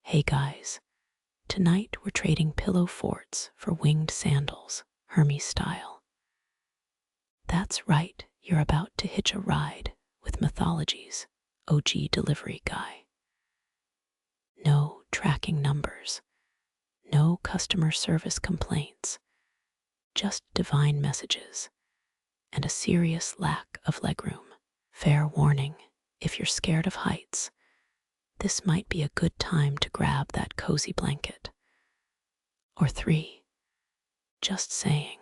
Hey guys, tonight we're trading pillow forts for winged sandals, Hermes style. That's right, you're about to hitch a ride with Mythology's OG delivery guy. No tracking numbers, no customer service complaints, just divine messages and a serious lack of legroom. Fair warning, if you're scared of heights, this might be a good time to grab that cozy blanket. Or 3. Just saying.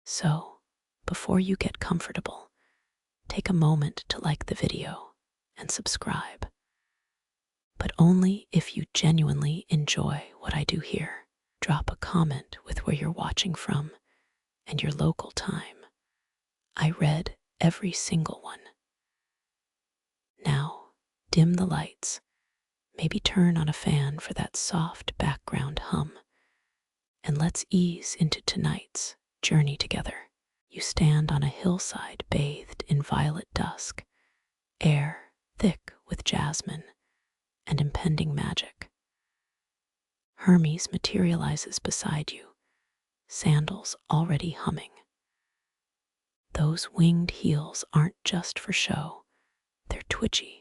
So, before you get comfortable, take a moment to like the video and subscribe. But only if you genuinely enjoy what I do here. Drop a comment with where you're watching from and your local time. I read every single one. Now, dim the lights, maybe turn on a fan for that soft background hum, and let's ease into tonight's journey together. You stand on a hillside bathed in violet dusk, air thick with jasmine and impending magic. Hermes materializes beside you, sandals already humming. Those winged heels aren't just for show, they're twitchy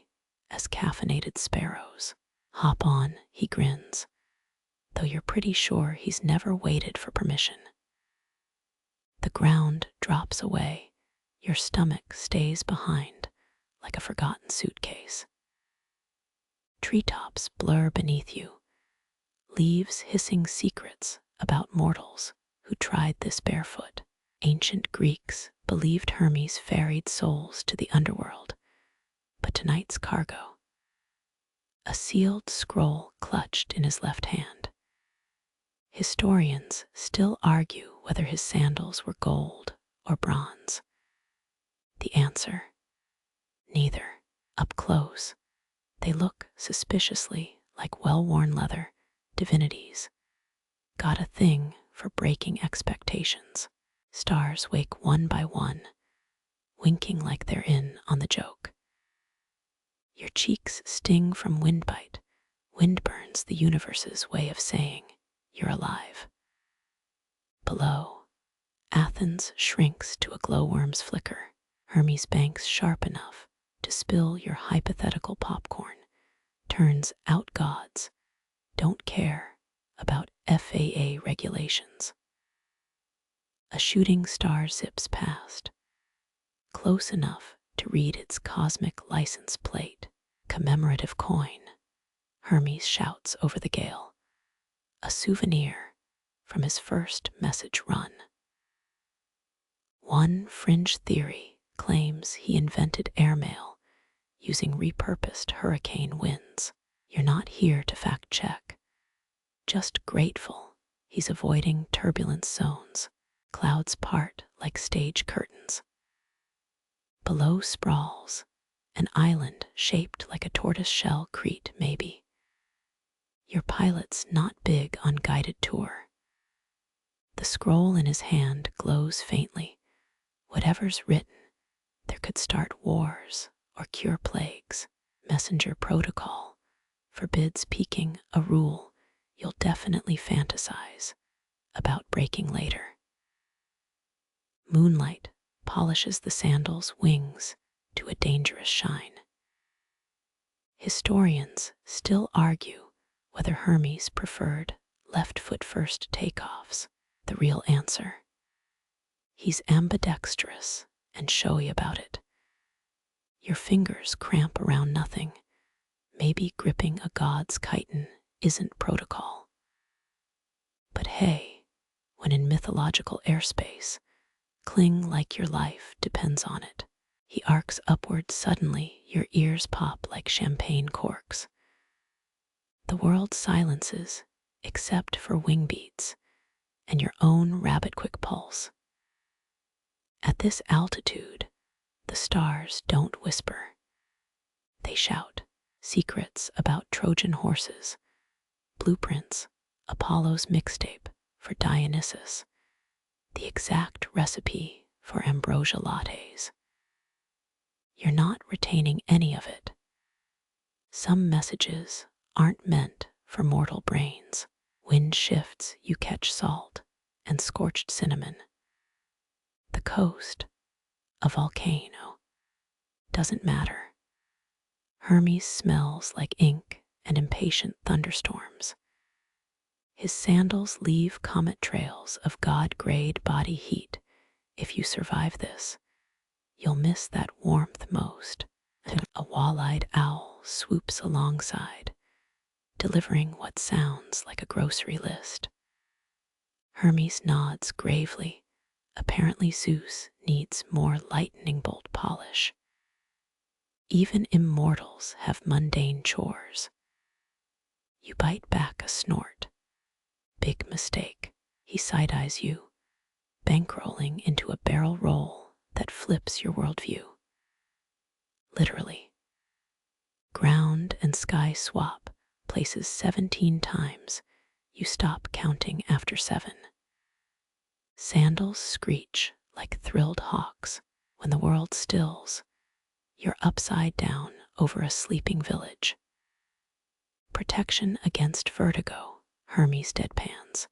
as caffeinated sparrows. Hop on, he grins, though you're pretty sure he's never waited for permission. The ground drops away, your stomach stays behind like a forgotten suitcase. Treetops blur beneath you, leaves hissing secrets about mortals who tried this barefoot. Ancient Greeks believed Hermes ferried souls to the underworld, but tonight's cargo, a sealed scroll clutched in his left hand. Historians still argue whether his sandals were gold or bronze. The answer? Neither. Up close, they look suspiciously like well-worn leather divinities. Got a thing for breaking expectations. Stars wake one by one, winking like they're in on the joke. Your cheeks sting from windbite. Wind burns the universe's way of saying you're alive. Below, Athens shrinks to a glowworm's flicker. Hermes banks sharp enough to spill your hypothetical popcorn. Turns out gods don't care about FAA regulations. A shooting star zips past, close enough to read its cosmic license plate. Commemorative coin, Hermes shouts over the gale. A souvenir from his first message run. One fringe theory claims he invented airmail using repurposed hurricane winds. You're not here to fact check, just grateful he's avoiding turbulence zones. Clouds part like stage curtains. Below sprawls an island shaped like a tortoise-shell Crete, maybe. Your pilot's not big on guided tour. The scroll in his hand glows faintly. Whatever's written, there could start wars or cure plagues. Messenger protocol forbids peeking, a rule you'll definitely fantasize about breaking later. Moonlight polishes the sandal's wings to a dangerous shine. Historians still argue whether Hermes preferred left foot first takeoffs. The real answer? He's ambidextrous and showy about it. Your fingers cramp around nothing. Maybe gripping a god's chiton isn't protocol. But hey, when in mythological airspace, cling like your life depends on it. He arcs upward suddenly, your ears pop like champagne corks. The world silences except for wing beats and your own rabbit-quick pulse. At this altitude, the stars don't whisper. They shout secrets about Trojan horses, blueprints, Apollo's mixtape for Dionysus, the exact recipe for ambrosia lattes. You're not retaining any of it. Some messages aren't meant for mortal brains. Wind shifts, you catch salt and scorched cinnamon. The coast, a volcano, doesn't matter. Hermes smells like ink and impatient thunderstorms. His sandals leave comet trails of god-grade body heat. If you survive this, you'll miss that warmth most. A wall-eyed owl swoops alongside, delivering what sounds like a grocery list. Hermes nods gravely. Apparently Zeus needs more lightning bolt polish. Even immortals have mundane chores. You bite back a snort. Big mistake. He side-eyes you, bankrolling into a barrel roll that flips your worldview. Literally. Ground and sky swap places 17 times. You stop counting after 7. Sandals screech like thrilled hawks. When the world stills, you're upside down over a sleeping village. Protection against vertigo, Hermes deadpans.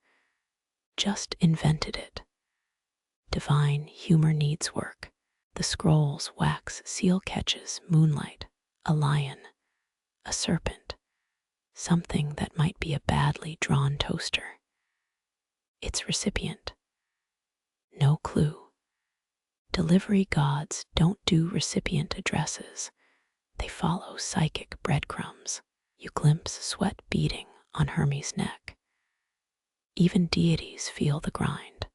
Just invented it. Divine humor needs work. The scrolls wax seal catches moonlight, a lion, a serpent, something that might be a badly drawn toaster. Its recipient. No clue. Delivery gods don't do recipient addresses. They follow psychic breadcrumbs. You glimpse sweat beading on Hermes' neck. Even deities feel the grind.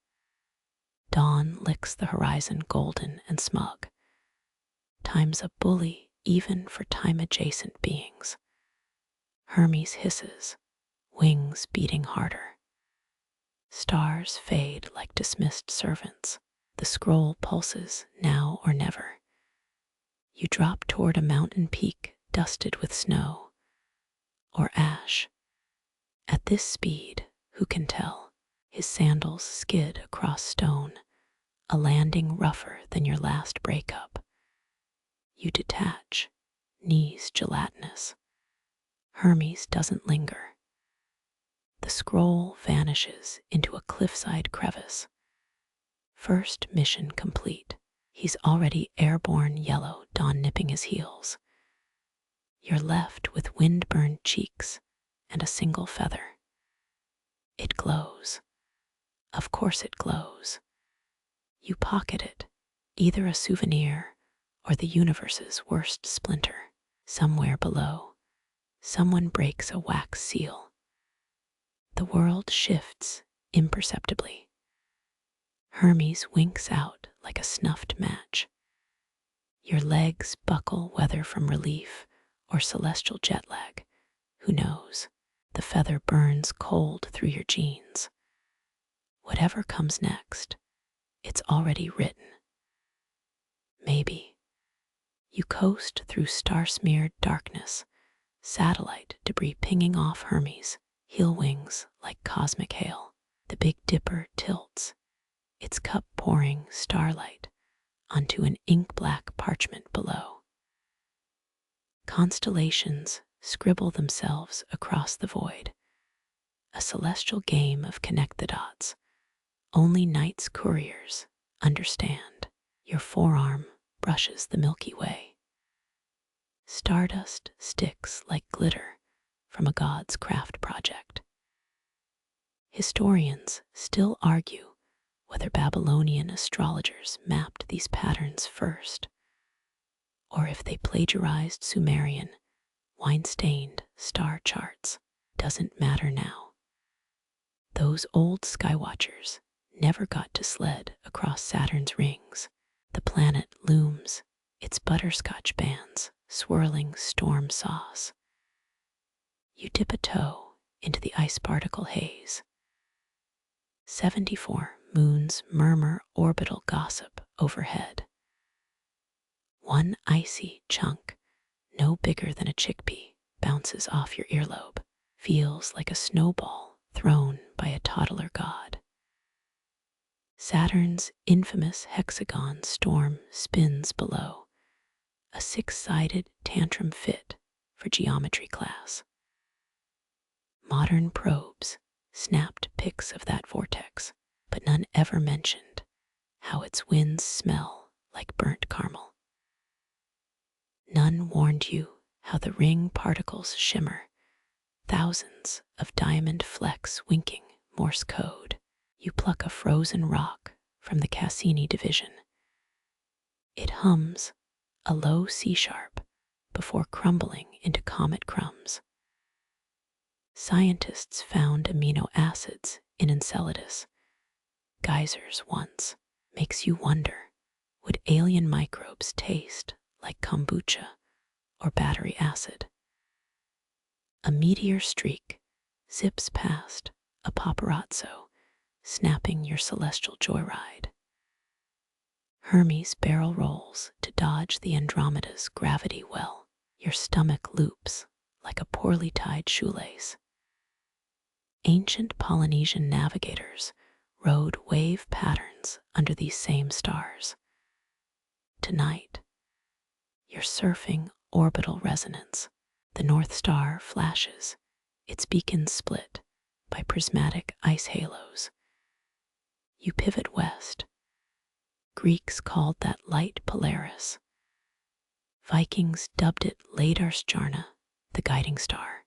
Dawn licks the horizon golden and smug. Time's a bully even for time-adjacent beings. Hermes hisses, wings beating harder. Stars fade like dismissed servants. The scroll pulses now or never. You drop toward a mountain peak dusted with snow or ash. At this speed, who can tell? His sandals skid across stone, a landing rougher than your last breakup. You detach, knees gelatinous. Hermes doesn't linger. The scroll vanishes into a cliffside crevice. First mission complete. He's already airborne yellow, dawn nipping his heels. You're left with wind-burned cheeks and a single feather. It glows. Of course it glows. You pocket it, either a souvenir or the universe's worst splinter. Somewhere below, someone breaks a wax seal. The world shifts imperceptibly. Hermes winks out like a snuffed match. Your legs buckle, whether from relief or celestial jet lag. Who knows? The feather burns cold through your jeans. Whatever comes next, it's already written. Maybe. You coast through star-smeared darkness, satellite debris pinging off Hermes, heel wings like cosmic hail. The Big Dipper tilts, its cup pouring starlight onto an ink-black parchment below. Constellations scribble themselves across the void, a celestial game of connect the dots. Only night's couriers understand. Your forearm brushes the Milky Way. Stardust sticks like glitter from a god's craft project. Historians still argue whether Babylonian astrologers mapped these patterns first, or if they plagiarized Sumerian, wine-stained star charts. Doesn't matter now. Those old skywatchers never got to sled across Saturn's rings. The planet looms, its butterscotch bands swirling storm sauce. You dip a toe into the ice particle haze. 74 moons murmur orbital gossip overhead. One icy chunk, no bigger than a chickpea, bounces off your earlobe, feels like a snowball thrown by a toddler god. Saturn's infamous hexagon storm spins below, a 6-sided tantrum fit for geometry class. Modern probes snapped pics of that vortex, but none ever mentioned how its winds smell like burnt caramel. None warned you how the ring particles shimmer, thousands of diamond flecks winking Morse code. You pluck a frozen rock from the Cassini division. It hums a low C-sharp before crumbling into comet crumbs. Scientists found amino acids in Enceladus. Geysers once. Makes you wonder, would alien microbes taste like kombucha or battery acid? A meteor streak zips past a paparazzo, snapping your celestial joyride. Hermes barrel rolls to dodge the Andromeda's gravity well. Your stomach loops like a poorly tied shoelace. Ancient Polynesian navigators rode wave patterns under these same stars. Tonight, you're surfing orbital resonance. The North Star flashes, its beacons split by prismatic ice halos. You pivot west. Greeks called that light Polaris. Vikings dubbed it Ladarstjarna, the guiding star.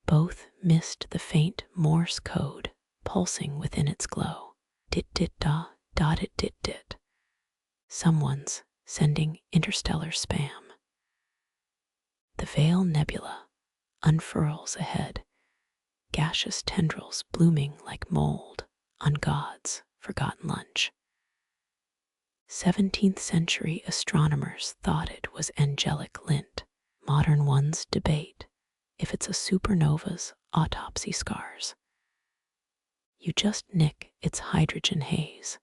Both missed the faint Morse code pulsing within its glow. Dit-dit-da, dot-it-dit-dit. Someone's sending interstellar spam. The Veil Nebula unfurls ahead, gaseous tendrils blooming like mold on God's forgotten lunch. 17th century astronomers thought it was angelic lint. Modern ones debate if it's a supernova's autopsy scars. You just nick its hydrogen haze.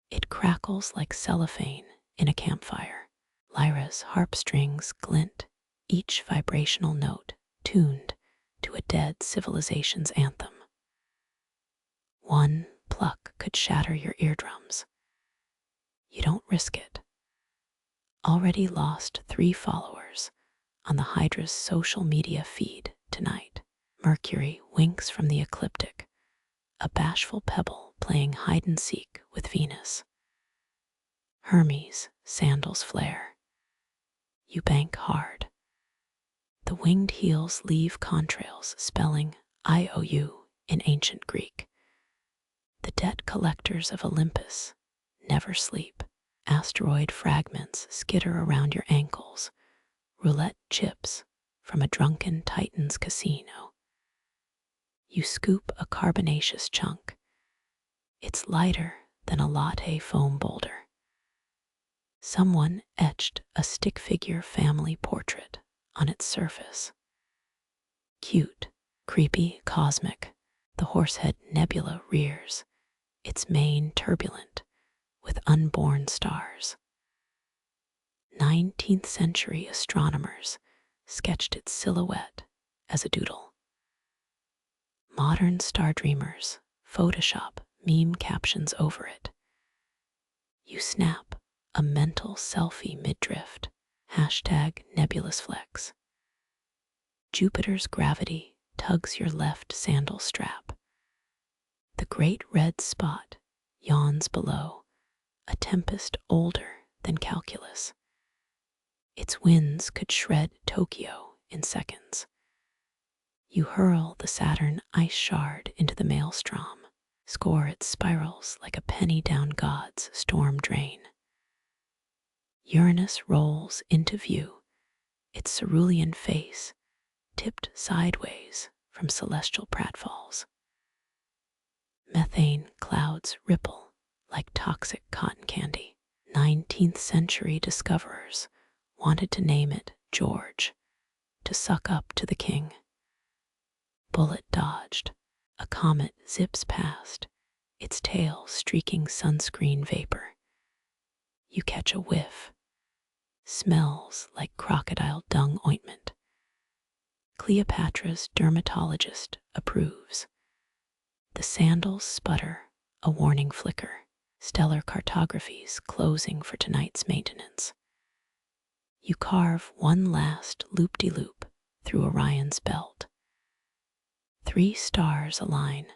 It crackles like cellophane in a campfire. Lyra's harp strings glint, each vibrational note tuned to a dead civilization's anthem. One pluck could shatter your eardrums. You don't risk it. Already lost 3 followers on the Hydra's social media feed tonight. Mercury winks from the ecliptic, a bashful pebble playing hide-and-seek with Venus. Hermes sandals flare. You bank hard. The winged heels leave contrails spelling IOU in ancient Greek. The debt collectors of Olympus never sleep. Asteroid fragments skitter around your ankles, roulette chips from a drunken Titan's casino. You scoop a carbonaceous chunk. It's lighter than a latte foam boulder. Someone etched a stick figure family portrait on its surface. Cute, creepy, cosmic, the Horsehead Nebula rears, its mane turbulent with unborn stars. 19th century astronomers sketched its silhouette as a doodle. Modern star dreamers Photoshop meme captions over it. You snap a mental selfie mid-drift, #nebulous flex. Jupiter's gravity tugs your left sandal strap. The great red spot yawns below, a tempest older than calculus. Its winds could shred Tokyo in seconds. You hurl the Saturn ice shard into the maelstrom, score its spirals like a penny down God's storm drain. Uranus rolls into view, its cerulean face tipped sideways from celestial pratfalls. Methane clouds ripple like toxic cotton candy. 19th century discoverers wanted to name it George, to suck up to the king. Bullet dodged. A comet zips past, its tail streaking sunscreen vapor. You catch a whiff. Smells like crocodile dung ointment. Cleopatra's dermatologist approves. The sandals sputter, a warning flicker. Stellar cartographies closing for tonight's maintenance. You carve one last loop-de-loop through Orion's belt. 3 stars align,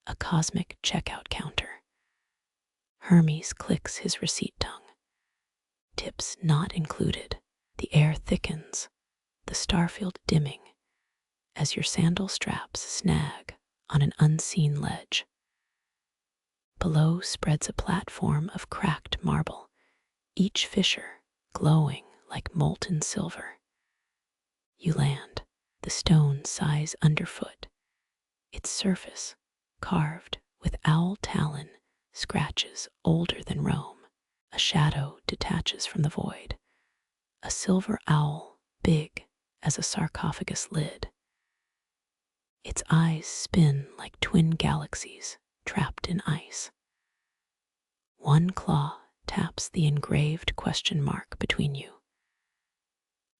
a cosmic checkout counter. Hermes clicks his receipt tongue. Tips not included. The air thickens, the starfield dimming, as your sandal straps snag on an unseen ledge. Below spreads a platform of cracked marble, each fissure glowing like molten silver. You land. The stone sighs underfoot, its surface carved with owl talon scratches older than Rome. A shadow detaches from the void, a silver owl big as a sarcophagus lid. Its eyes spin like twin galaxies trapped in ice. One claw taps the engraved question mark between you.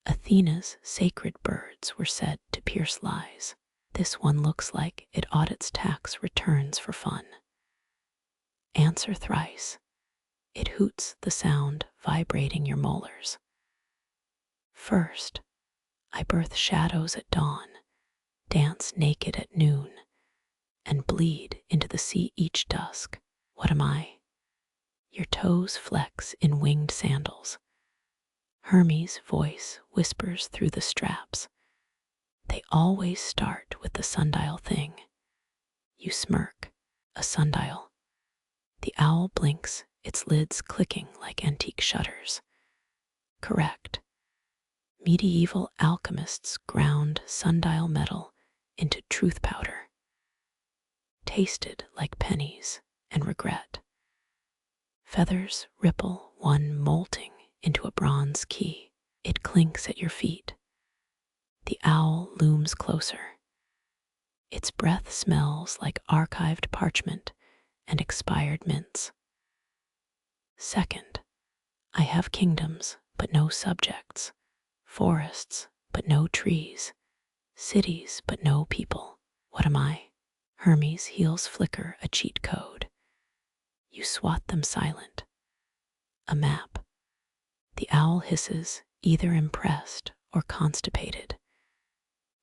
Athena's sacred birds were said to pierce lies. This one looks like it audits tax returns for fun. Answer thrice. It hoots the sound vibrating your molars. First, I birth shadows at dawn, dance naked at noon, and bleed into the sea each dusk. What am I? Your toes flex in winged sandals. Hermes' voice whispers through the straps. They always start with the sundial thing. You smirk. A sundial. The owl blinks, its lids clicking like antique shutters. Correct. Medieval alchemists ground sundial metal into truth powder. Tasted like pennies and regret. Feathers ripple one molting into a bronze key. It clinks at your feet. The owl looms closer. Its breath smells like archived parchment and expired mints. Second, I have kingdoms but no subjects, forests but no trees, cities but no people. What am I? Hermes' heels flicker a cheat code. You swat them silent. A map. The owl hisses, either impressed or constipated.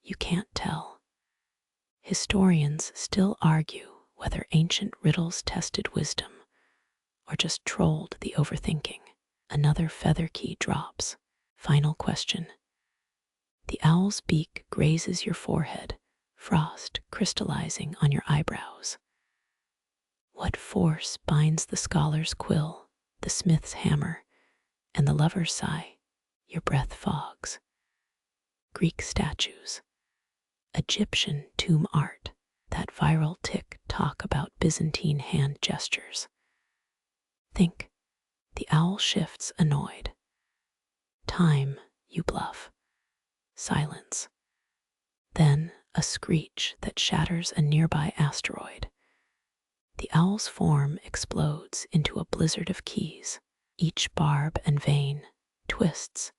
You can't tell. Historians still argue whether ancient riddles tested wisdom or just trolled the overthinking. Another feather key drops. Final question. The owl's beak grazes your forehead, frost crystallizing on your eyebrows. What force binds the scholar's quill, the smith's hammer, and the lover's sigh? Your breath fogs. Greek statues. Egyptian tomb art. That viral tick-tock about Byzantine hand gestures. Think. The owl shifts annoyed. Time, you bluff. Silence. Then a screech that shatters a nearby asteroid. The owl's form explodes into a blizzard of keys. Each barb and vein twists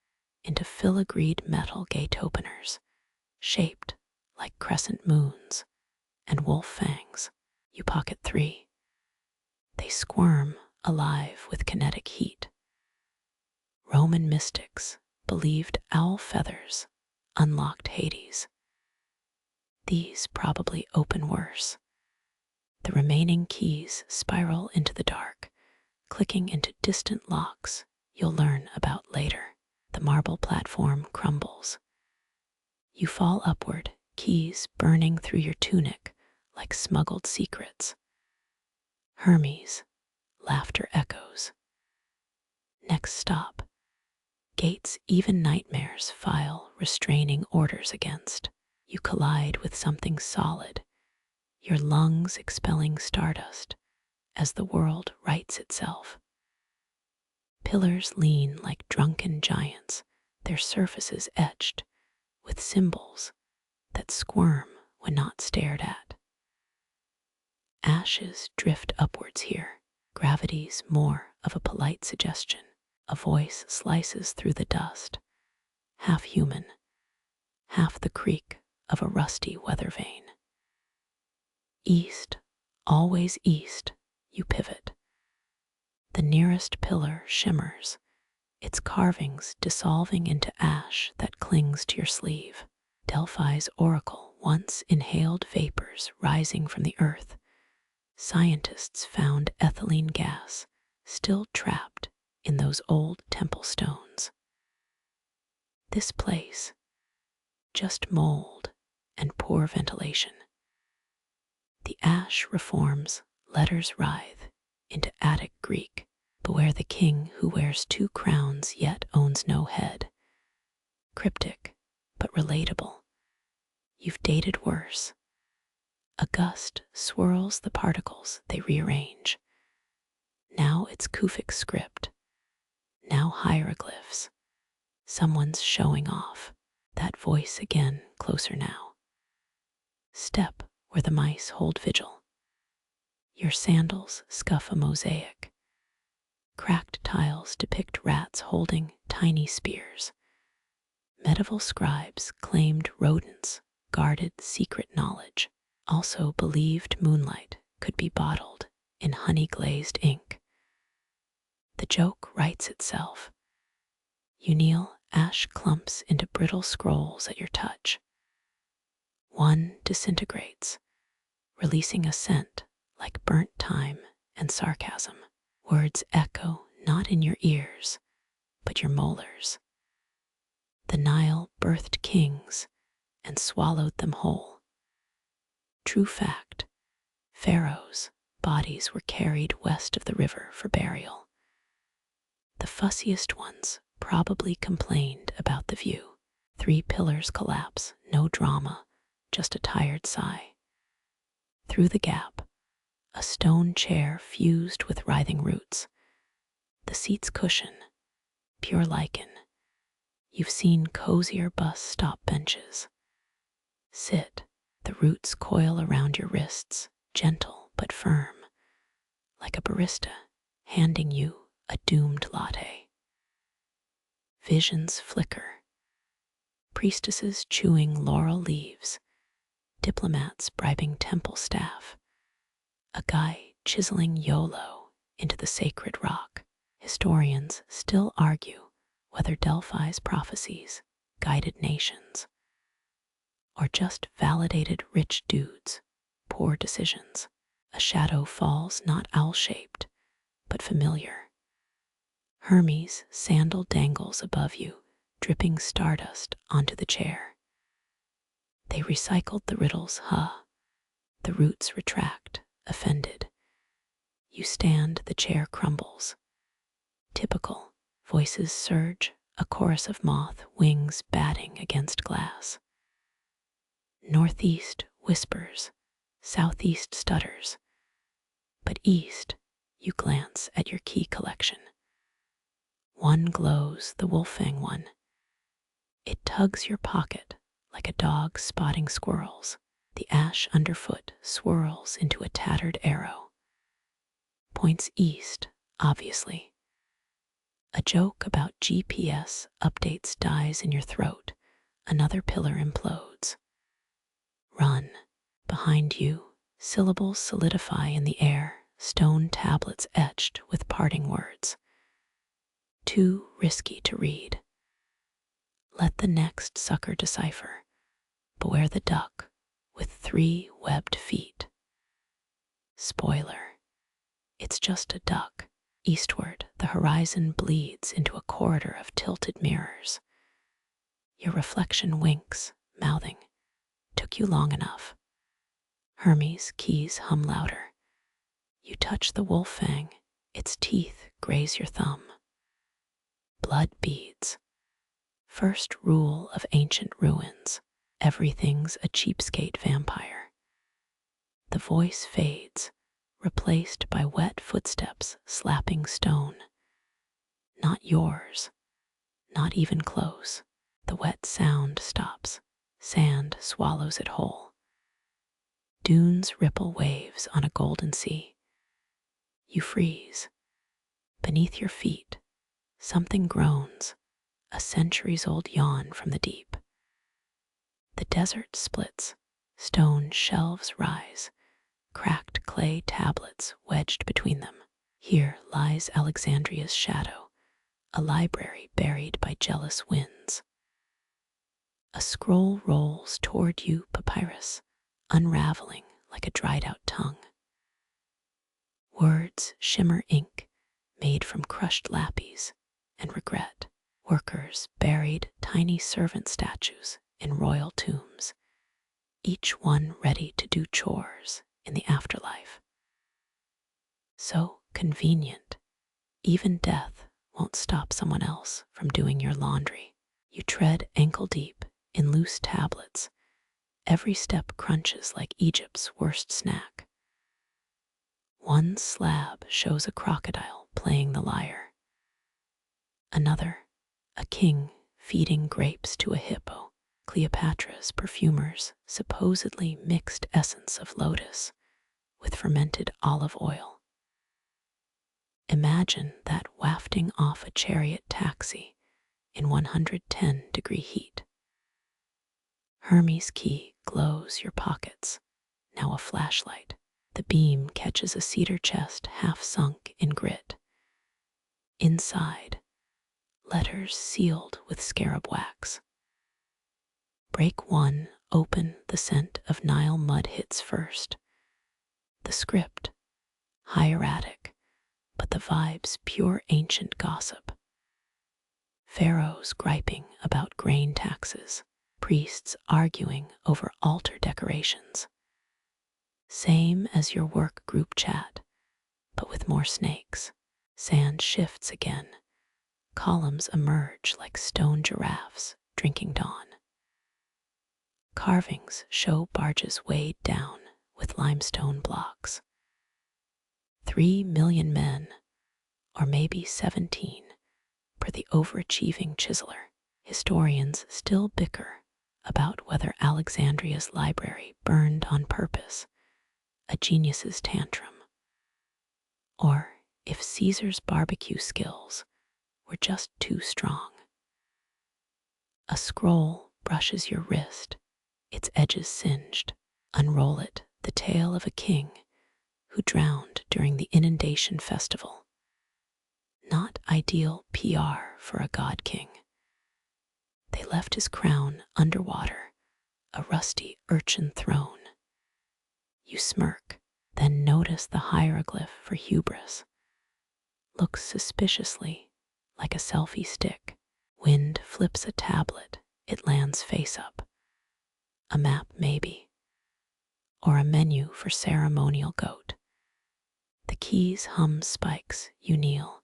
into filigreed metal gate openers, shaped like crescent moons and wolf fangs. You pocket 3. They squirm, alive with kinetic heat. Roman mystics believed owl feathers unlocked Hades. These probably open worse. The remaining keys spiral into the dark, clicking into distant locks you'll learn about later. The marble platform crumbles. You fall upward, keys burning through your tunic like smuggled secrets. Hermes, laughter echoes. Next stop. Gates even nightmares file restraining orders against. You collide with something solid, your lungs expelling stardust as the world rights itself. Pillars lean like drunken giants, their surfaces etched with symbols that squirm when not stared at. Ashes drift upwards here, gravity's more of a polite suggestion. A voice slices through the dust, half human, half the creak of a rusty weather vane. East, always east, you pivot. The nearest pillar shimmers, its carvings dissolving into ash that clings to your sleeve. Delphi's oracle once inhaled vapors rising from the earth, scientists found ethylene gas still trapped in those old temple stones. This place, just mold and poor ventilation. The ash reforms letters writhe into Attic Greek. Beware the king who wears 2 crowns yet owns no head. Cryptic, but relatable. You've dated worse. A gust swirls the particles they rearrange. Now it's Kufic script. Now hieroglyphs. Someone's showing off. That voice again, closer now. Step where the mice hold vigil. Your sandals scuff a mosaic. Cracked tiles depict rats holding tiny spears. Medieval scribes claimed rodents guarded secret knowledge, also believed moonlight could be bottled in honey-glazed ink. The joke writes itself. You kneel, ash clumps into brittle scrolls at your touch. One disintegrates, releasing a scent like burnt thyme and sarcasm. Words echo not in your ears, but your molars. The Nile birthed kings and swallowed them whole. True fact, pharaohs' bodies were carried west of the river for burial. The fussiest ones probably complained about the view. 3 pillars collapse, no drama, just a tired sigh. Through the gap, a stone chair fused with writhing roots. The seat's cushion, pure lichen. You've seen cozier bus-stop benches. Sit, the roots coil around your wrists, gentle but firm, like a barista handing you a doomed latte. Visions flicker. Priestesses chewing laurel leaves, diplomats bribing temple staff, a guy chiseling YOLO into the sacred rock. Historians still argue whether Delphi's prophecies guided nations or just validated rich dudes' poor decisions. A shadow falls not owl-shaped, but familiar. Hermes' sandal dangles above you, dripping stardust onto the chair. They recycled the riddles, The roots retract, offended. You stand, the chair crumbles. Typical, voices surge, a chorus of moth wings batting against glass. Northeast whispers, southeast stutters. But east, you glance at your key collection. One glows, the wolf-fang one. It tugs your pocket like a dog spotting squirrels. The ash underfoot swirls into a tattered arrow. Points east, obviously. A joke about GPS updates dies in your throat. Another pillar implodes. Run. Behind you, syllables solidify in the air, stone tablets etched with parting words. Too risky to read. Let the next sucker decipher. Beware the duck with 3 webbed feet. Spoiler. It's just a duck. Eastward, the horizon bleeds into a corridor of tilted mirrors. Your reflection winks, mouthing, "Took you long enough." Hermes' keys hum louder. You touch the wolf fang, its teeth graze your thumb. Blood beads. First rule of ancient ruins. Everything's a cheapskate vampire. The voice fades, replaced by wet footsteps slapping stone. Not yours, not even close. The wet sound stops. Sand swallows it whole. Dunes ripple waves on a golden sea. You freeze. Beneath your feet, something groans, a centuries-old yawn from the deep. The desert splits, stone shelves rise, cracked clay tablets wedged between them. Here lies Alexandria's shadow, a library buried by jealous winds. A scroll rolls toward you, papyrus, unraveling like a dried-out tongue. Words shimmer ink made from crushed lapis and regret. Workers buried tiny servant statues in royal tombs, each one ready to do chores in the afterlife. So convenient, even death won't stop someone else from doing your laundry. You tread ankle deep in loose tablets. Every step crunches like Egypt's worst snack. One slab shows a crocodile playing the lyre. Another, a king feeding grapes to a hippo. Cleopatra's perfumers supposedly mixed essence of lotus with fermented olive oil. Imagine that wafting off a chariot taxi in 110-degree heat. Hermes' key glows your pockets, now a flashlight. The beam catches a cedar chest half sunk in grit. Inside, letters sealed with scarab wax. Break one open, the scent of Nile mud hits first. The script, hieratic, but the vibes pure ancient gossip. Pharaohs griping about grain taxes, priests arguing over altar decorations. Same as your work group chat, but with more snakes. Sand shifts again. Columns emerge like stone giraffes drinking dawn. Carvings show barges weighed down with limestone blocks. 3 million men, or maybe 17, per the overachieving chiseler. Historians still bicker about whether Alexandria's library burned on purpose, a genius's tantrum, or if Caesar's barbecue skills were just too strong. A scroll brushes your wrist, its edges singed. Unroll it, the tale of a king who drowned during the inundation festival. Not ideal PR for a god king. They left his crown underwater, a rusty urchin throne. You smirk, then notice the hieroglyph for hubris. Looks suspiciously like a selfie stick. Wind flips a tablet, it lands face up. A map maybe, or a menu for ceremonial goat. The keys hum spikes, you kneel.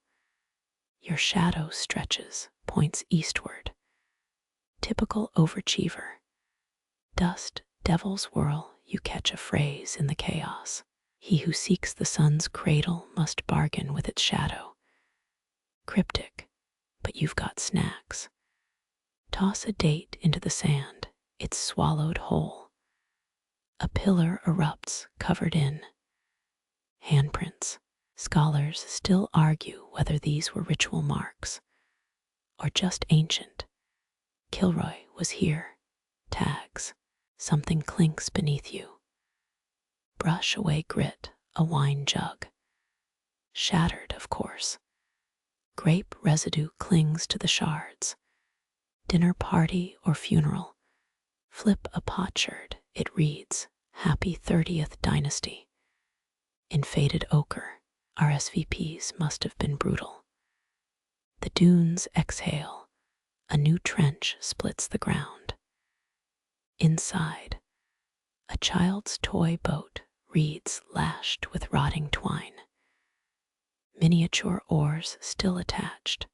Your shadow stretches, points eastward. Typical overachiever. Dust, devil's whirl, you catch a phrase in the chaos. He who seeks the sun's cradle must bargain with its shadow. Cryptic, but you've got snacks. Toss a date into the sand, it's swallowed whole. A pillar erupts, covered in handprints. Scholars still argue whether these were ritual marks or just ancient. Kilroy was here. Tags. Something clinks beneath you. Brush away grit, a wine jug. Shattered, of course. Grape residue clings to the shards. Dinner party or funeral. Flip a potsherd, it reads, Happy 30th Dynasty. In faded ochre, RSVPs must have been brutal. The dunes exhale. A new trench splits the ground. Inside, a child's toy boat reeds lashed with rotting twine. Miniature oars still attached.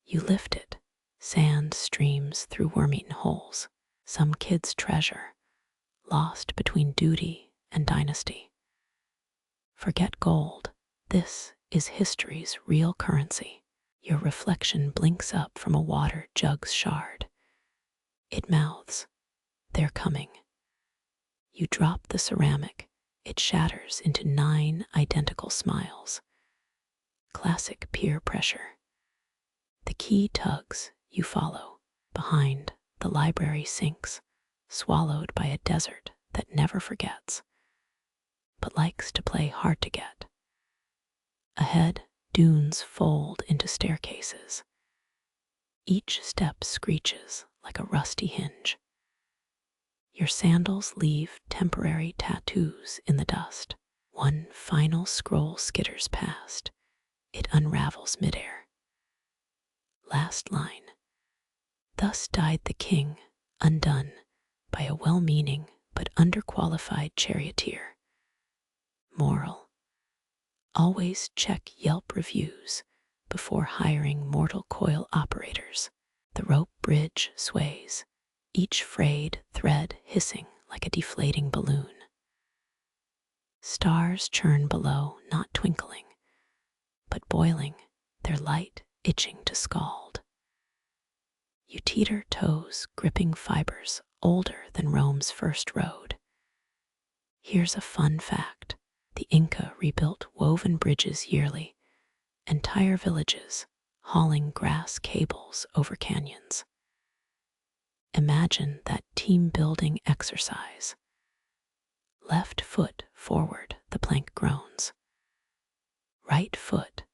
You lift it. Sand streams through worm-eaten holes. Some kid's treasure, lost between duty and dynasty. Forget gold. This is history's real currency. Your reflection blinks up from a water jug's shard. It mouths, They're coming. You drop the ceramic. It shatters into 9 identical smiles. Classic peer pressure. The key tugs, you follow. Behind, the library sinks, swallowed by a desert that never forgets, but likes to play hard to get. Ahead, dunes fold into staircases. Each step screeches like a rusty hinge. Your sandals leave temporary tattoos in the dust. One final scroll skitters past. It unravels midair. Last line. Thus died the king, undone by a well-meaning but underqualified charioteer. Moral. Always check Yelp reviews before hiring mortal coil operators. The rope bridge sways, each frayed thread hissing like a deflating balloon. Stars churn below, not twinkling, but boiling, their light itching to scald. You teeter toes, gripping fibers older than Rome's first road. Here's a fun fact. The Inca rebuilt woven bridges yearly, entire villages hauling grass cables over canyons. Imagine that team-building exercise. Left foot forward, the plank groans. Right foot,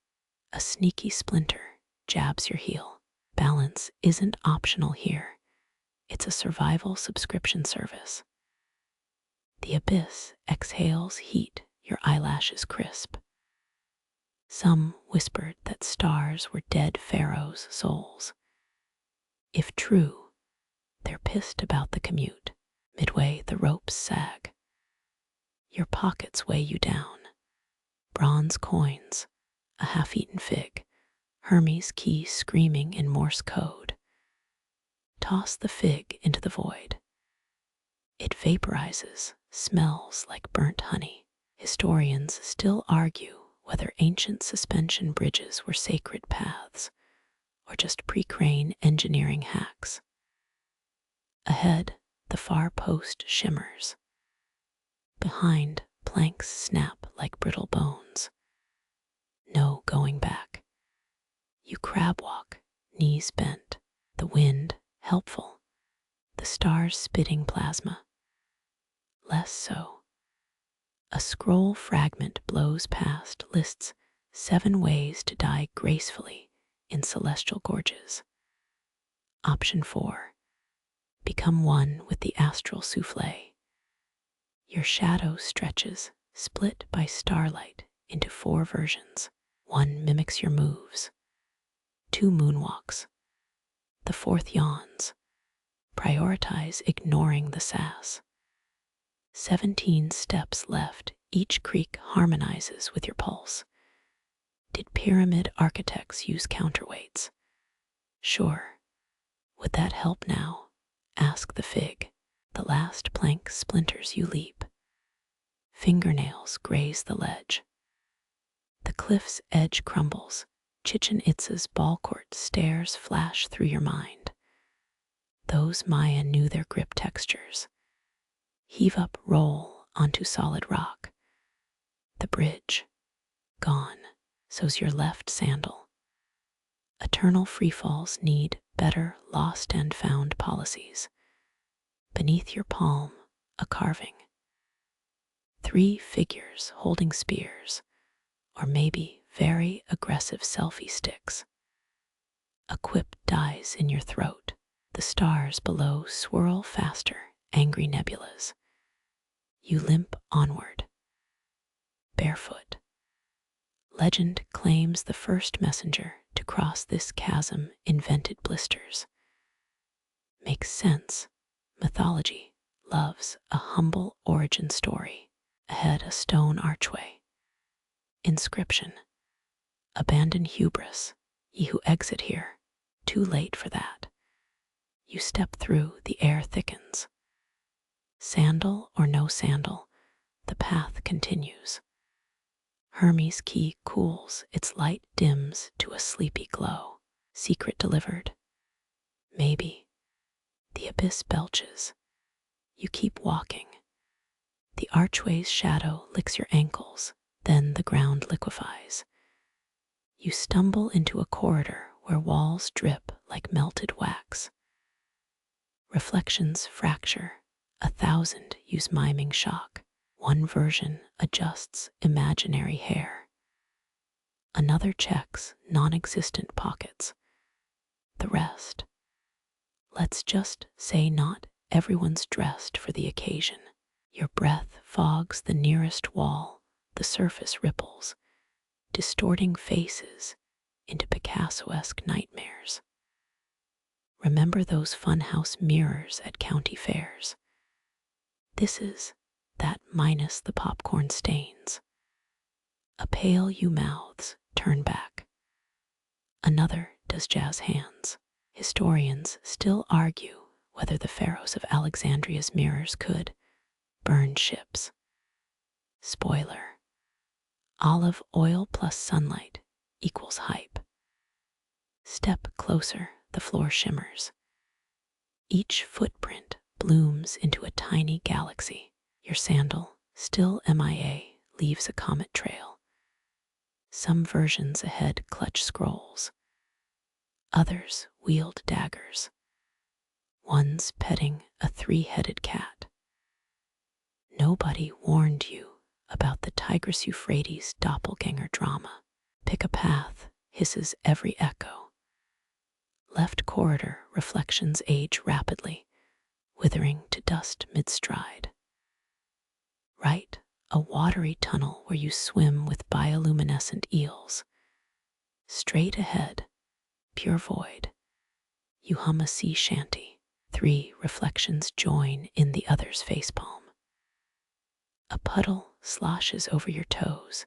a sneaky splinter, jabs your heel. Balance isn't optional here. It's a survival subscription service. The abyss exhales heat, your eyelashes crisp. Some whispered that stars were dead pharaohs' souls. If true, they're pissed about the commute. Midway, the ropes sag. Your pockets weigh you down. Bronze coins, a half-eaten fig, Hermes' key screaming in Morse code. Toss the fig into the void. It vaporizes, smells like burnt honey. Historians still argue whether ancient suspension bridges were sacred paths or just pre-crane engineering hacks. Ahead, the far post shimmers. Behind, planks snap like brittle bones. No going back. You crab walk, knees bent, the wind helpful, the stars spitting plasma. Less so. A scroll fragment blows past, lists 7 ways to die gracefully in celestial gorges. Option 4. Become one with the astral souffle. Your shadow stretches, split by starlight into 4 versions. 1 mimics your moves. 2 moonwalks. The 4th yawns. Prioritize ignoring the sass. 17 steps left, each creak harmonizes with your pulse. Did pyramid architects use counterweights? Sure. Would that help now? Ask the fig. The last plank splinters you leap. Fingernails graze the ledge. The cliff's edge crumbles. Chichen Itza's ball court stairs flash through your mind. Those Maya knew their grip textures. Heave up, roll onto solid rock. The bridge, gone, so's your left sandal. Eternal freefalls need better lost and found policies. Beneath your palm, a carving. 3 figures holding spears, or maybe very aggressive selfie sticks. A quip dies in your throat. The stars below swirl faster, angry nebulas. You limp onward. Barefoot. Legend claims the first messenger to cross this chasm invented blisters. Makes sense. Mythology loves a humble origin story. Ahead, a stone archway. Inscription. Abandon hubris, ye who exit here. Too late for that. You step through, the air thickens. Sandal or no sandal, the path continues. Hermes' key cools, its light dims to a sleepy glow. Secret delivered? Maybe. The abyss belches. You keep walking. The archway's shadow licks your ankles, then the ground liquefies. You stumble into a corridor where walls drip like melted wax. Reflections fracture. 1,000 use miming shock. 1 version adjusts imaginary hair. Another checks non-existent pockets. The rest. Let's just say not everyone's dressed for the occasion. Your breath fogs the nearest wall, the surface ripples, distorting faces into Picasso-esque nightmares. Remember those funhouse mirrors at county fairs? This is that minus the popcorn stains. A pale you mouths turn back. Another does jazz hands. Historians still argue whether the pharaohs of Alexandria's mirrors could burn ships. Spoiler: olive oil plus sunlight equals hype. Step closer, the floor shimmers. Each footprint blooms into a tiny galaxy. Your sandal, still MIA, leaves a comet trail. Some versions ahead clutch scrolls. Others wield daggers. One's petting a three-headed cat. Nobody warned you about the Tigris-Euphrates doppelganger drama. Pick a path, hisses every echo. Left corridor, reflections age rapidly, withering to dust mid-stride. Right, a watery tunnel where you swim with bioluminescent eels. Straight ahead, pure void, you hum a sea shanty. 3 reflections join in the other's facepalm. A puddle sloshes over your toes.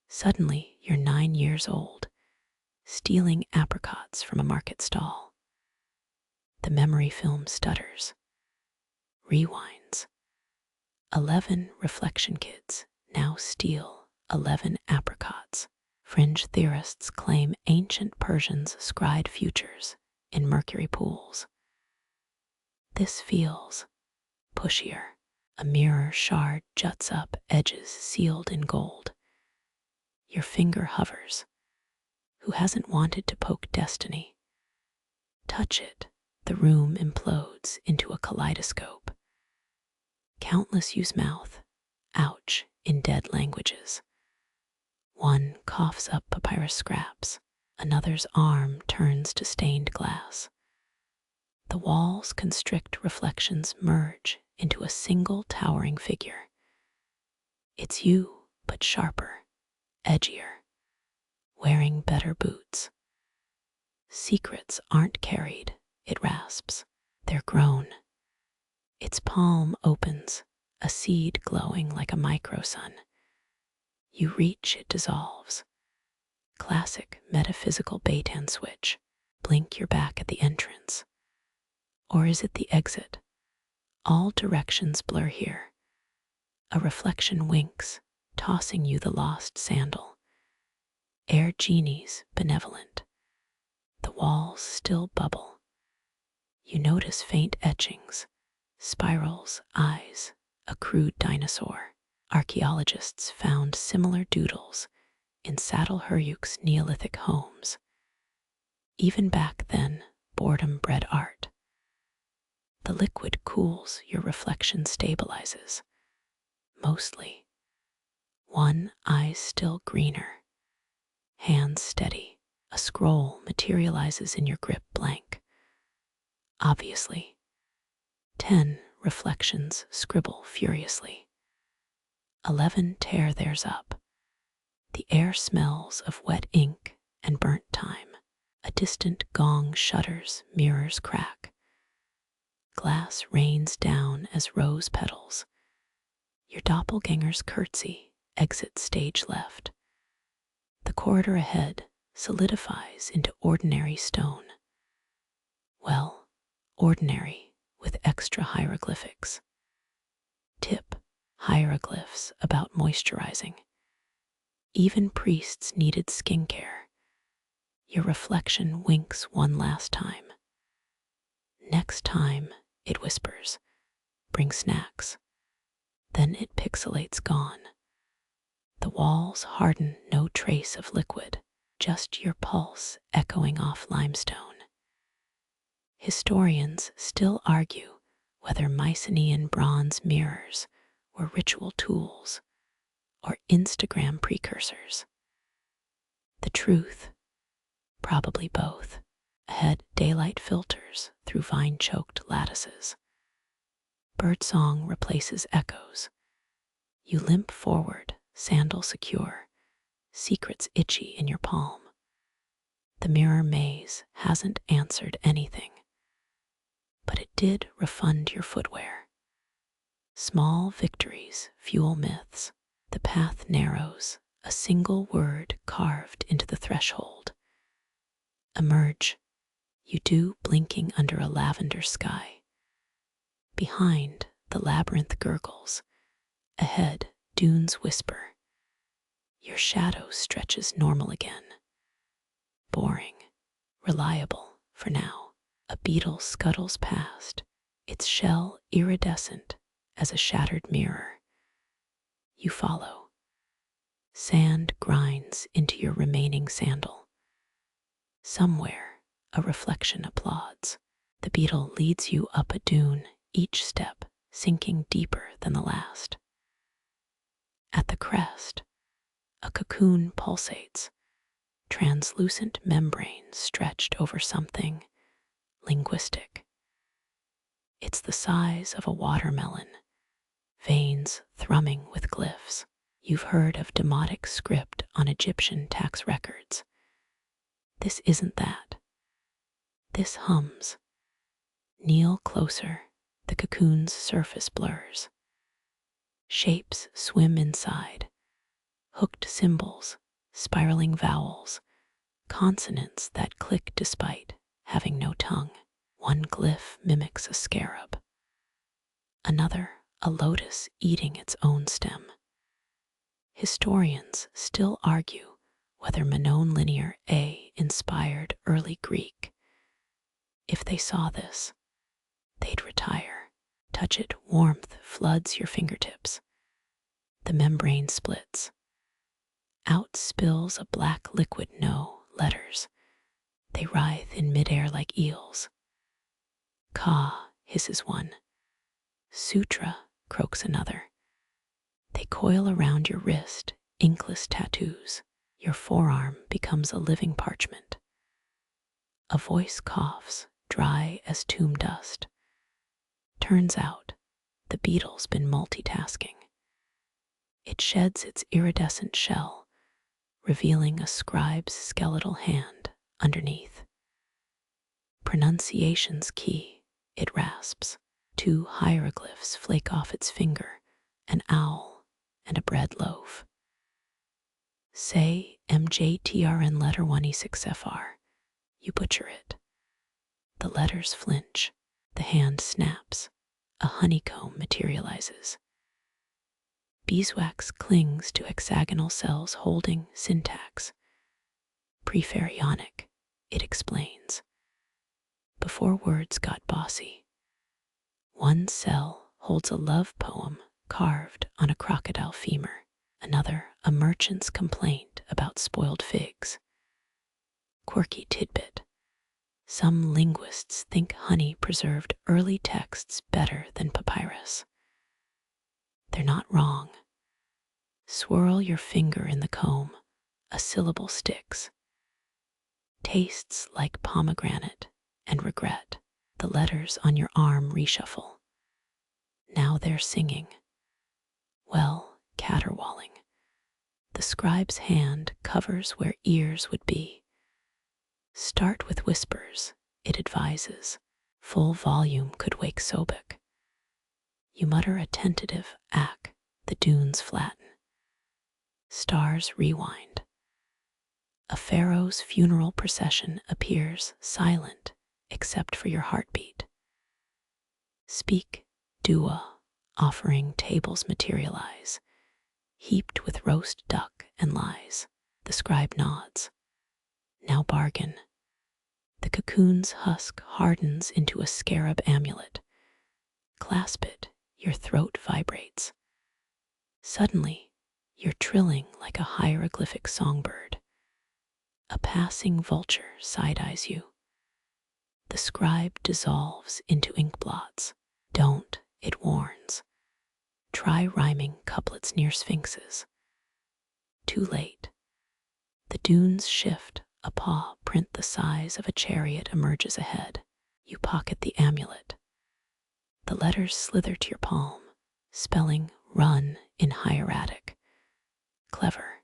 Suddenly, you're 9 years old, stealing apricots from a market stall. The memory film stutters, rewinds. 11 reflection kids now steal 11 apricots. Fringe theorists claim ancient Persians scried futures in mercury pools. This feels pushier. A mirror shard juts up, edges sealed in gold. Your finger hovers. Who hasn't wanted to poke destiny? Touch it, the room implodes into a kaleidoscope. Countless use mouth, ouch, in dead languages. One coughs up papyrus scraps. Another's arm turns to stained glass. The walls constrict, reflections merge into a single towering figure. It's you, but sharper, edgier, wearing better boots. Secrets aren't carried, it rasps. They're grown. Its palm opens, a seed glowing like a microsun. You reach, it dissolves. Classic metaphysical bait-and switch. Blink your back at the entrance. Or is it the exit? All directions blur here. A reflection winks, tossing you the lost sandal. Air genies, benevolent. The walls still bubble. You notice faint etchings, spirals, eyes, a crude dinosaur. Archaeologists found similar doodles in Saddle Huruk's Neolithic homes. Even back then, boredom bred art. The liquid cools, your reflection stabilizes. Mostly. One eye's still greener. Hands steady. A scroll materializes in your grip, blank. Obviously. 10 reflections scribble furiously. 11 tear theirs up. The air smells of wet ink and burnt time. A distant gong shudders, mirrors crack. Glass rains down as rose petals. Your doppelganger's curtsy, exit stage left. The corridor ahead solidifies into ordinary stone. Well, ordinary with extra hieroglyphics. Tip: hieroglyphs about moisturizing. Even priests needed skincare. Your reflection winks one last time. Next time, it whispers, bring snacks. Then it pixelates, gone. The walls harden, no trace of liquid, just your pulse echoing off limestone. Historians still argue whether Mycenaean bronze mirrors were ritual tools or Instagram precursors. The truth, probably both. Ahead, daylight filters through vine-choked lattices. Birdsong replaces echoes. You limp forward, sandal secure, secrets itchy in your palm. The mirror maze hasn't answered anything, but it did refund your footwear. Small victories fuel myths. The path narrows, a single word carved into the threshold. Emerge, you do, blinking under a lavender sky. Behind, the labyrinth gurgles. Ahead, dunes whisper. Your shadow stretches normal again. Boring, reliable for now. A beetle scuttles past, its shell iridescent as a shattered mirror. You follow. Sand grinds into your remaining sandal. Somewhere, a reflection applauds. The beetle leads you up a dune, each step sinking deeper than the last. At the crest, a cocoon pulsates, translucent membrane stretched over something linguistic. It's the size of a watermelon, veins thrumming with glyphs. You've heard of demotic script on Egyptian tax records. This isn't that. This hums. Kneel closer, the cocoon's surface blurs. Shapes swim inside, hooked symbols, spiraling vowels, consonants that click despite having no tongue. One glyph mimics a scarab, another a lotus eating its own stem. Historians still argue whether Minoan linear A inspired early Greek. If they saw this, they'd retire. Touch it, warmth floods your fingertips. The membrane splits. Out spills a black liquid, no letters. They writhe in midair like eels. Ka hisses one. Sutra croaks another. They coil around your wrist, inkless tattoos. Your forearm becomes a living parchment. A voice coughs, dry as tomb dust. Turns out, the beetle's been multitasking. It sheds its iridescent shell, revealing a scribe's skeletal hand underneath. Pronunciation's key, it rasps. 2 hieroglyphs flake off its finger, an owl and a bread loaf. Say MJTRN letter 1E6FR. You butcher it. The letters flinch. The hand snaps. A honeycomb materializes. Beeswax clings to hexagonal cells holding syntax. Prepharionic, it explains. Before words got bossy. One cell holds a love poem carved on a crocodile femur. Another, a merchant's complaint about spoiled figs. Quirky tidbit. Some linguists think honey preserved early texts better than papyrus. They're not wrong. Swirl your finger in the comb, a syllable sticks. Tastes like pomegranate and regret. The letters on your arm reshuffle. Now they're singing. Well, caterwauling. The scribe's hand covers where ears would be. Start with whispers, it advises. Full volume could wake Sobek. You mutter a tentative ack, the dunes flatten. Stars rewind. A pharaoh's funeral procession appears silent except for your heartbeat. Speak, dua, offering tables materialize, heaped with roast duck and lies. The scribe nods. Now bargain. The cocoon's husk hardens into a scarab amulet. Clasp it, your throat vibrates. Suddenly, you're trilling like a hieroglyphic songbird. A passing vulture side-eyes you. The scribe dissolves into ink blots. Don't, it warns. Try rhyming couplets near sphinxes. Too late. The dunes shift, A paw print the size of a chariot emerges ahead. You pocket the amulet. The letters slither to your palm, spelling run in hieratic. Clever.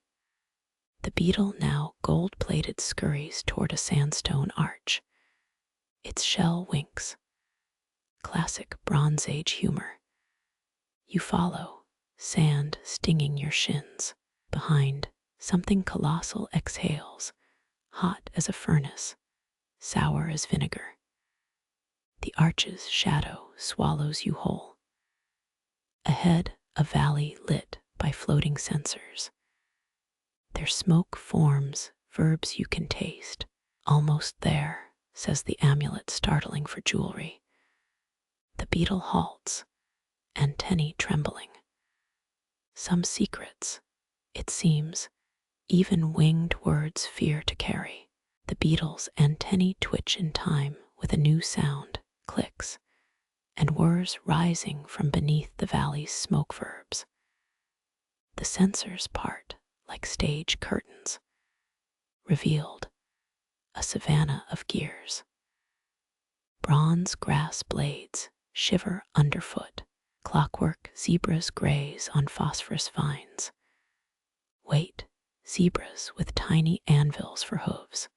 The beetle, now gold-plated, scurries toward a sandstone arch. Its shell winks. Classic Bronze Age humor. You follow, sand stinging your shins. Behind, something colossal exhales, hot as a furnace, sour as vinegar. The arch's shadow swallows you whole. Ahead, a valley lit by floating censers. Their smoke forms verbs you can taste. Almost there, says the amulet, startling for jewelry. The beetle halts, antennae trembling. Some secrets, it seems, even winged words fear to carry. The beetle's antennae twitch in time with a new sound, clicks, and whirs rising from beneath the valley's smoke verbs. The censers part like stage curtains. Revealed, a savanna of gears. Bronze grass blades shiver underfoot. Clockwork zebras graze on phosphorus vines. Wait, zebras with tiny anvils for hooves.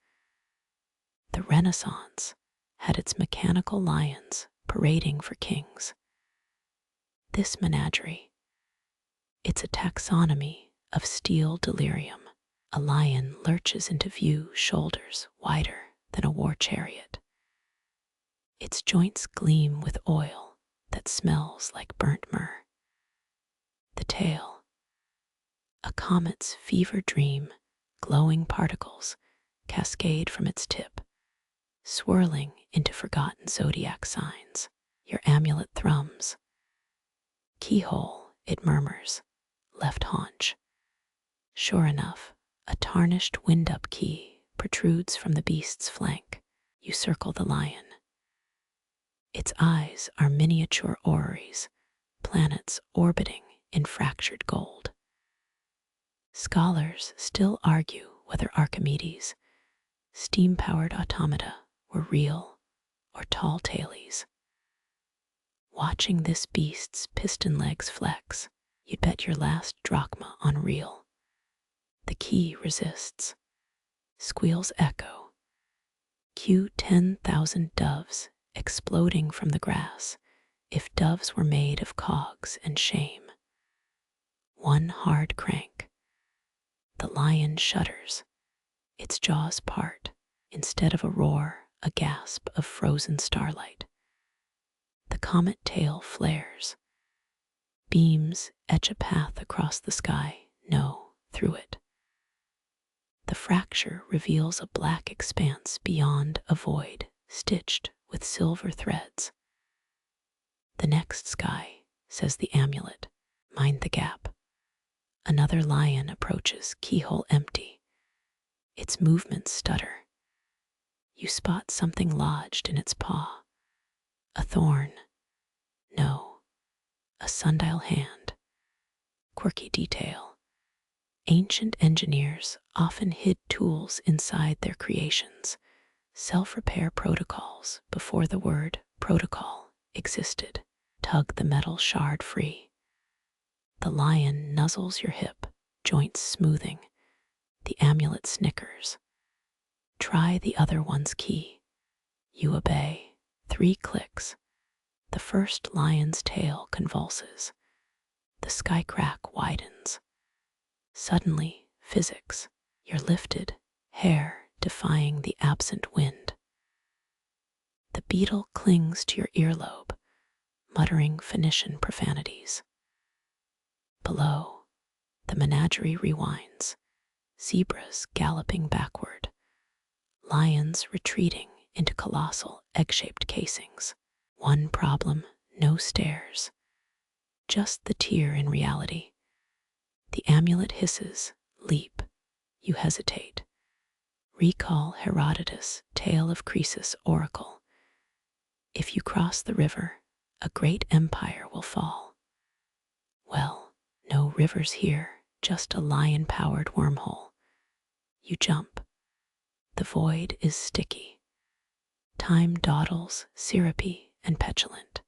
The Renaissance had its mechanical lions parading for kings. This menagerie, it's a taxonomy of steel delirium. A lion lurches into view, shoulders wider than a war chariot. Its joints gleam with oil that smells like burnt myrrh. The tail, a comet's fever dream, glowing particles cascade from its tip, swirling into forgotten zodiac signs. Your amulet thrums. Keyhole, it murmurs, left haunch. Sure enough, a tarnished wind-up key protrudes from the beast's flank. You circle the lion. Its eyes are miniature orreries, planets orbiting in fractured gold. Scholars still argue whether Archimedes' steam-powered automata were real or tall tailies. Watching this beast's piston legs flex, you'd bet your last drachma on real. The key resists. Squeals echo. Cue 10,000 doves exploding from the grass, if doves were made of cogs and shame. One hard crank. The lion shudders. Its jaws part. Instead of a roar, a gasp of frozen starlight. The comet tail flares. Beams etch a path across the sky, no, through it. The fracture reveals a black expanse beyond a void, stitched with silver threads. The next sky, says the amulet, mind the gap. Another lion approaches, keyhole empty. Its movements stutter. You spot something lodged in its paw. A thorn. No, a sundial hand. Quirky detail. Ancient engineers often hid tools inside their creations, self-repair protocols before the word protocol existed. Tug the metal shard free. The lion nuzzles your hip, joints smoothing. The amulet snickers. Try the other one's key. You obey. 3 clicks. The first lion's tail convulses. The sky crack widens. Suddenly, physics. You're lifted, hair defying the absent wind. The beetle clings to your earlobe, muttering Phoenician profanities. Below, the menagerie rewinds, zebras galloping backward, lions retreating into colossal egg-shaped casings. One problem, no stairs. Just the tier in reality. The amulet hisses, leap. You hesitate. Recall Herodotus' Tale of Croesus oracle. If you cross the river, a great empire will fall. Well, no rivers here, just a lion-powered wormhole. You jump. The void is sticky. Time dawdles, syrupy and petulant.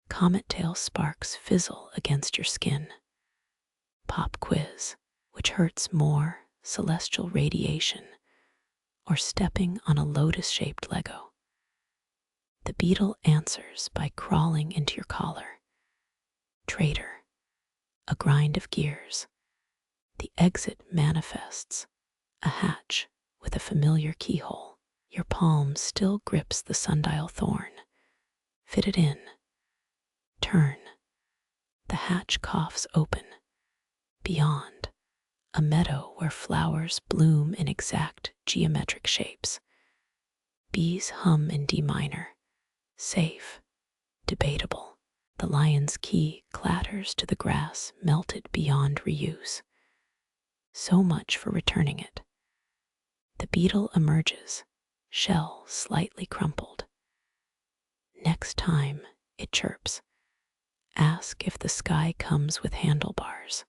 Comet tail sparks fizzle against your skin. Pop quiz, which hurts more, celestial radiation, or stepping on a lotus-shaped Lego? The beetle answers by crawling into your collar. Traitor, a grind of gears. The exit manifests, a hatch with a familiar keyhole. Your palm still grips the sundial thorn. Fit it in. Turn. The hatch coughs open. Beyond, a meadow where flowers bloom in exact geometric shapes. Bees hum in D minor. Safe. Debatable. The lion's key clatters to the grass melted beyond reuse. So much for returning it. The beetle emerges, shell slightly crumpled. Next time, it chirps. Ask if the sky comes with handlebars.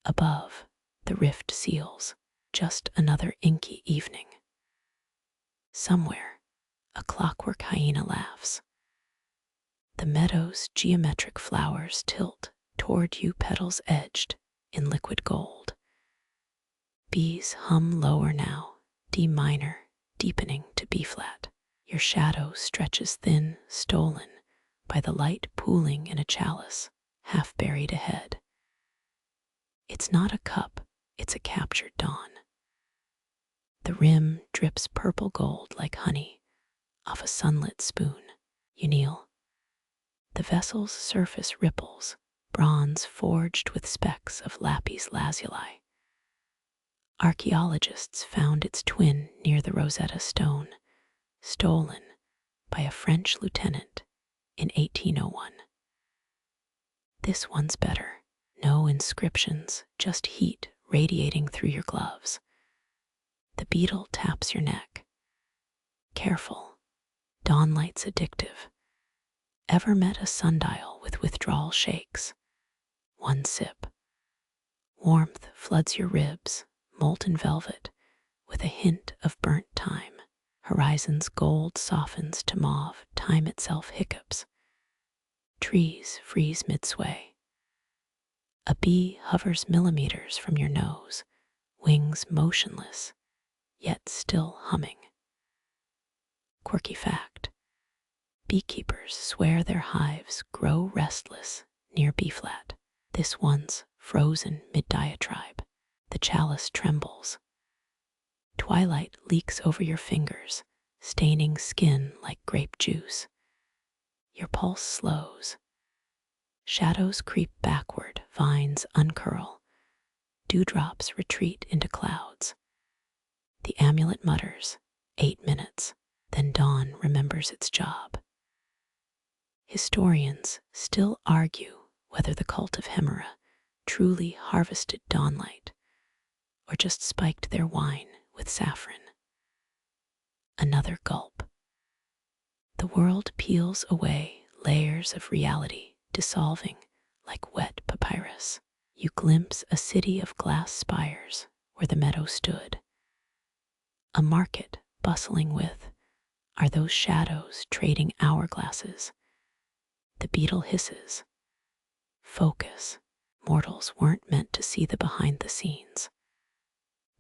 Above, the rift seals, just another inky evening. Somewhere, a clockwork hyena laughs. The meadow's geometric flowers tilt toward you, petals edged in liquid gold. Bees hum lower now, D minor, deepening to B flat. Your shadow stretches thin, stolen by the light pooling in a chalice, half buried ahead. It's not a cup, it's a captured dawn. The rim drips purple gold like honey off a sunlit spoon. You kneel. The vessel's surface ripples, bronze forged with specks of lapis lazuli. Archaeologists found its twin near the Rosetta Stone, stolen by a French lieutenant in 1801. This one's better. No inscriptions, just heat radiating through your gloves. The beetle taps your neck. Careful. Dawn light's addictive. Ever met a sundial with withdrawal shakes? One sip. Warmth floods your ribs, molten velvet, with a hint of burnt time. Horizon's gold softens to mauve, time itself hiccups. Trees freeze mid-sway. A bee hovers millimeters from your nose, wings motionless, yet still humming. Quirky fact. Beekeepers swear their hives grow restless near B-flat. This one's frozen mid-diatribe. The chalice trembles. Twilight leaks over your fingers, staining skin like grape juice. Your pulse slows. Shadows creep backward, vines uncurl. Dewdrops retreat into clouds. The amulet mutters, 8 minutes, then dawn remembers its job. Historians still argue whether the cult of Hemera truly harvested dawnlight or just spiked their wine with saffron. Another gulp. The world peels away layers of reality, dissolving like wet papyrus. You glimpse a city of glass spires where the meadow stood. A market bustling with, are those shadows trading hourglasses? The beetle hisses. Focus. Mortals weren't meant to see the behind the scenes.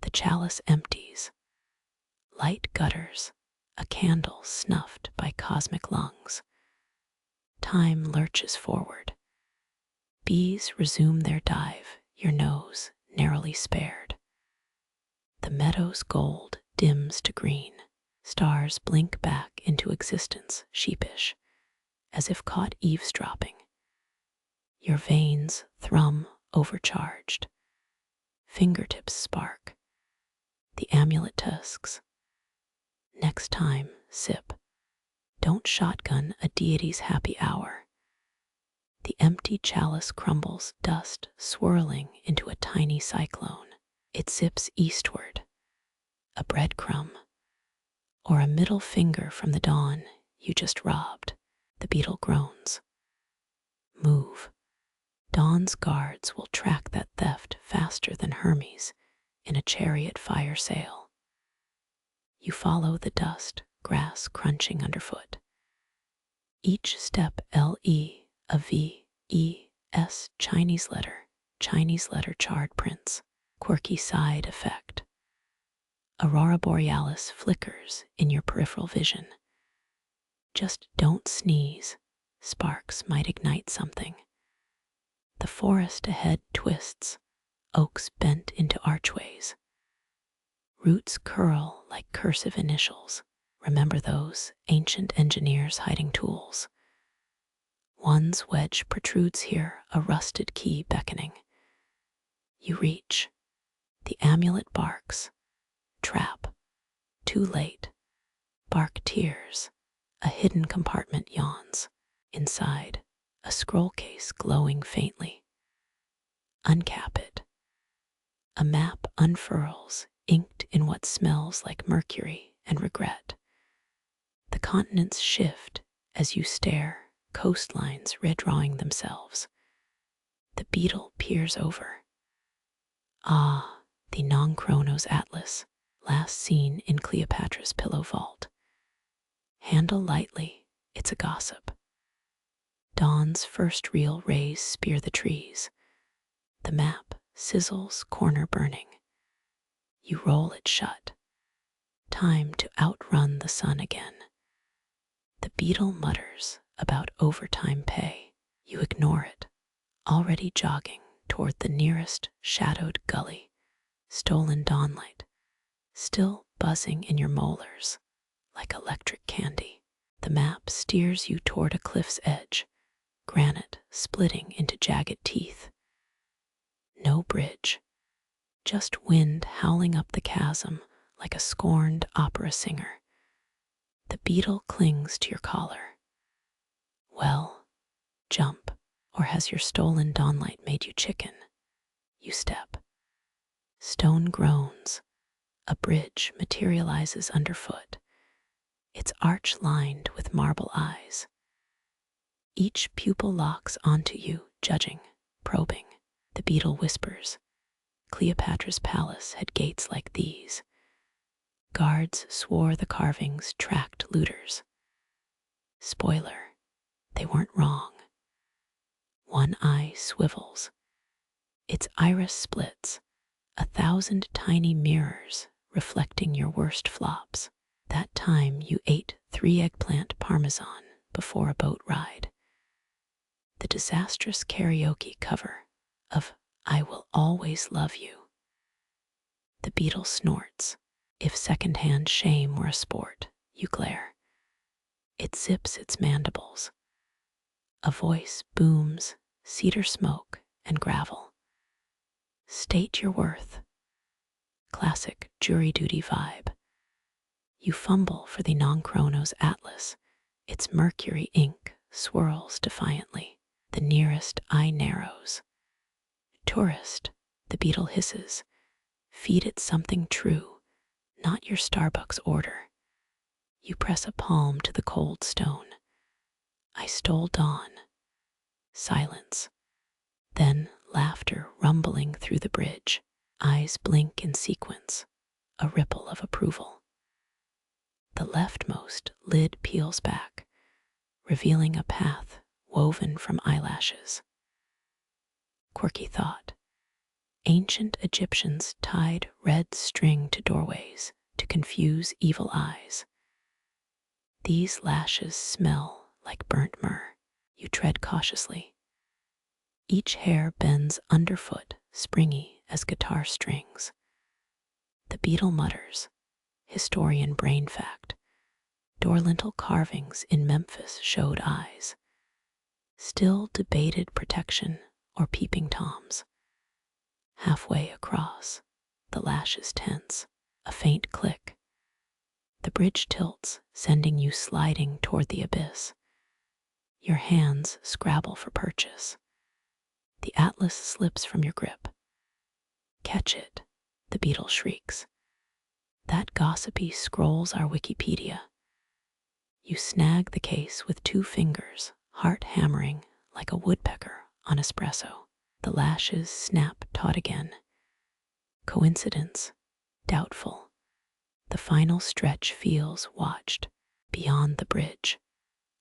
The chalice empties. Light gutters, a candle snuffed by cosmic lungs. Time lurches forward. Bees resume their dive, your nose narrowly spared. The meadow's gold dims to green. Stars blink back into existence, sheepish, as if caught eavesdropping. Your veins thrum overcharged. Fingertips spark. The amulet tusks. Next time, sip. Don't shotgun a deity's happy hour. The empty chalice crumbles, dust swirling into a tiny cyclone. It zips eastward. A breadcrumb, or a middle finger from the dawn you just robbed. The beetle groans. Move. Dawn's guards will track that theft faster than Hermes in a chariot fire sale. You follow the dust, grass crunching underfoot. Each step L-E, a V, E, S, Chinese letter charred prints, quirky side effect. Aurora borealis flickers in your peripheral vision. Just don't sneeze. Sparks might ignite something. The forest ahead twists, oaks bent into archways. Roots curl like cursive initials. Remember those ancient engineers hiding tools. One's wedge protrudes here, a rusted key beckoning. You reach. The amulet barks. Trap. Too late. Bark tears. A hidden compartment yawns. Inside, a scroll case glowing faintly. Uncap it. A map unfurls, inked in what smells like mercury and regret. The continents shift as you stare, coastlines redrawing themselves. The beetle peers over. Ah, the non-chronos atlas, last seen in Cleopatra's pillow vault. Handle lightly, it's a gossip. Dawn's first real rays spear the trees. The map sizzles, corner burning. You roll it shut. Time to outrun the sun again. The beetle mutters about overtime pay. You ignore it, already jogging toward the nearest shadowed gully. Stolen dawnlight, still buzzing in your molars like electric candy. The map steers you toward a cliff's edge, granite splitting into jagged teeth. No bridge, just wind howling up the chasm like a scorned opera singer. The beetle clings to your collar. Well, jump, or has your stolen dawnlight made you chicken? You step. Stone groans. A bridge materializes underfoot, its arch lined with marble eyes. Each pupil locks onto you, judging, probing. The beetle whispers. Cleopatra's palace had gates like these. Guards swore the carvings tracked looters. Spoiler, they weren't wrong. One eye swivels. Its iris splits, 1,000 tiny mirrors reflecting your worst flops. That time you ate 3 eggplant parmesan before a boat ride. The disastrous karaoke cover of I Will Always Love You. The beetle snorts. If second-hand shame were a sport, you glare. It zips its mandibles. A voice booms, cedar smoke and gravel. State your worth. Classic jury duty vibe. You fumble for the non-chronos atlas. Its mercury ink swirls defiantly. The nearest eye narrows. Tourist, the beetle hisses. Feed it something true, not your Starbucks order. You press a palm to the cold stone. I stole dawn. Silence. Then laughter rumbling through the bridge. Eyes blink in sequence. A ripple of approval. The leftmost lid peels back, revealing a path woven from eyelashes. Quirky thought. Ancient Egyptians tied red string to doorways to confuse evil eyes. These lashes smell like burnt myrrh. You tread cautiously. Each hair bends underfoot, springy as guitar strings. The beetle mutters, historian brain fact. Door lintel carvings in Memphis showed eyes. Still debated protection or peeping toms. Halfway across, the lashes tense, a faint click. The bridge tilts, sending you sliding toward the abyss. Your hands scrabble for purchase. The atlas slips from your grip. Catch it, the beetle shrieks. That gossipy scrolls our Wikipedia. You snag the case with 2 fingers, heart hammering like a woodpecker on espresso. The lashes snap taut again. Coincidence? Doubtful. The final stretch feels watched. Beyond the bridge,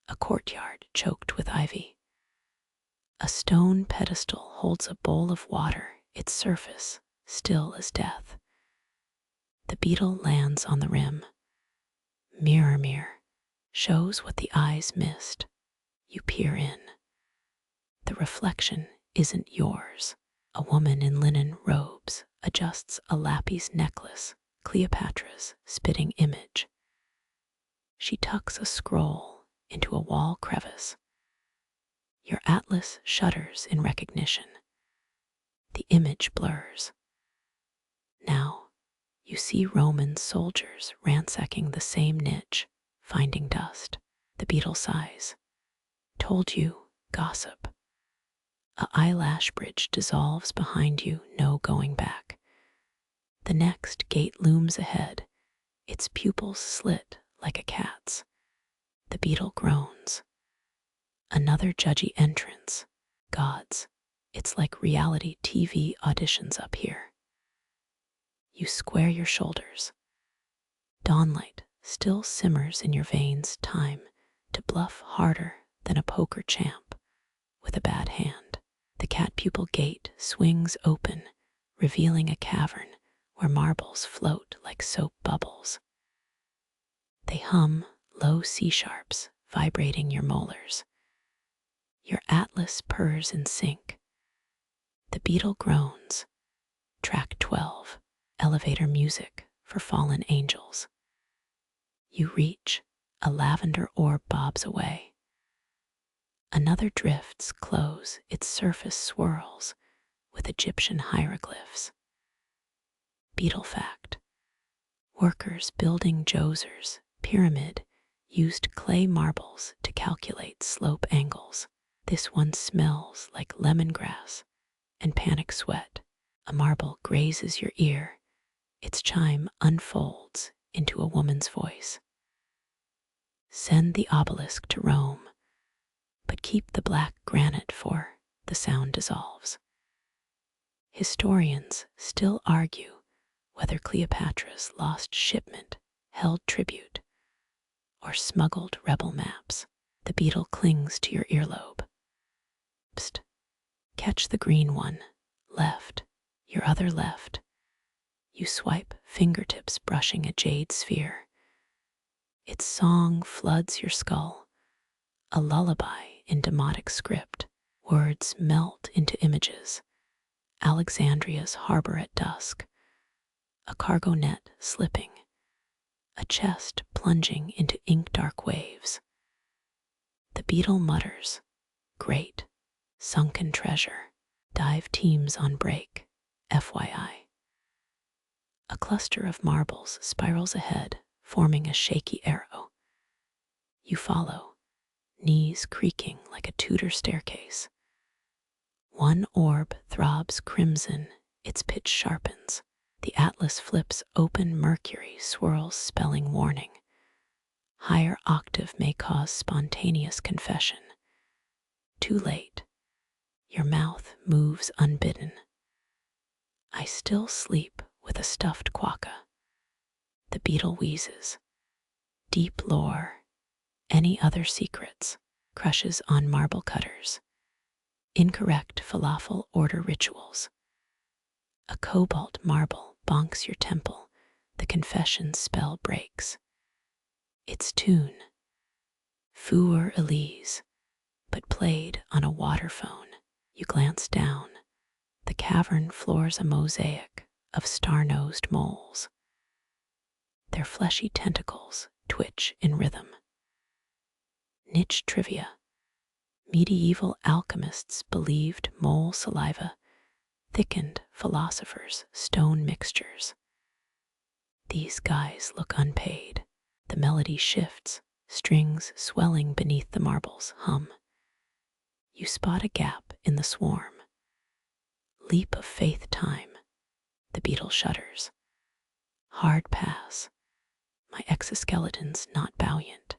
a courtyard choked with ivy. A stone pedestal holds a bowl of water, its surface still as death. The beetle lands on the rim. Mirror, mirror, shows what the eyes missed. You peer in. The reflection isn't yours. A woman in linen robes adjusts a lapis necklace, Cleopatra's spitting image. She tucks a scroll into a wall crevice. Your atlas shudders in recognition. The image blurs. Now, you see Roman soldiers ransacking the same niche, finding dust. The beetle sighs. Told you, gossip. A eyelash bridge dissolves behind you, no going back. The next gate looms ahead, its pupils slit like a cat's. The beetle groans. Another judgy entrance. Gods, it's like reality TV auditions up here. You square your shoulders. Dawnlight still simmers in your veins, time to bluff harder than a poker champ with a bad hand. The cat pupil gate swings open, revealing a cavern where marbles float like soap bubbles. They hum low C sharps, vibrating your molars. Your atlas purrs in sync. The beetle groans. Track 12, elevator music for fallen angels. You reach, a lavender orb bobs away. Another drifts close, its surface swirls with Egyptian hieroglyphs. Beetle fact. Workers building Djosers, pyramid, used clay marbles to calculate slope angles. This one smells like lemongrass and panic sweat. A marble grazes your ear. Its chime unfolds into a woman's voice. Send the obelisk to Rome, but keep the black granite for the sound dissolves. Historians still argue whether Cleopatra's lost shipment held tribute or smuggled rebel maps. The beetle clings to your earlobe. Psst. Catch the green one. Left. Your other left. You swipe, fingertips brushing a jade sphere. Its song floods your skull, a lullaby in demotic script. Words melt into images. Alexandria's harbor at dusk. A cargo net slipping. A chest plunging into ink-dark waves. The beetle mutters, great, sunken treasure. Dive teams on break, FYI. A cluster of marbles spirals ahead, forming a shaky arrow. You follow, knees creaking like a Tudor staircase. One orb throbs crimson, its pitch sharpens. The atlas flips open, Mercury swirls, spelling warning. Higher octave may cause spontaneous confession. Too late. Your mouth moves unbidden. I still sleep with a stuffed quokka. The beetle wheezes. Deep lore, any other secrets, crushes on marble cutters. Incorrect falafel order rituals. A cobalt marble bonks your temple. The confession spell breaks. Its tune, Fouer Elise, but played on a water phone. You glance down. The cavern floors a mosaic of star-nosed moles. Their fleshy tentacles twitch in rhythm. Niche trivia. Medieval alchemists believed mole saliva thickened philosophers' stone mixtures. These guys look unpaid. The melody shifts, strings swelling beneath the marbles hum. You spot a gap in the swarm. Leap of faith time. The beetle shudders. Hard pass. My exoskeleton's not valiant.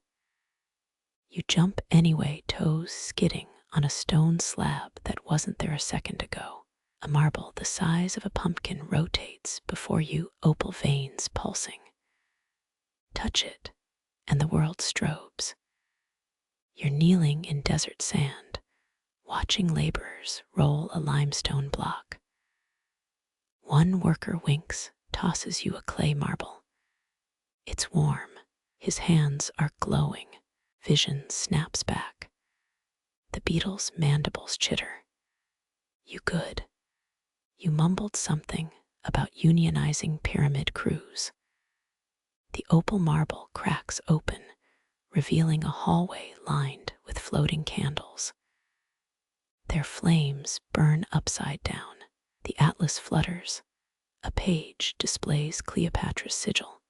You jump anyway, toes skidding on a stone slab that wasn't there a second ago. A marble the size of a pumpkin rotates before you, opal veins pulsing. Touch it, and the world strobes. You're kneeling in desert sand, watching laborers roll a limestone block. One worker winks, tosses you a clay marble. It's warm. His hands are glowing. Vision snaps back. The beetle's mandibles chitter. You good. You mumbled something about unionizing pyramid crews. The opal marble cracks open, revealing a hallway lined with floating candles. Their flames burn upside down. The atlas flutters. A page displays Cleopatra's sigil.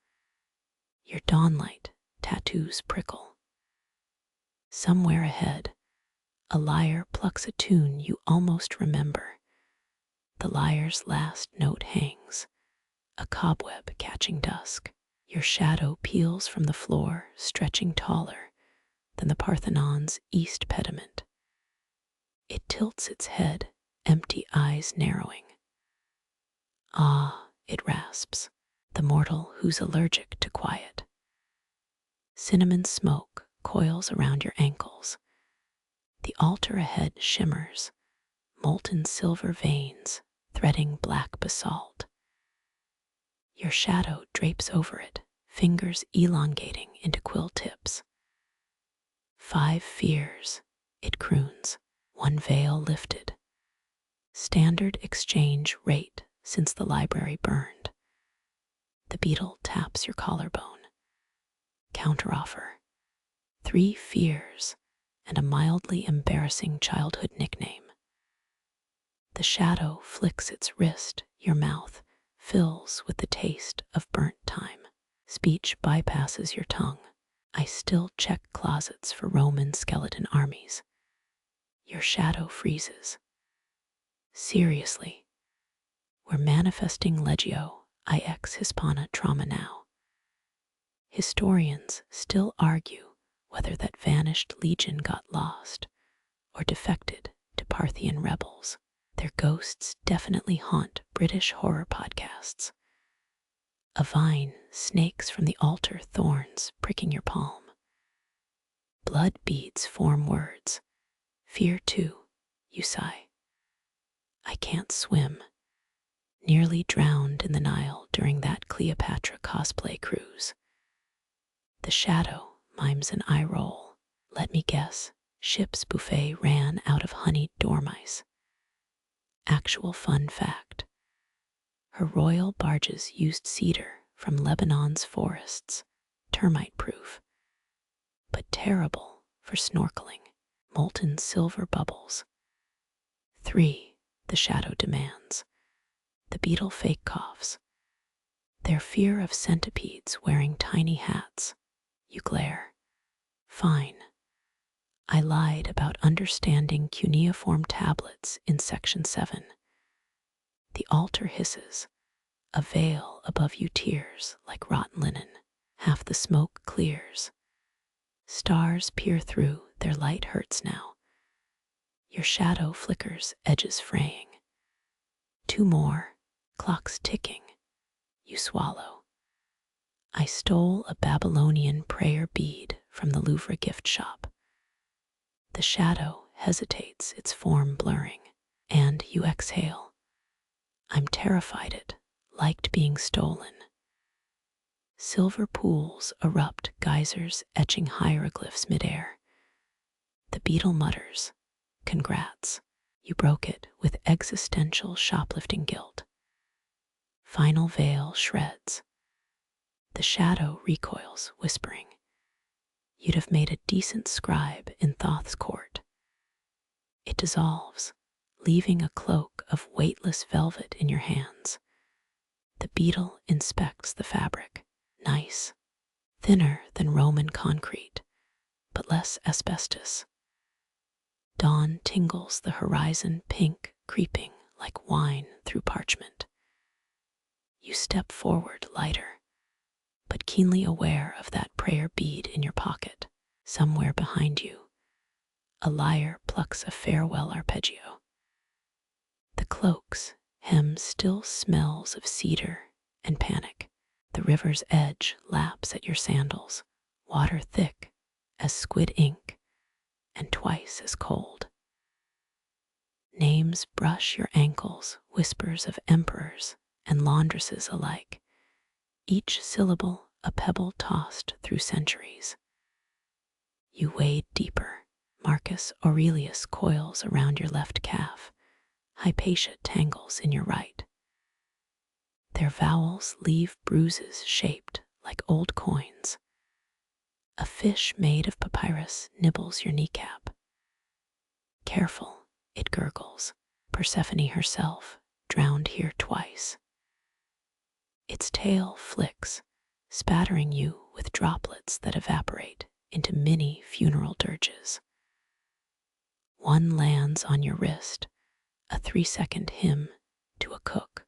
Your dawnlight tattoos prickle. Somewhere ahead, a lyre plucks a tune you almost remember. The lyre's last note hangs, a cobweb catching dusk. Your shadow peels from the floor, stretching taller than the Parthenon's east pediment. It tilts its head, empty eyes narrowing. Ah, it rasps, the mortal who's allergic to quiet. Cinnamon smoke coils around your ankles. The altar ahead shimmers, molten silver veins threading black basalt. Your shadow drapes over it, fingers elongating into quill tips. 5 fears, it croons, one veil lifted. Standard exchange rate since the library burned. The beetle taps your collarbone. Counteroffer. 3 fears and a mildly embarrassing childhood nickname. The shadow flicks its wrist, your mouth fills with the taste of burnt time. Speech bypasses your tongue. I still check closets for Roman skeleton armies. Your shadow freezes. Seriously, we're manifesting Legio IX Hispana trauma now. Historians still argue whether that vanished legion got lost or defected to Parthian rebels. Their ghosts definitely haunt British horror podcasts. A vine snakes from the altar, thorns pricking your palm. Blood beads form words. Fear too, you sigh. I can't swim. Nearly drowned in the Nile during that Cleopatra cosplay cruise. The shadow mimes an eye roll. Let me guess, ship's buffet ran out of honeyed dormice. Actual fun fact. Her royal barges used cedar from Lebanon's forests, termite-proof, but terrible for snorkeling. Molten silver bubbles. 3, the shadow demands. The beetle fake coughs. Their fear of centipedes wearing tiny hats. You glare. Fine. I lied about understanding cuneiform tablets in section 7. The altar hisses. A veil above you tears like rotten linen. Half the smoke clears. Stars peer through, their light hurts now. Your shadow flickers, edges fraying. 2 more, clocks ticking. You swallow. I stole a Babylonian prayer bead from the Louvre gift shop. The shadow hesitates, its form blurring, and you exhale. I'm terrified it, liked being stolen. Silver pools erupt, geysers etching hieroglyphs midair. The beetle mutters, congrats, you broke it with existential shoplifting guilt. Final veil shreds. The shadow recoils, whispering, you'd have made a decent scribe in Thoth's court. It dissolves, leaving a cloak of weightless velvet in your hands. The beetle inspects the fabric. Nice. Thinner than Roman concrete, but less asbestos. Dawn tingles the horizon, pink, creeping like wine through parchment. You step forward, lighter, but keenly aware of that prayer bead in your pocket. Somewhere behind you, a lyre plucks a farewell arpeggio. The cloak's hem still smells of cedar and panic. The river's edge laps at your sandals, water thick as squid ink and twice as cold. Names brush your ankles, whispers of emperors and laundresses alike, each syllable a pebble tossed through centuries. You wade deeper. Marcus Aurelius coils around your left calf, Hypatia tangles in your right. Their vowels leave bruises shaped like old coins. A fish made of papyrus nibbles your kneecap. Careful, it gurgles, Persephone herself, drowned here twice. Its tail flicks, spattering you with droplets that evaporate into mini funeral dirges. One lands on your wrist, a 3-second hymn to a cook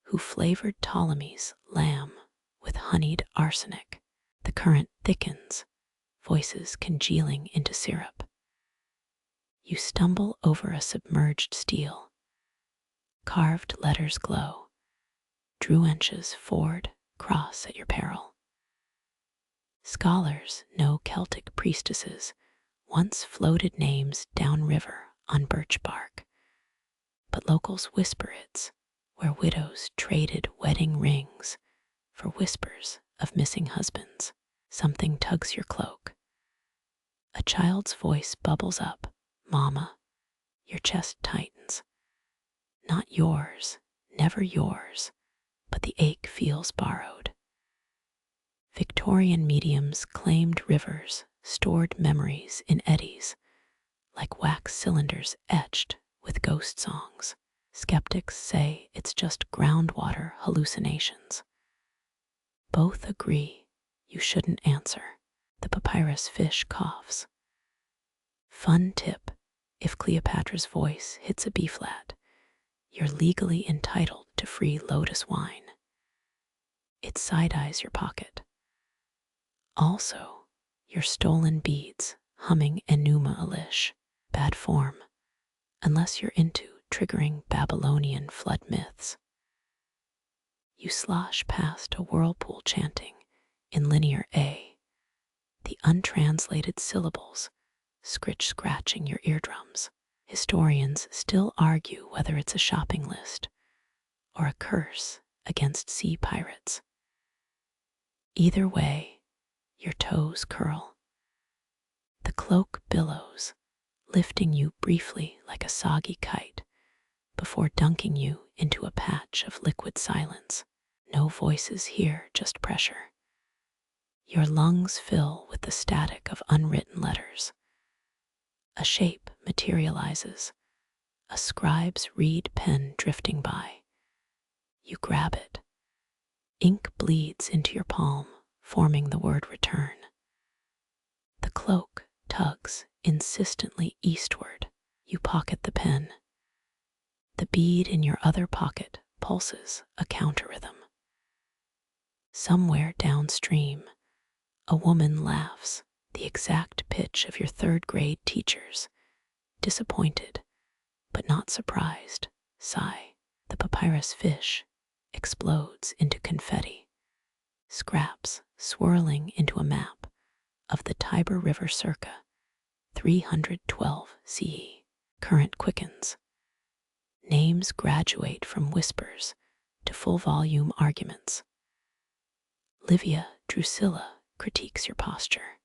who flavored Ptolemy's lamb with honeyed arsenic. The current thickens, voices congealing into syrup. You stumble over a submerged stele. Carved letters glow. Druenches ford cross at your peril. Scholars know Celtic priestesses once floated names downriver on birch bark, but locals whisper it's where widows traded wedding rings for whispers of missing husbands. Something tugs your cloak. A child's voice bubbles up. Mama, your chest tightens. Not yours, never yours, but the ache feels borrowed. Victorian mediums claimed rivers, stored memories in eddies, like wax cylinders etched with ghost songs. Skeptics say it's just groundwater hallucinations. Both agree you shouldn't answer. The papyrus fish coughs. Fun tip, if Cleopatra's voice hits a B-flat, you're legally entitled to free lotus wine. It side-eyes your pocket. Also, your stolen beads humming Enuma Elish. Bad form, unless you're into triggering Babylonian flood myths. You slosh past a whirlpool chanting in linear A, the untranslated syllables scratching your eardrums. Historians still argue whether it's a shopping list or a curse against sea pirates. Either way, your toes curl. The cloak billows, lifting you briefly like a soggy kite before dunking you into a patch of liquid silence. No voices here, just pressure. Your lungs fill with the static of unwritten letters. A shape materializes, a scribe's reed pen drifting by. You grab it. Ink bleeds into your palm, forming the word return. The cloak tugs insistently eastward. You pocket the pen. The bead in your other pocket pulses a counter-rhythm. Somewhere downstream, a woman laughs, the exact pitch of your third-grade teacher's. Disappointed, but not surprised, sigh. The papyrus fish explodes into confetti, scraps swirling into a map of the Tiber River circa 312 CE. Current quickens. Names graduate from whispers to full-volume arguments. Livia Drusilla critiques your posture.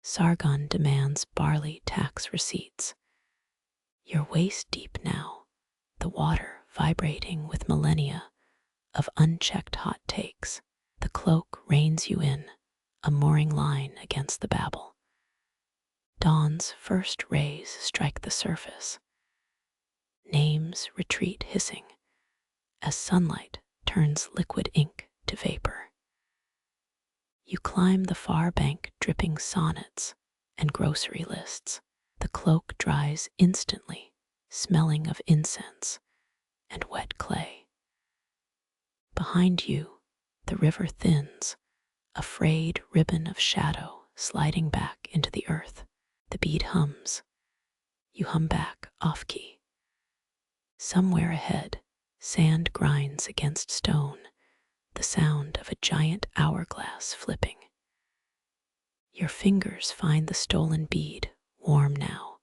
Sargon demands barley tax receipts. You're waist-deep now, the water vibrating with millennia of unchecked hot takes. The cloak reins you in, a mooring line against the babble. Dawn's first rays strike the surface. Names retreat hissing as sunlight turns liquid ink to vapor. You climb the far bank dripping sonnets and grocery lists. The cloak dries instantly, smelling of incense and wet clay. Behind you, the river thins, a frayed ribbon of shadow sliding back into the earth. The bead hums. You hum back off-key. Somewhere ahead, sand grinds against stone, the sound of a giant hourglass flipping. Your fingers find the stolen bead, warm now,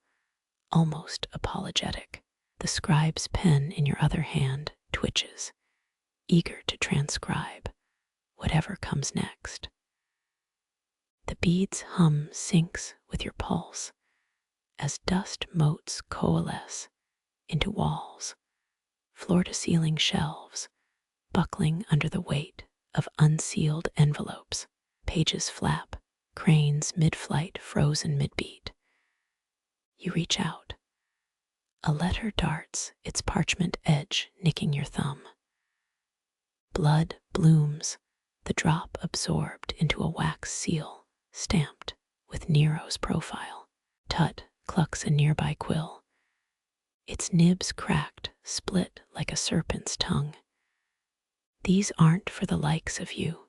almost apologetic. The scribe's pen in your other hand twitches, eager to transcribe whatever comes next. The bead's hum syncs with your pulse as dust motes coalesce into walls, floor-to-ceiling shelves, buckling under the weight of unsealed envelopes. Pages flap, cranes mid-flight frozen mid-beat. You reach out. A letter darts, its parchment edge nicking your thumb. Blood blooms, the drop absorbed into a wax seal, stamped with Nero's profile. Tut clucks a nearby quill. Its nibs cracked, split like a serpent's tongue. These aren't for the likes of you.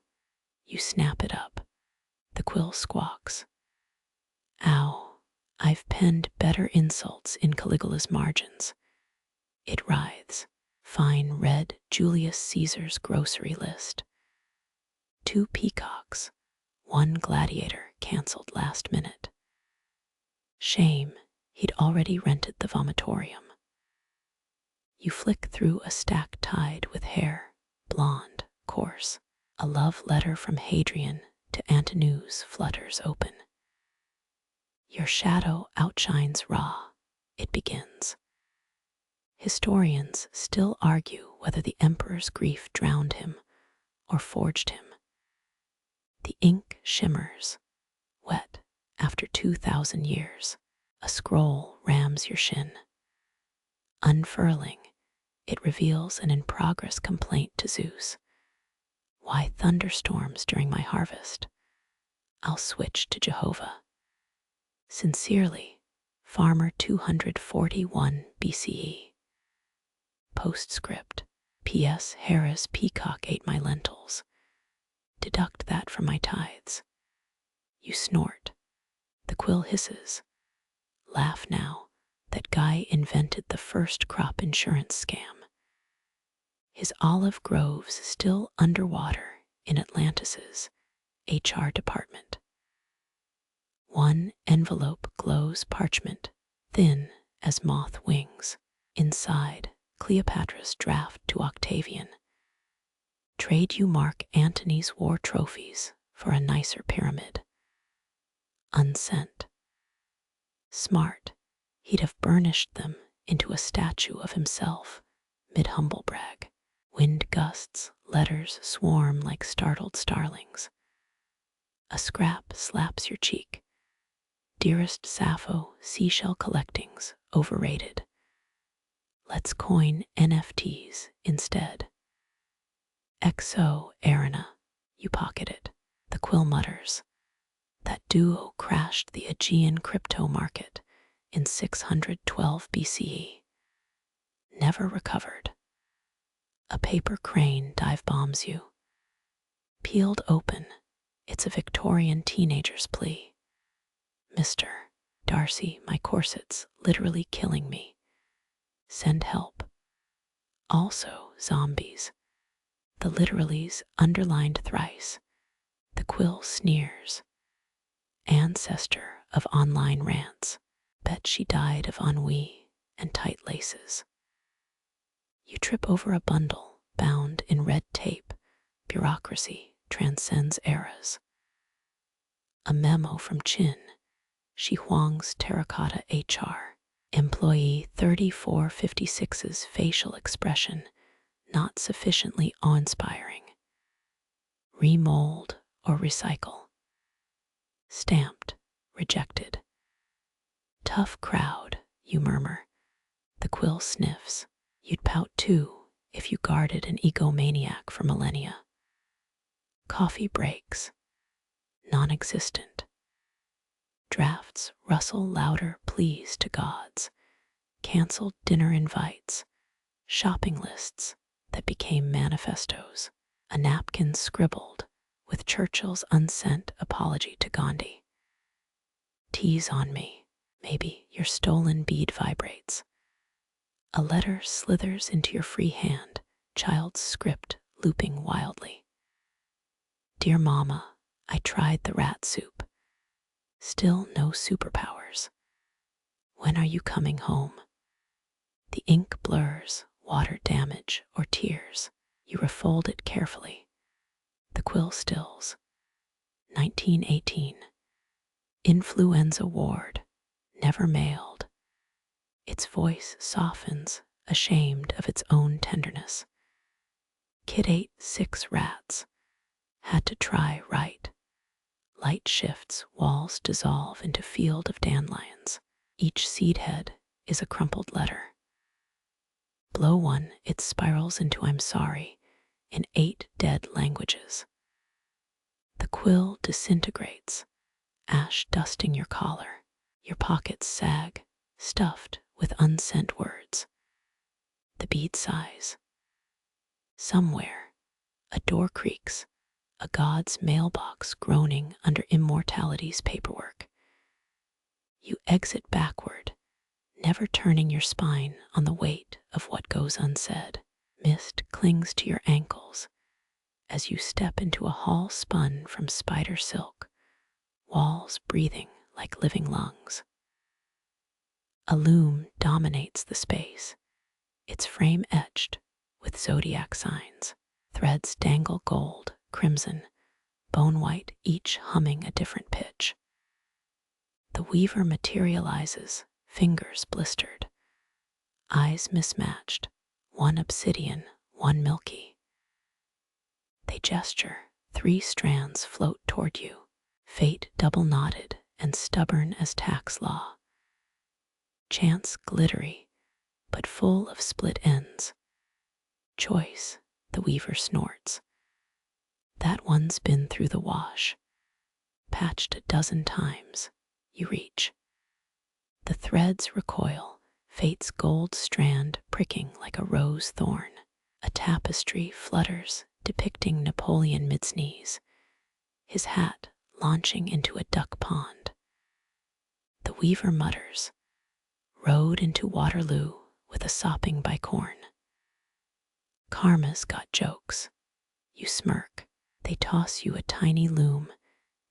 You snap it up. The quill squawks. Ow, I've penned better insults in Caligula's margins. It writhes. Fine red Julius Caesar's grocery list. 2 peacocks, 1 gladiator canceled last minute. Shame, he'd already rented the vomitorium. You flick through a stack tied with hair, blonde, coarse. A love letter from Hadrian to Antinous flutters open. Your shadow outshines Ra. It begins. Historians still argue whether the emperor's grief drowned him or forged him. The ink shimmers, wet after 2,000 years. A scroll rams your shin. Unfurling, it reveals an in-progress complaint to Zeus. Why thunderstorms during my harvest? I'll switch to Jehovah. Sincerely, Farmer 241 BCE. Postscript. P.S. Hera's peacock ate my lentils. Deduct that from my tithes. You snort. The quill hisses. Laugh now. That guy invented the first crop insurance scam. His olive groves still underwater in Atlantis's HR department. 1 envelope glows parchment, thin as moth wings. Inside, Cleopatra's draft to Octavian. Trade you mark Antony's war trophies for a nicer pyramid. Unsent. Smart, he'd have burnished them into a statue of himself, mid-humble brag. Wind gusts, letters swarm like startled starlings. A scrap slaps your cheek. Dearest Sappho, seashell collecting's overrated. Let's coin NFTs instead. XO Arena, you pocket it. The quill mutters. That duo crashed the Aegean crypto market in 612 BCE. Never recovered. A paper crane dive bombs you. Peeled open, it's a Victorian teenager's plea. Mr. Darcy, my corset's literally killing me. Send help. Also, zombies. The literally's underlined thrice. The quill sneers. Ancestor of online rants. Bet she died of ennui and tight laces. You trip over a bundle bound in red tape. Bureaucracy transcends eras. A memo from Chin. Shi Huang's terracotta HR. Employee 3456's facial expression not sufficiently awe-inspiring. Remold or recycle. Stamped, rejected. Tough crowd, you murmur. The quill sniffs. You'd pout too if you guarded an egomaniac for millennia. Coffee breaks. Non-existent. Drafts rustle louder pleas to gods. Cancelled dinner invites. Shopping lists that became manifestos. A napkin scribbled with Churchill's unsent apology to Gandhi. Tease on me. Maybe your stolen bead vibrates. A letter slithers into your free hand, child's script looping wildly. Dear Mama, I tried the rat soup. Still no superpowers. When are you coming home? The ink blurs, water damage, or tears. You refold it carefully. The quill stills. 1918. Influenza ward. Never mailed. Its voice softens, ashamed of its own tenderness. Kid ate 6 rats. Had to try right. Light shifts, walls dissolve into field of dandelions. Each seed head is a crumpled letter. Blow one, it spirals into I'm sorry in 8 dead languages. The quill disintegrates, ash dusting your collar. Your pockets sag, stuffed with unsent words. The bead sighs. Somewhere, a door creaks, a god's mailbox groaning under immortality's paperwork. You exit backward, never turning your spine on the weight of what goes unsaid. Mist clings to your ankles as you step into a hall spun from spider silk, walls breathing like living lungs. A loom dominates the space, its frame etched with zodiac signs. Threads dangle gold, crimson, bone white, each humming a different pitch. The weaver materializes, fingers blistered, eyes mismatched, one obsidian, one milky. They gesture, 3 strands float toward you, fate double-knotted and stubborn as tax law. Chance glittery, but full of split ends. Choice, the weaver snorts. That one's been through the wash, patched a dozen times. You reach. The threads recoil, fate's gold strand pricking like a rose thorn. A tapestry flutters, depicting Napoleon mid-sneeze, his hat launching into a duck pond. The weaver mutters, rode into Waterloo with a sopping bicorn. Karma's got jokes. You smirk. They toss you a tiny loom,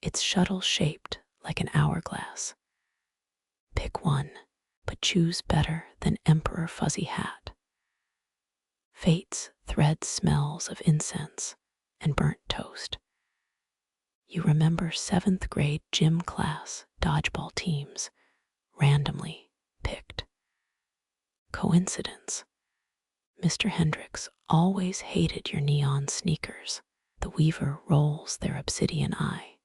its shuttle shaped like an hourglass. Pick one, but choose better than Emperor Fuzzy Hat. Fate's thread smells of incense and burnt toast. You remember 7th grade gym class dodgeball teams, randomly picked. Coincidence. Mr. Hendricks always hated your neon sneakers. The weaver rolls their obsidian eye.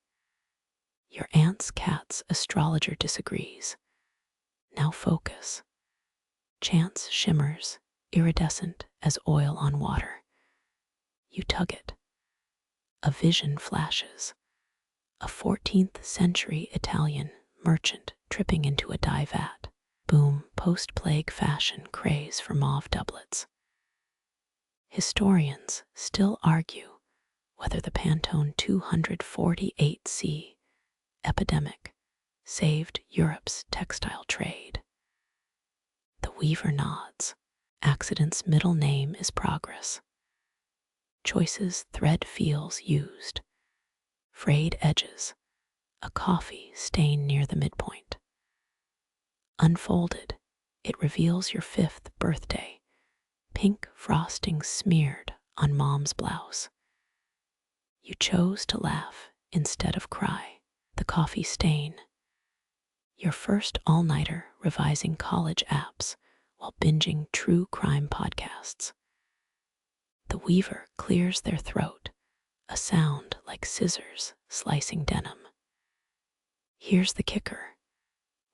Your aunt's cat's astrologer disagrees. Now focus. Chance shimmers, iridescent as oil on water. You tug it. A vision flashes. A 14th century Italian merchant tripping into a dye vat. Boom, post-plague fashion craze for mauve doublets. Historians still argue whether the Pantone 248C epidemic saved Europe's textile trade. The weaver nods. Accident's middle name is progress. Choices thread feels used. Frayed edges. A coffee stain near the midpoint. Unfolded, it reveals your 5th birthday. Pink frosting smeared on mom's blouse. You chose to laugh instead of cry. The coffee stain. Your first all-nighter revising college apps while binging true crime podcasts. The weaver clears their throat, a sound like scissors slicing denim. Here's the kicker.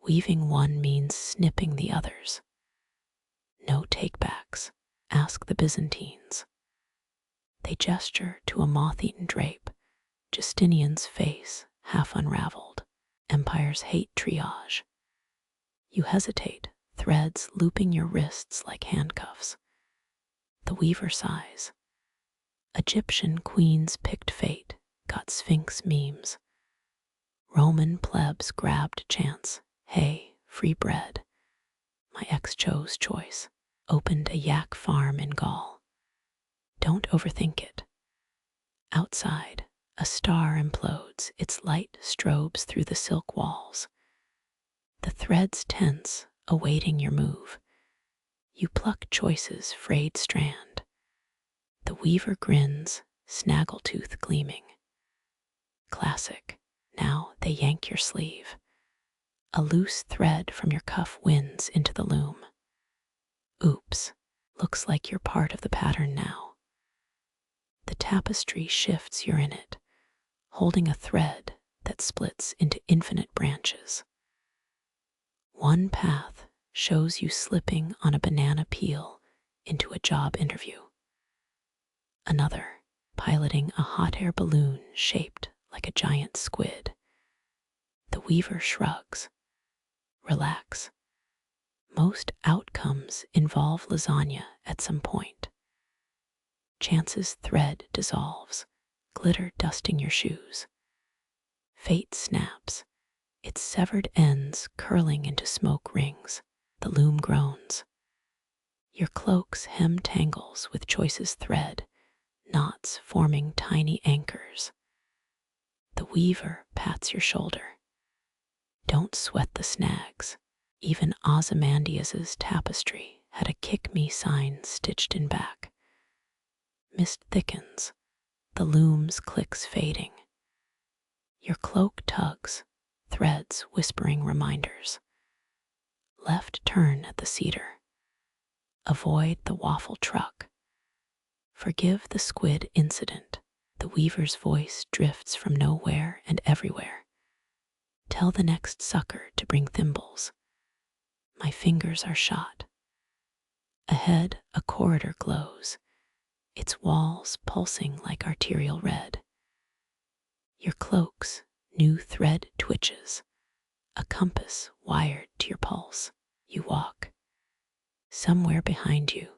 Weaving one means snipping the others. No takebacks. Ask the Byzantines. They gesture to a moth-eaten drape, Justinian's face half unraveled. Empires hate triage. You hesitate, threads looping your wrists like handcuffs. The weaver sighs. Egyptian queens picked fate, got sphinx memes. Roman plebs grabbed chance. Hey, free bread. My ex chose choice. Opened a yak farm in Gaul. Don't overthink it. Outside, A star implodes, its light strobes through the silk walls. The threads tense, awaiting your move. You pluck choice's frayed strand. The weaver grins, snaggletooth gleaming. Classic. Now they yank your sleeve. A loose thread from your cuff winds into the loom. Oops, looks like you're part of the pattern now. The tapestry shifts, you're in it, holding a thread that splits into infinite branches. One path shows you slipping on a banana peel into a job interview. Another, piloting a hot air balloon shaped like a giant squid. The weaver shrugs. Relax. Most outcomes involve lasagna at some point. Chance's thread dissolves, glitter dusting your shoes. Fate snaps, its severed ends curling into smoke rings. The loom groans. Your cloak's hem tangles with choice's thread, knots forming tiny anchors. The weaver pats your shoulder. Don't sweat the snags. Even Ozymandias's tapestry had a kick me sign stitched in back. Mist thickens, the loom's clicks fading. Your cloak tugs, threads whispering reminders. Left turn at the cedar. Avoid the waffle truck. Forgive the squid incident. The weaver's voice drifts from nowhere and everywhere. Tell the next sucker to bring thimbles. My fingers are shot. Ahead, a corridor glows, its walls pulsing like arterial red. Your cloak's new thread twitches, a compass wired to your pulse. You walk. Somewhere behind you,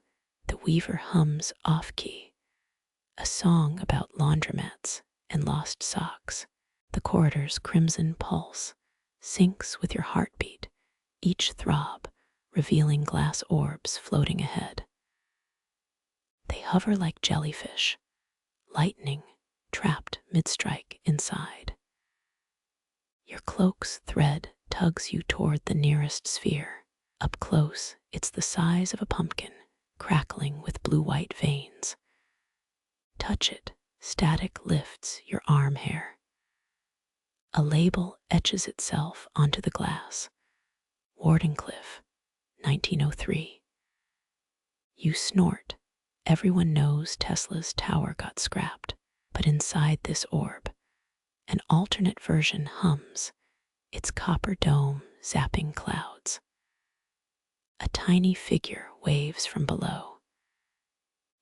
the weaver hums off-key, a song about laundromats and lost socks. The corridor's crimson pulse syncs with your heartbeat, each throb revealing glass orbs floating ahead. They hover like jellyfish, lightning trapped mid-strike inside. Your cloak's thread tugs you toward the nearest sphere. Up close, it's the size of a pumpkin, crackling with blue-white veins. Touch it, static lifts your arm hair. A label etches itself onto the glass. Wardenclyffe, 1903. You snort. Everyone knows Tesla's tower got scrapped, but inside this orb, an alternate version hums, its copper dome zapping clouds. A tiny figure waves from below.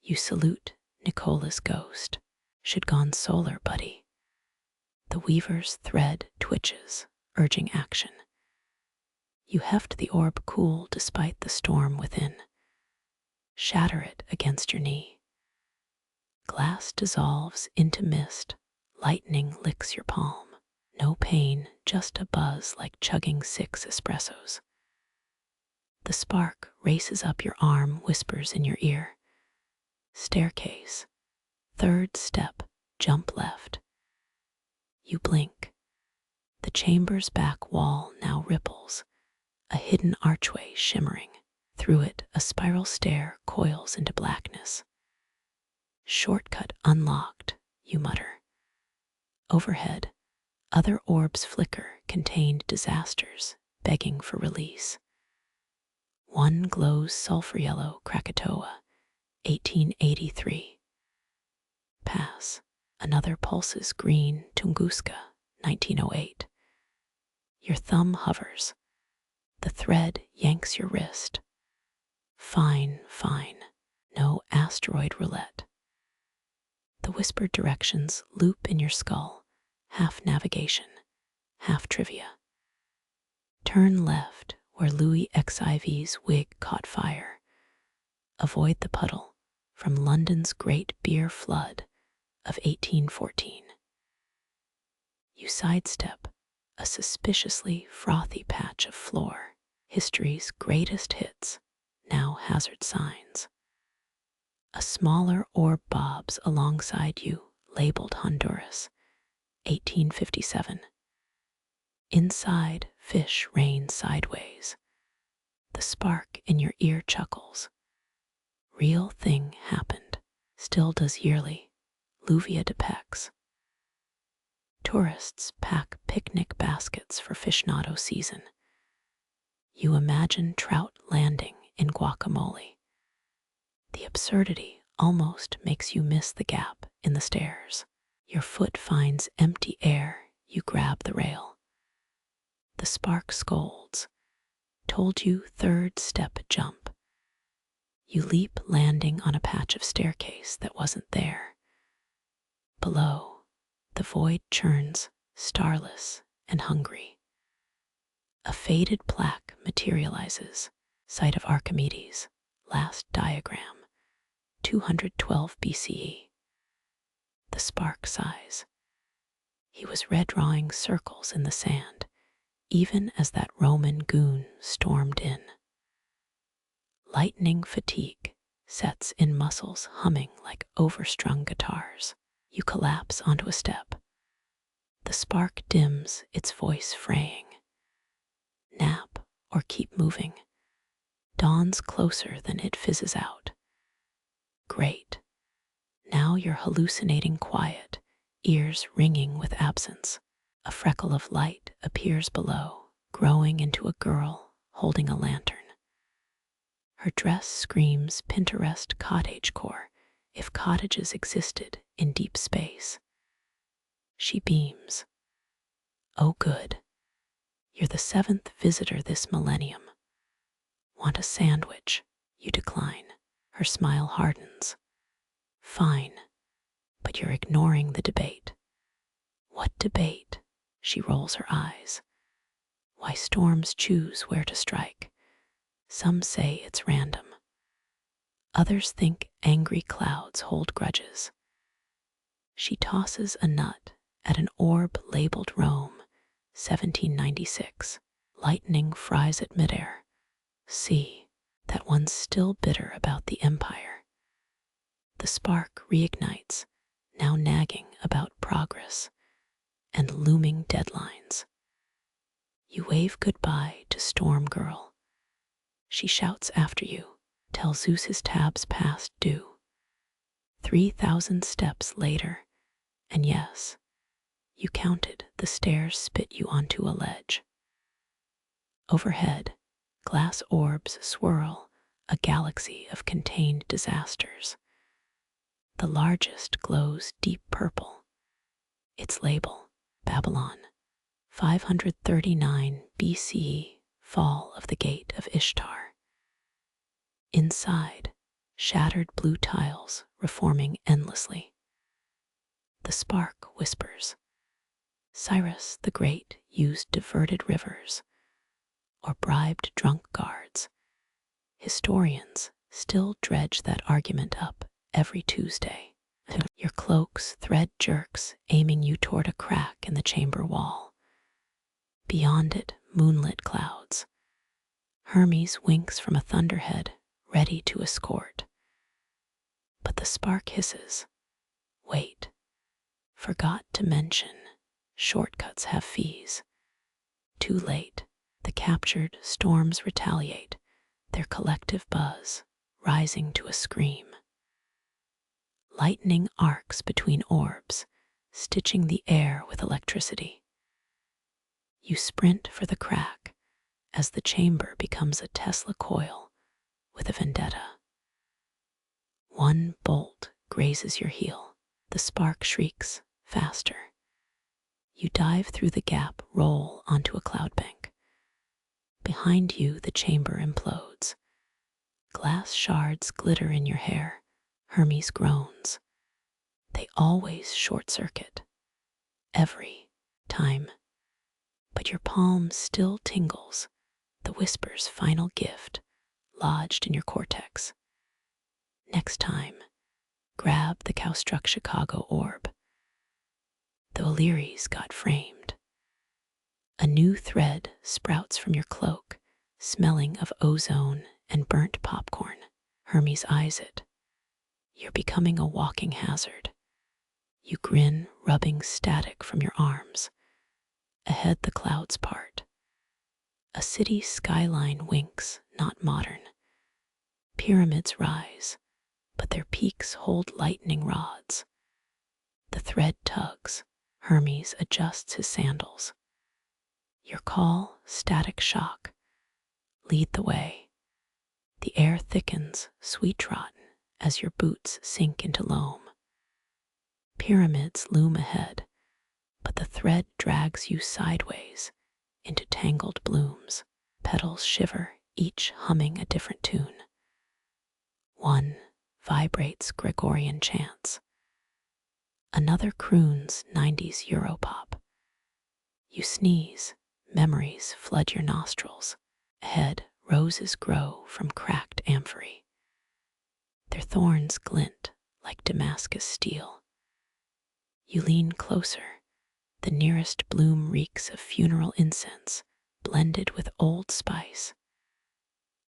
You salute Nicola's ghost. Should gone solar, buddy. The weaver's thread twitches, urging action. You heft the orb cool despite the storm within. Shatter it against your knee. Glass dissolves into mist, lightning licks your palm. No pain, just a buzz like chugging 6 espressos. The spark races up your arm, whispers in your ear. Staircase. 3rd step, jump left. You blink. The chamber's back wall now ripples, a hidden archway shimmering. Through it, a spiral stair coils into blackness. Shortcut unlocked, you mutter. Overhead, other orbs flicker, contained disasters, begging for release. One glows sulfur yellow, Krakatoa, 1883. Pass. Another pulses green, Tunguska, 1908. Your thumb hovers. The thread yanks your wrist. Fine, fine. No asteroid roulette. The whispered directions loop in your skull, half navigation, half trivia. Turn left where Louis XIV's wig caught fire. Avoid the puddle from London's great beer flood of 1814. You sidestep a suspiciously frothy patch of floor, history's greatest hits, now hazard signs. A smaller orb bobs alongside you, labeled Honduras, 1857. Inside, fish rain sideways. The spark in your ear chuckles. Real thing happened. Still does yearly. Lluvia de Pex. Tourists pack picnic baskets for fishnado season. You imagine trout landing in guacamole. The absurdity almost makes you miss the gap in the stairs. Your foot finds empty air, you grab the rail. The spark scolds. Told you third step jump. You leap, landing on a patch of staircase that wasn't there. Below, the void churns, starless and hungry. A faded plaque materializes, site of Archimedes, last diagram, 212 BCE. The spark sighs. He was redrawing circles in the sand, even as that Roman goon stormed in. Lightning fatigue sets in muscles humming like overstrung guitars. You collapse onto a step. The spark dims, its voice fraying. Nap or keep moving. Dawn's closer than it fizzes out. Great. Now you're hallucinating quiet, ears ringing with absence. A freckle of light appears below, growing into a girl holding a lantern. Her dress screams Pinterest cottagecore, if cottages existed in deep space. She beams. Oh good, you're the 7th visitor this millennium. Want a sandwich? You decline. Her smile hardens. Fine, but you're ignoring the debate. What debate? She rolls her eyes. Why storms choose where to strike. Some say it's random. Others think angry clouds hold grudges. She tosses a nut at an orb labeled Rome, 1796. Lightning fries it midair. See, that one's still bitter about the empire. The spark reignites, now nagging about progress and looming deadlines. You wave goodbye to Storm Girl. She shouts after you, tell Zeus his tab's past due. 3,000 steps later, and yes, you counted, the stairs spit you onto a ledge. Overhead, glass orbs swirl, a galaxy of contained disasters. The largest glows deep purple. Its label, Babylon, 539 BCE, fall of the gate of Ishtar. Inside, shattered blue tiles reforming endlessly. The spark whispers. Cyrus the Great used diverted rivers or bribed drunk guards. Historians still dredge that argument up every Tuesday. Your cloak's thread jerks, aiming you toward a crack in the chamber wall. Beyond it, moonlit clouds. Hermes winks from a thunderhead, ready to escort. But the spark hisses. Wait. Forgot to mention, shortcuts have fees. Too late. The captured storms retaliate, their collective buzz rising to a scream. Lightning arcs between orbs, stitching the air with electricity. You sprint for the crack as the chamber becomes a Tesla coil with a vendetta. One bolt grazes your heel. The spark shrieks faster. You dive through the gap, roll onto a cloud bank. Behind you, the chamber implodes. Glass shards glitter in your hair. Hermes groans. They always short-circuit. Every time. But your palm still tingles, the whisper's final gift lodged in your cortex. Next time, grab the cow-struck Chicago orb. The O'Learys got framed. A new thread sprouts from your cloak, smelling of ozone and burnt popcorn. Hermes eyes it. You're becoming a walking hazard. You grin, rubbing static from your arms. Ahead the clouds part. A city skyline winks, not modern. Pyramids rise, but their peaks hold lightning rods. The thread tugs. Hermes adjusts his sandals. Your call, static shock. Lead the way. The air thickens, sweet-trodden, as your boots sink into loam. Pyramids loom ahead, but the thread drags you sideways into tangled blooms. Petals shiver, each humming a different tune. One vibrates Gregorian chants. Another croons 90s Europop. You sneeze, memories flood your nostrils. Ahead, roses grow from cracked amphory. Their thorns glint like Damascus steel. You lean closer. The nearest bloom reeks of funeral incense, blended with old spice.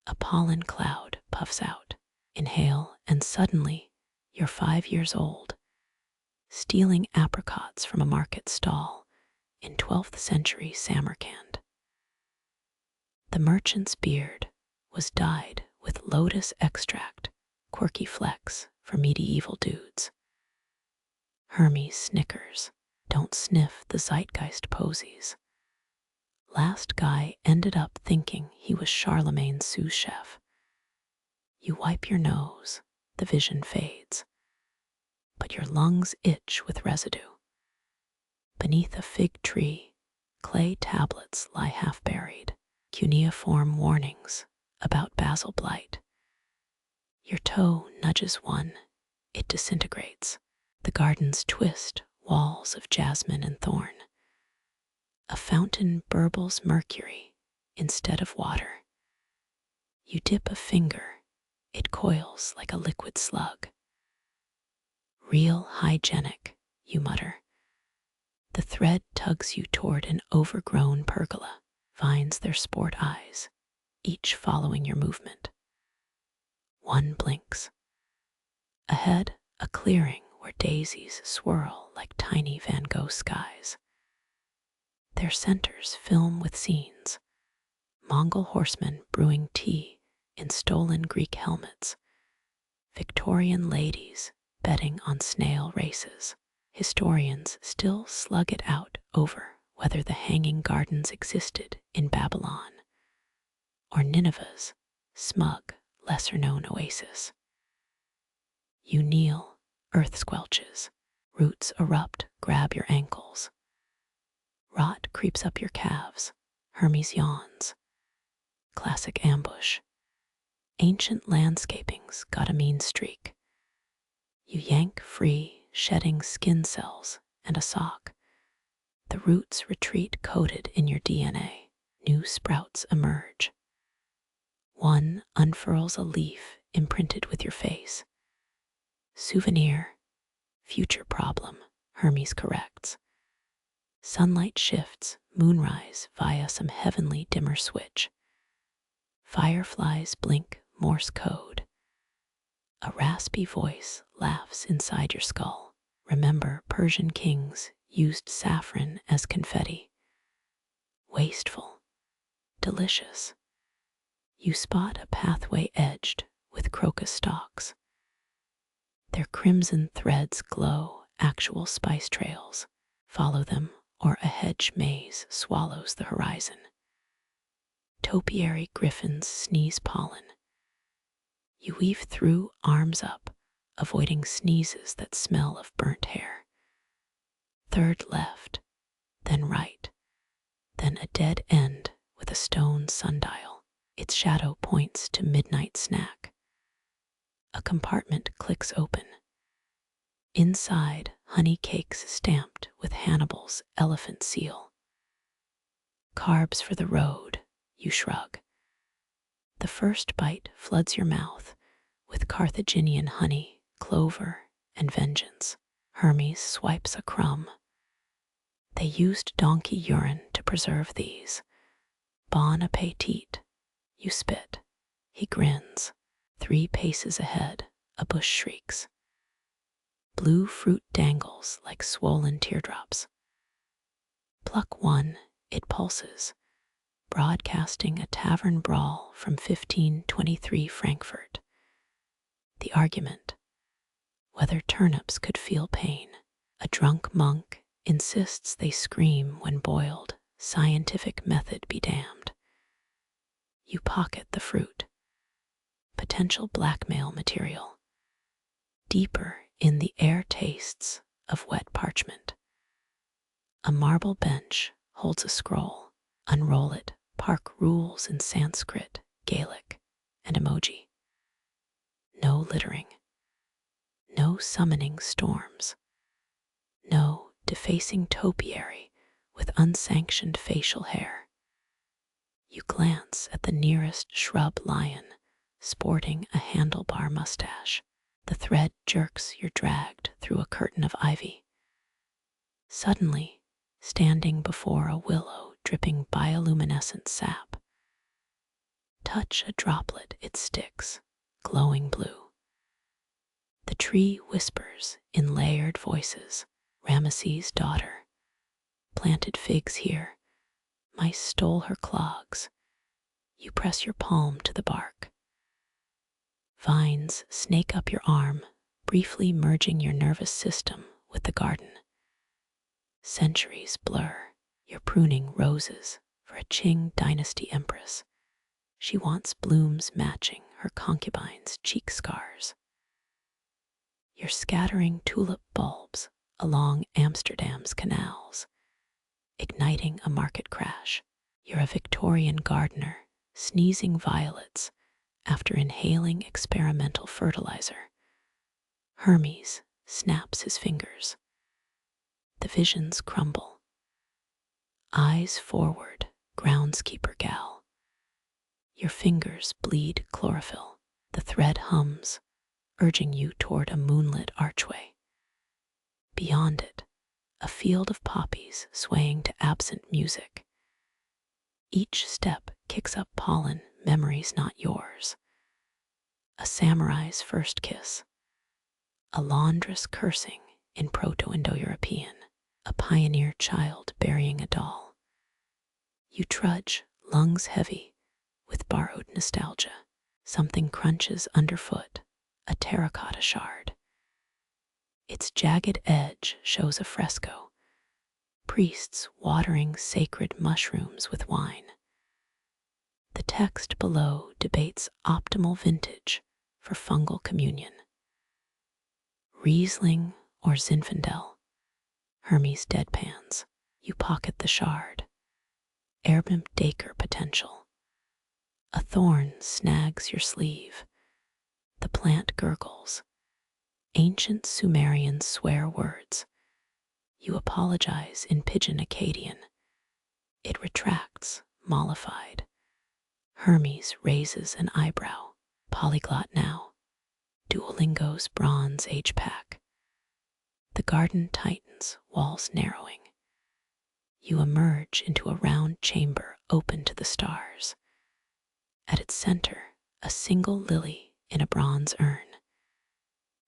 A pollen cloud puffs out. Inhale, and suddenly, you're 5 years old, stealing apricots from a market stall in 12th century Samarkand. The merchant's beard was dyed with lotus extract, quirky flecks for medieval dudes. Hermes snickers. Don't sniff the zeitgeist posies. Last guy ended up thinking he was Charlemagne's sous chef. You wipe your nose, the vision fades, but your lungs itch with residue. Beneath a fig tree, clay tablets lie half buried, cuneiform warnings about basil blight. Your toe nudges one, it disintegrates. The gardens twist, walls of jasmine and thorn. A fountain burbles mercury instead of water. You dip a finger, it coils like a liquid slug. Real hygienic, you mutter. The thread tugs you toward an overgrown pergola, vines their sport eyes, each following your movement. One blinks. Ahead, a clearing where daisies swirl like tiny Van Gogh skies. Their centers film with scenes. Mongol horsemen brewing tea in stolen Greek helmets. Victorian ladies betting on snail races. Historians still slug it out over whether the hanging gardens existed in Babylon or Nineveh's smug, lesser-known oasis. You kneel, earth squelches, roots erupt, grab your ankles. Rot creeps up your calves, Hermes yawns. Classic ambush. Ancient landscaping's got a mean streak. You yank free, shedding skin cells and a sock. The roots retreat coated in your DNA. New sprouts emerge. One unfurls a leaf imprinted with your face. Souvenir, future problem, Hermes corrects. Sunlight shifts, moonrise via some heavenly dimmer switch. Fireflies blink Morse code. A raspy voice laughs inside your skull. Remember, Persian kings used saffron as confetti. Wasteful, delicious. You spot a pathway edged with crocus stalks. Their crimson threads glow, actual spice trails. Follow them, or a hedge maze swallows the horizon. Topiary griffins sneeze pollen. You weave through, arms up, avoiding sneezes that smell of burnt hair. Third left, then right, then a dead end with a stone sundial. Its shadow points to midnight snack. A compartment clicks open. Inside, honey cakes stamped with Hannibal's elephant seal. Carbs for the road, you shrug. The first bite floods your mouth with Carthaginian honey, clover, and vengeance. Hermes swipes a crumb. They used donkey urine to preserve these. Bon appetit. You spit. He grins. 3 paces ahead, a bush shrieks. Blue fruit dangles like swollen teardrops. Pluck one, it pulses, broadcasting a tavern brawl from 1523 Frankfurt. The argument: whether turnips could feel pain. A drunk monk insists they scream when boiled. Scientific method be damned. You pocket the fruit. Potential blackmail material. Deeper in the air tastes of wet parchment. A marble bench holds a scroll. Unroll it. Park rules in Sanskrit, Gaelic, and emoji. No littering. No summoning storms. No defacing topiary with unsanctioned facial hair. You glance at the nearest shrub lion, sporting a handlebar mustache. The thread jerks, you're dragged through a curtain of ivy. Suddenly, standing before a willow dripping bioluminescent sap. Touch a droplet, it sticks, glowing blue. The tree whispers in layered voices, Ramesses' daughter. Planted figs here. Mice stole her clogs. You press your palm to the bark. Vines snake up your arm, briefly merging your nervous system with the garden. Centuries blur. You're pruning roses for a Qing dynasty empress. She wants blooms matching her concubine's cheek scars. You're scattering tulip bulbs along Amsterdam's canals, igniting a market crash. You're a Victorian gardener, sneezing violets after inhaling experimental fertilizer. Hermes snaps his fingers. The visions crumble. Eyes forward, groundskeeper gal. Your fingers bleed chlorophyll. The thread hums, urging you toward a moonlit archway. Beyond it, a field of poppies swaying to absent music. Each step kicks up pollen, memories not yours. A samurai's first kiss. A laundress cursing in Proto-Indo-European. A pioneer child burying a doll. You trudge, lungs heavy, with borrowed nostalgia. Something crunches underfoot, a terracotta shard. Its jagged edge shows a fresco. Priests watering sacred mushrooms with wine. The text below debates optimal vintage for fungal communion. Riesling or Zinfandel. Hermes deadpans. You pocket the shard. Heirloom Dacre potential. A thorn snags your sleeve. The plant gurgles. Ancient Sumerians swear words. You apologize in Pidgin Akkadian. It retracts, mollified. Hermes raises an eyebrow. Polyglot now. Duolingo's Bronze Age pack. The garden tightens, walls narrowing. You emerge into a round chamber open to the stars. At its center, a single lily in a bronze urn.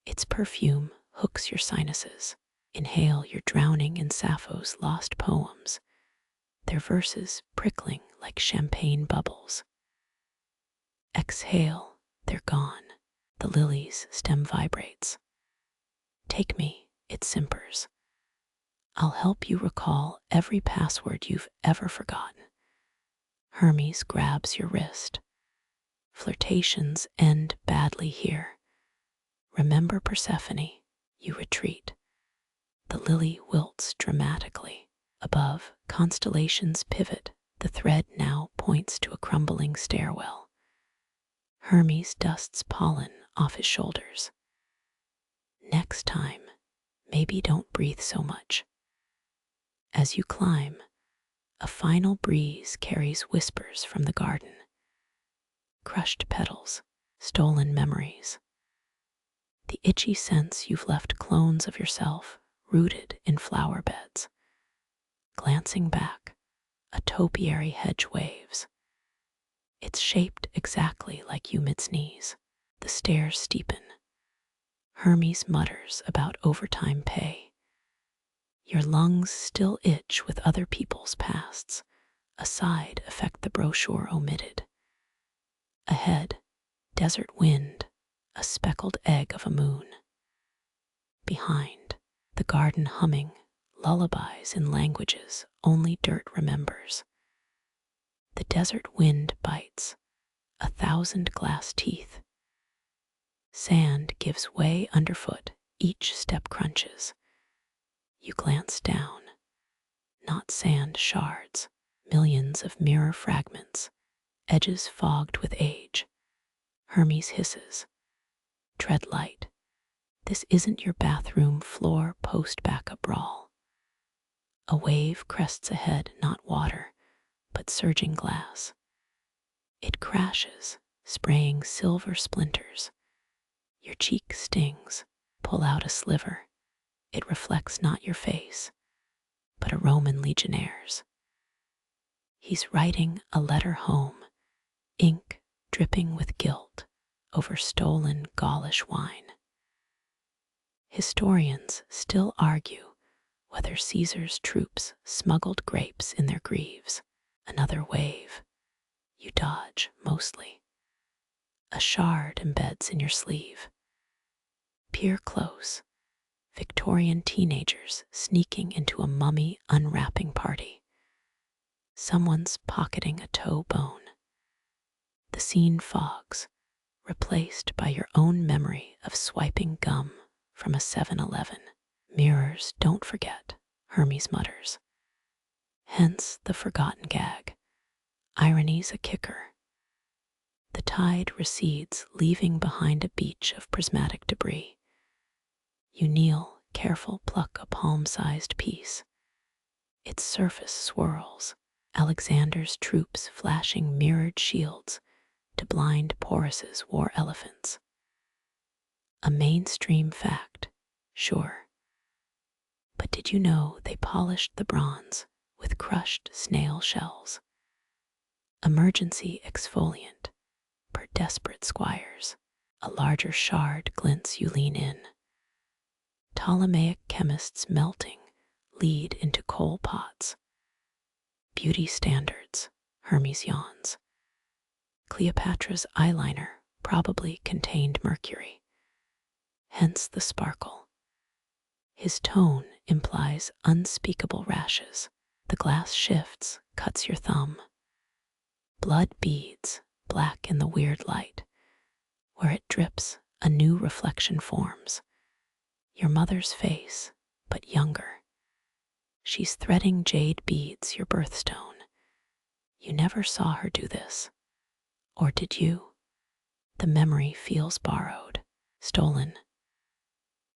Its perfume hooks your sinuses. Inhale, you're drowning in Sappho's lost poems, their verses prickling like champagne bubbles. Exhale, they're gone. The lily's stem vibrates. Take me, it simpers. I'll help you recall every password you've ever forgotten. Hermes grabs your wrist. Flirtations end badly here. Remember Persephone, you retreat. The lily wilts dramatically. Above, constellations pivot. The thread now points to a crumbling stairwell. Hermes dusts pollen off his shoulders. Next time, maybe don't breathe so much. As you climb, a final breeze carries whispers from the garden. Crushed petals, stolen memories. The itchy sense you've left clones of yourself rooted in flower beds. Glancing back, a topiary hedge waves. It's shaped exactly like Humid's knees. The stairs steepen. Hermes mutters about overtime pay. Your lungs still itch with other people's pasts. A side effect the brochure omitted. Ahead, desert wind, a speckled egg of a moon. Behind, the garden humming, lullabies in languages only dirt remembers. The desert wind bites, 1,000 glass teeth. Sand gives way underfoot, each step crunches. You glance down, not sand shards, millions of mirror fragments, edges fogged with age. Hermes hisses, tread light. This isn't your bathroom floor post-backup brawl. A wave crests ahead, not water, but surging glass. It crashes, spraying silver splinters. Your cheek stings. Pull out a sliver. It reflects not your face, but a Roman legionnaire's. He's writing a letter home, ink dripping with guilt over stolen Gaulish wine. Historians still argue whether Caesar's troops smuggled grapes in their greaves. Another wave. You dodge, mostly. A shard embeds in your sleeve. Peer close. Victorian teenagers sneaking into a mummy unwrapping party. Someone's pocketing a toe bone. The scene fogs, replaced by your own memory of swiping gum from a 7-Eleven. Mirrors don't forget, Hermes mutters. Hence the forgotten gag. Irony's a kicker. The tide recedes, leaving behind a beach of prismatic debris. You kneel, careful, pluck a palm-sized piece. Its surface swirls, Alexander's troops flashing mirrored shields to blind Porus's war elephants. A mainstream fact, sure. But did you know they polished the bronze with crushed snail shells? Emergency exfoliant, per desperate squires. A larger shard glints, you lean in. Ptolemaic chemists melting lead into coal pots. Beauty standards, Hermes yawns. Cleopatra's eyeliner probably contained mercury. Hence the sparkle. His tone implies unspeakable rashes. The glass shifts, cuts your thumb. Blood beads, black in the weird light. Where it drips, a new reflection forms. Your mother's face, but younger. She's threading jade beads, your birthstone. You never saw her do this. Or did you? The memory feels borrowed, stolen.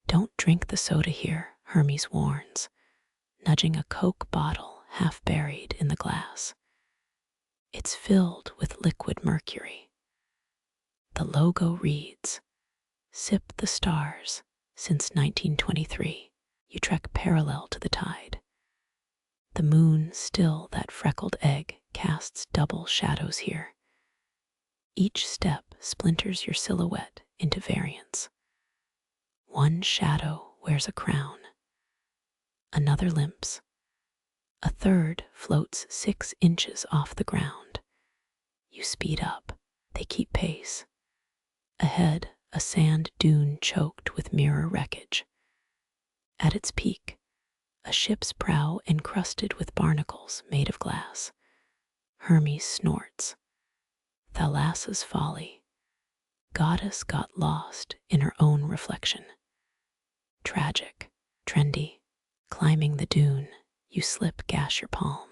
Don't drink the soda here, Hermes warns, nudging a Coke bottle half buried in the glass. It's filled with liquid mercury. The logo reads, "Sip the stars." Since 1923, you trek parallel to the tide. The moon, still that freckled egg, casts double shadows here. Each step splinters your silhouette into variants. One shadow wears a crown. Another limps. A third floats 6 inches off the ground. You speed up. They keep pace. Ahead, a sand dune choked with mirror wreckage. At its peak, a ship's prow encrusted with barnacles made of glass. Hermes snorts. Thalassa's folly. Goddess got lost in her own reflection. Tragic, trendy. Climbing the dune, you slip, gash your palm.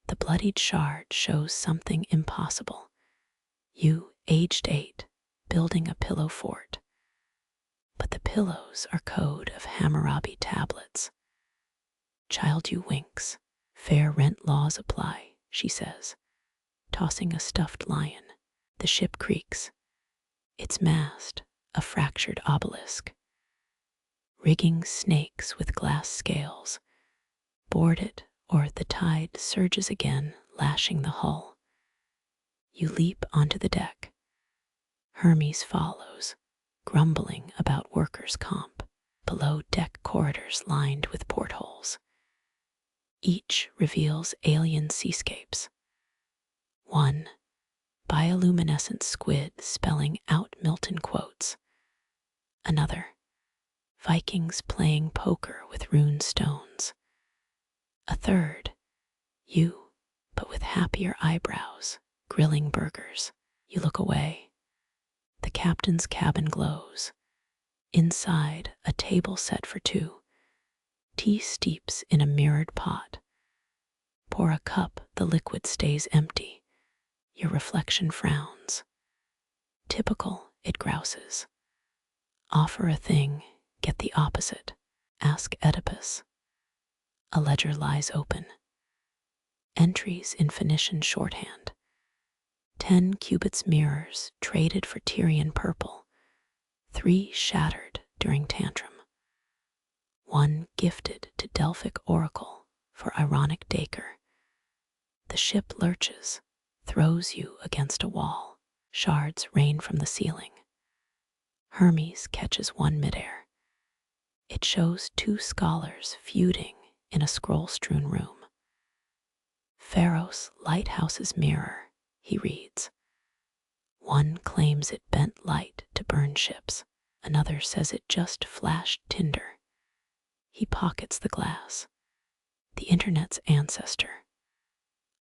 The bloodied shard shows something impossible. You, aged 8, building a pillow fort. But the pillows are code of Hammurabi tablets. Child, you winks. Fair rent laws apply, she says, tossing a stuffed lion. The ship creaks. Its mast, a fractured obelisk. Rigging snakes with glass scales. Board it, or the tide surges again, lashing the hull. You leap onto the deck. Hermes follows, grumbling about workers' comp. Below deck corridors lined with portholes. Each reveals alien seascapes. One, bioluminescent squid spelling out Milton quotes. Another, Vikings playing poker with rune stones. A third, you, but with happier eyebrows, grilling burgers. You look away. The captain's cabin glows. Inside, a table set for two. Tea steeps in a mirrored pot. Pour a cup, the liquid stays empty. Your reflection frowns. Typical, it grouses. Offer a thing, get the opposite. Ask Oedipus. A ledger lies open. Entries in Phoenician shorthand. 10 cubits mirrors traded for Tyrian purple. 3 shattered during tantrum. 1 gifted to Delphic oracle for ironic Dacre. The ship lurches, throws you against a wall. Shards rain from the ceiling. Hermes catches one midair. It shows 2 scholars feuding in a scroll-strewn room. Pharos lighthouse's mirror, he reads. One claims it bent light to burn ships. Another says it just flashed tinder. He pockets the glass. The internet's ancestor.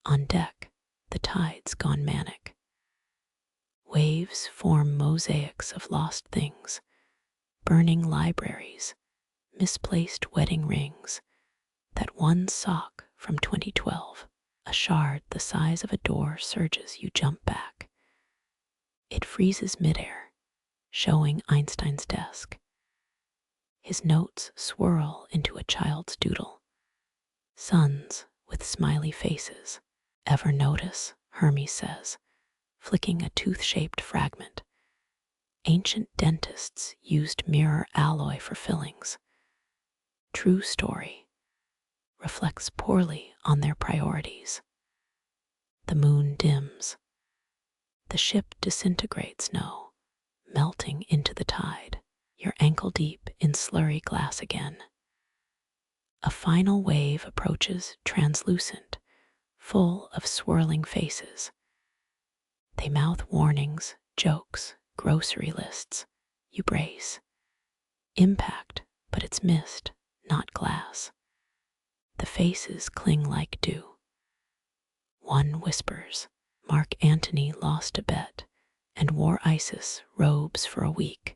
On deck, the tide's gone manic. Waves form mosaics of lost things, burning libraries, misplaced wedding rings, that one sock from 2012, a shard the size of a door surges, you jump back. It freezes midair, showing Einstein's desk. His notes swirl into a child's doodle. Suns with smiley faces. Ever notice, Hermes says, flicking a tooth-shaped fragment. Ancient dentists used mirror alloy for fillings. True story. Reflects poorly on their priorities. The moon dims. The ship disintegrates, melting into the tide. You're ankle deep in slurry glass again. A final wave approaches, translucent, full of swirling faces. They mouth warnings, jokes, grocery lists. You brace. Impact, but it's mist, not glass. The faces cling like dew. One whispers, Mark Antony lost a bet and wore Isis robes for a week.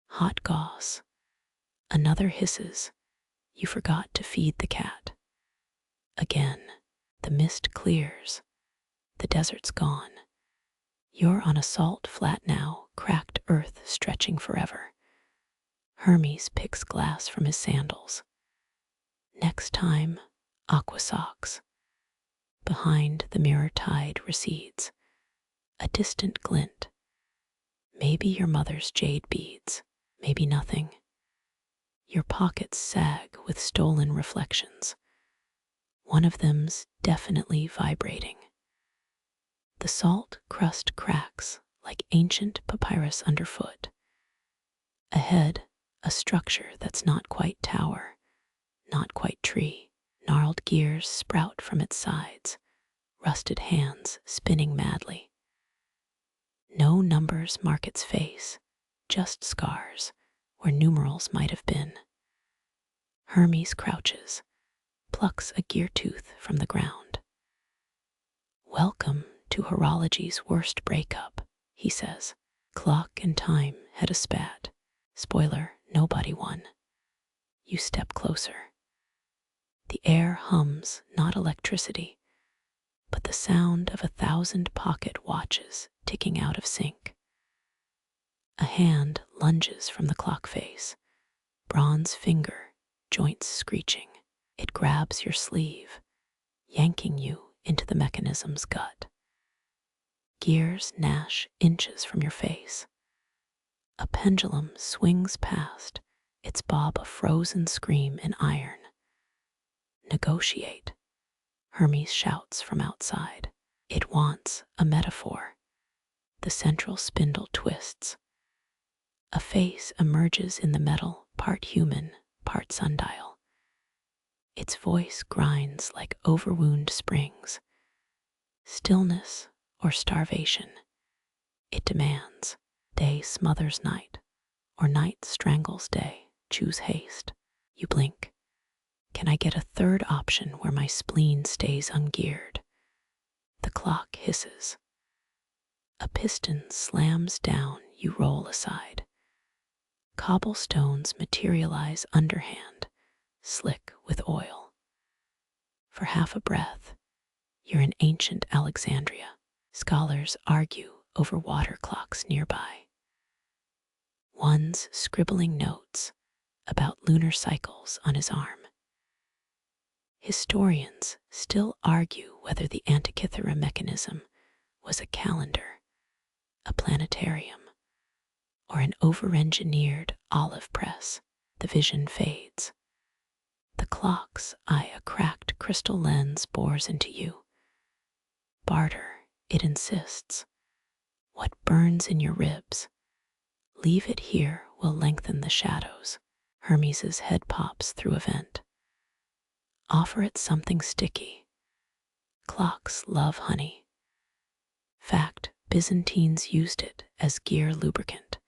Hot goss. Another hisses, you forgot to feed the cat. Again, the mist clears. The desert's gone. You're on a salt flat now, cracked earth stretching forever. Hermes picks glass from his sandals. Next time, aqua socks. Behind, the mirror tide recedes. A distant glint. Maybe your mother's jade beads, maybe nothing. Your pockets sag with stolen reflections. One of them's definitely vibrating. The salt crust cracks like ancient papyrus underfoot. Ahead, a structure that's not quite tower, not quite tree. Gnarled gears sprout from its sides, rusted hands spinning madly. No numbers mark its face, just scars where numerals might have been. Hermes crouches, plucks a gear tooth from the ground. Welcome to horology's worst breakup, he says. Clock and time had a spat. Spoiler, nobody won. You step closer. The air hums, not electricity, but the sound of 1,000 pocket watches ticking out of sync. A hand lunges from the clock face, bronze finger, joints screeching. It grabs your sleeve, yanking you into the mechanism's gut. Gears gnash inches from your face. A pendulum swings past, its bob a frozen scream in iron. Negotiate, Hermes shouts from outside. It wants a metaphor. The central spindle twists. A face emerges in the metal, part human, part sundial. Its voice grinds like overwound springs. Stillness or starvation, it demands. Day smothers night, or night strangles day. Choose haste. You blink. Can I get a third option where my spleen stays ungeared? The clock hisses. A piston slams down, you roll aside. Cobblestones materialize underhand, slick with oil. For half a breath, you're in ancient Alexandria. Scholars argue over water clocks nearby. One's scribbling notes about lunar cycles on his arm. Historians still argue whether the Antikythera mechanism was a calendar, a planetarium, or an over-engineered olive press. The vision fades. The clock's eye, a cracked crystal lens, bores into you. Barter, it insists. What burns in your ribs? Leave it here, will lengthen the shadows. Hermes's head pops through a vent. Offer it something sticky. Clocks love honey. Fact, Byzantines used it as gear lubricant.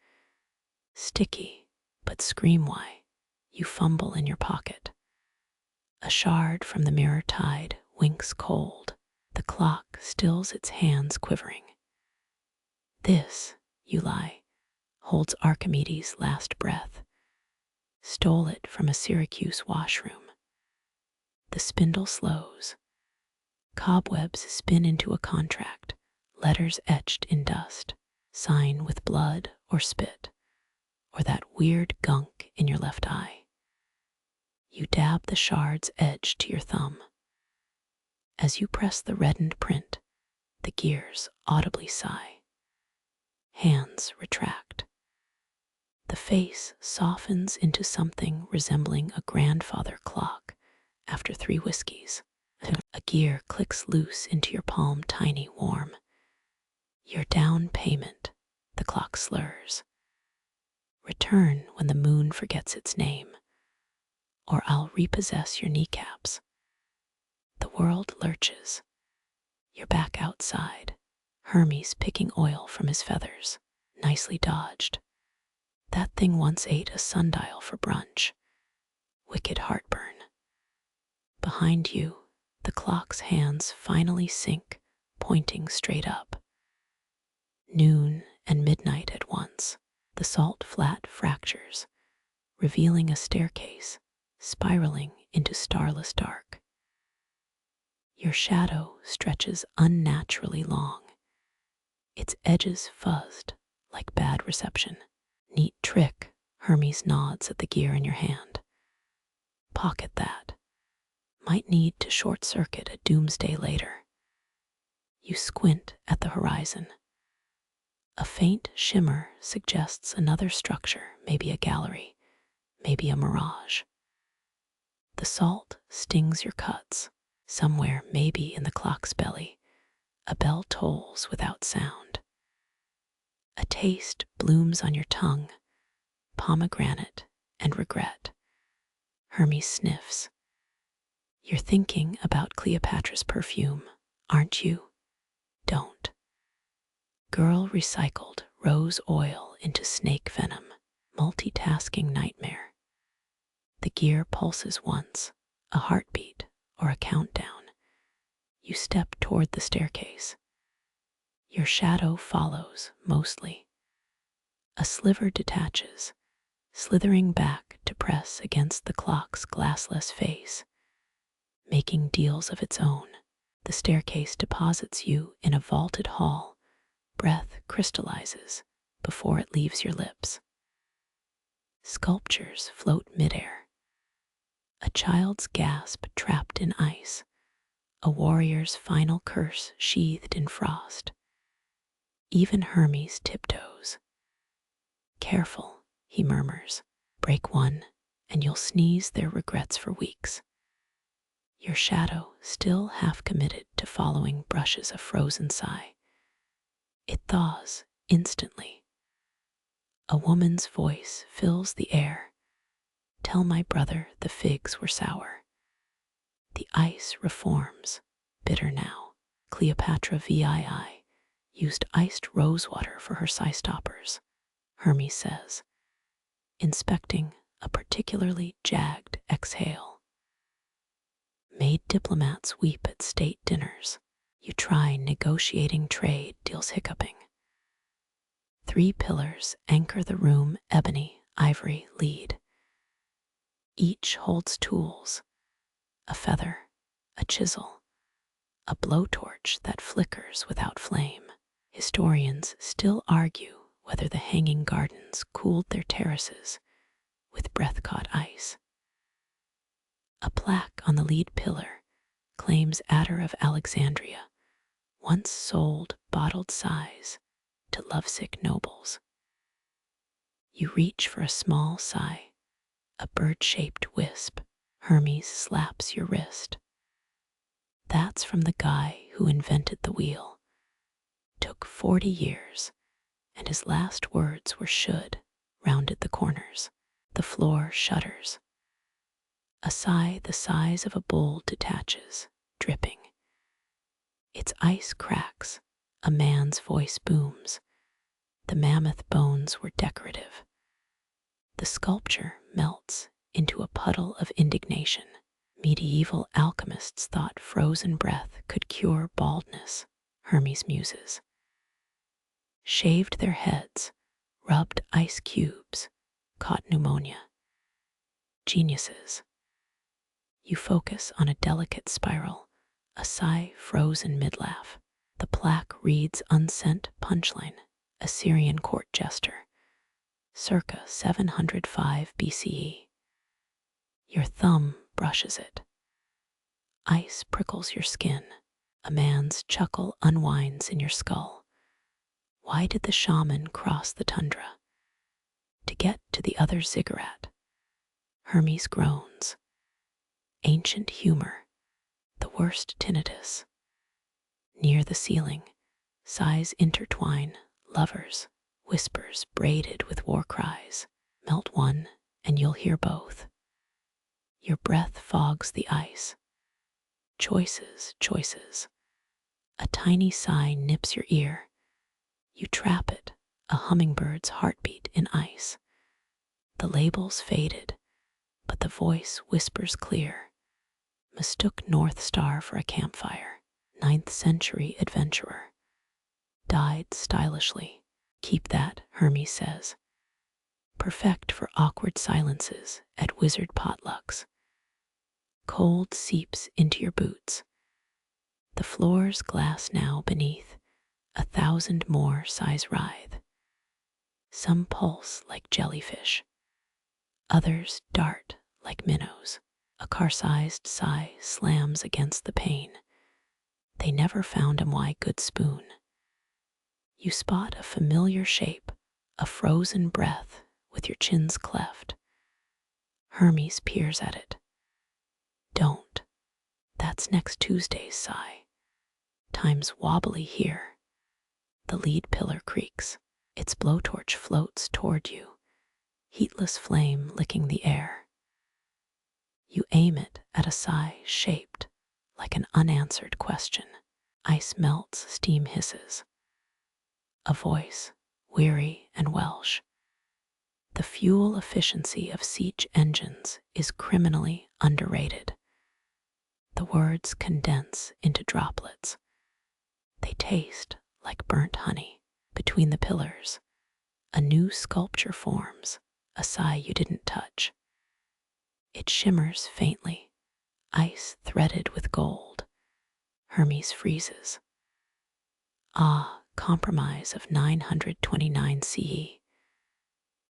Sticky, but scream why. You fumble in your pocket. A shard from the mirror tide winks cold. The clock stills its hands quivering. This, you lie, holds Archimedes' last breath. Stole it from a Syracuse washroom. The spindle slows. Cobwebs spin into a contract, letters etched in dust. Sign with blood or spit, or that weird gunk in your left eye. You dab the shard's edge to your thumb. As you press the reddened print, the gears audibly sigh. Hands retract. The face softens into something resembling a grandfather clock after 3 whiskeys. A gear clicks loose into your palm, tiny, warm. Your down payment, the clock slurs. Return when the moon forgets its name, or I'll repossess your kneecaps. The world lurches. You're back outside. Hermes picking oil from his feathers. Nicely dodged. That thing once ate a sundial for brunch. Wicked heartburn. Behind you, the clock's hands finally sink, pointing straight up. Noon and midnight at once. The salt flat fractures, revealing a staircase, spiraling into starless dark. Your shadow stretches unnaturally long, its edges fuzzed like bad reception. Neat trick, Hermes nods at the gear in your hand. Pocket that. Might need to short-circuit a doomsday later. You squint at the horizon. A faint shimmer suggests another structure, maybe a gallery, maybe a mirage. The salt stings your cuts. Somewhere, maybe in the clock's belly, a bell tolls without sound. A taste blooms on your tongue, pomegranate and regret. Hermes sniffs. You're thinking about Cleopatra's perfume, aren't you? Don't. Girl recycled rose oil into snake venom, multitasking nightmare. The gear pulses once, a heartbeat or a countdown. You step toward the staircase. Your shadow follows, mostly. A sliver detaches, slithering back to press against the clock's glassless face, making deals of its own. The staircase deposits you in a vaulted hall. Breath crystallizes before it leaves your lips. Sculptures float midair. A child's gasp trapped in ice, a warrior's final curse sheathed in frost. Even Hermes tiptoes. Careful, he murmurs. Break one, and you'll sneeze their regrets for weeks. Your shadow still half committed to following brushes a frozen sigh. It thaws instantly. A woman's voice fills the air. Tell my brother the figs were sour. The ice reforms, bitter now. Cleopatra VII used iced rosewater for her sea stoppers, Hermes says, inspecting a particularly jagged exhale. Made diplomats weep at state dinners. You try negotiating trade deals hiccuping. 3 pillars anchor the room, ebony, ivory, lead. Each holds tools, a feather, a chisel, a blowtorch that flickers without flame. Historians still argue whether the hanging gardens cooled their terraces with breath-caught ice. A plaque on the lead pillar claims Adder of Alexandria once sold bottled sighs to lovesick nobles. You reach for a small sigh, a bird-shaped wisp. Hermes slaps your wrist. That's from the guy who invented the wheel. Took 40 years, and his last words were should, rounded the corners. The floor shudders. A sigh the size of a bowl detaches, dripping. Its ice cracks, a man's voice booms. The mammoth bones were decorative. The sculpture melts into a puddle of indignation. Medieval alchemists thought frozen breath could cure baldness, Hermes muses. Shaved their heads, rubbed ice cubes, caught pneumonia. Geniuses. You focus on a delicate spiral, a sigh frozen mid-laugh. The plaque reads unsent punchline, Assyrian court jester, circa 705 BCE. Your thumb brushes it. Ice prickles your skin. A man's chuckle unwinds in your skull. Why did the shaman cross the tundra? To get to the other ziggurat. Hermes groans. Ancient humor, the worst tinnitus. Near the ceiling, sighs intertwine, lovers, whispers braided with war cries. Melt one, and you'll hear both. Your breath fogs the ice. Choices, choices. A tiny sigh nips your ear. You trap it, a hummingbird's heartbeat in ice. The label's faded, but the voice whispers clear. Mistook North Star for a campfire. 9th century adventurer. Died stylishly. Keep that, Hermes says. Perfect for awkward silences at wizard potlucks. Cold seeps into your boots. The floor's glass now beneath. 1,000 more sighs writhe. Some pulse like jellyfish. Others dart like minnows. A car-sized sigh slams against the pane. They never found a why good spoon. You spot a familiar shape, a frozen breath with your chins cleft. Hermes peers at it. Don't. That's next Tuesday's sigh. Time's wobbly here. The lead pillar creaks. Its blowtorch floats toward you, heatless flame licking the air. You aim it at a sigh shaped like an unanswered question. Ice melts, steam hisses. A voice, weary and Welsh. The fuel efficiency of siege engines is criminally underrated. The words condense into droplets. They taste like burnt honey. Between the pillars, a new sculpture forms, a sigh you didn't touch. It shimmers faintly, ice threaded with gold. Hermes freezes. Ah, compromise of 929 CE.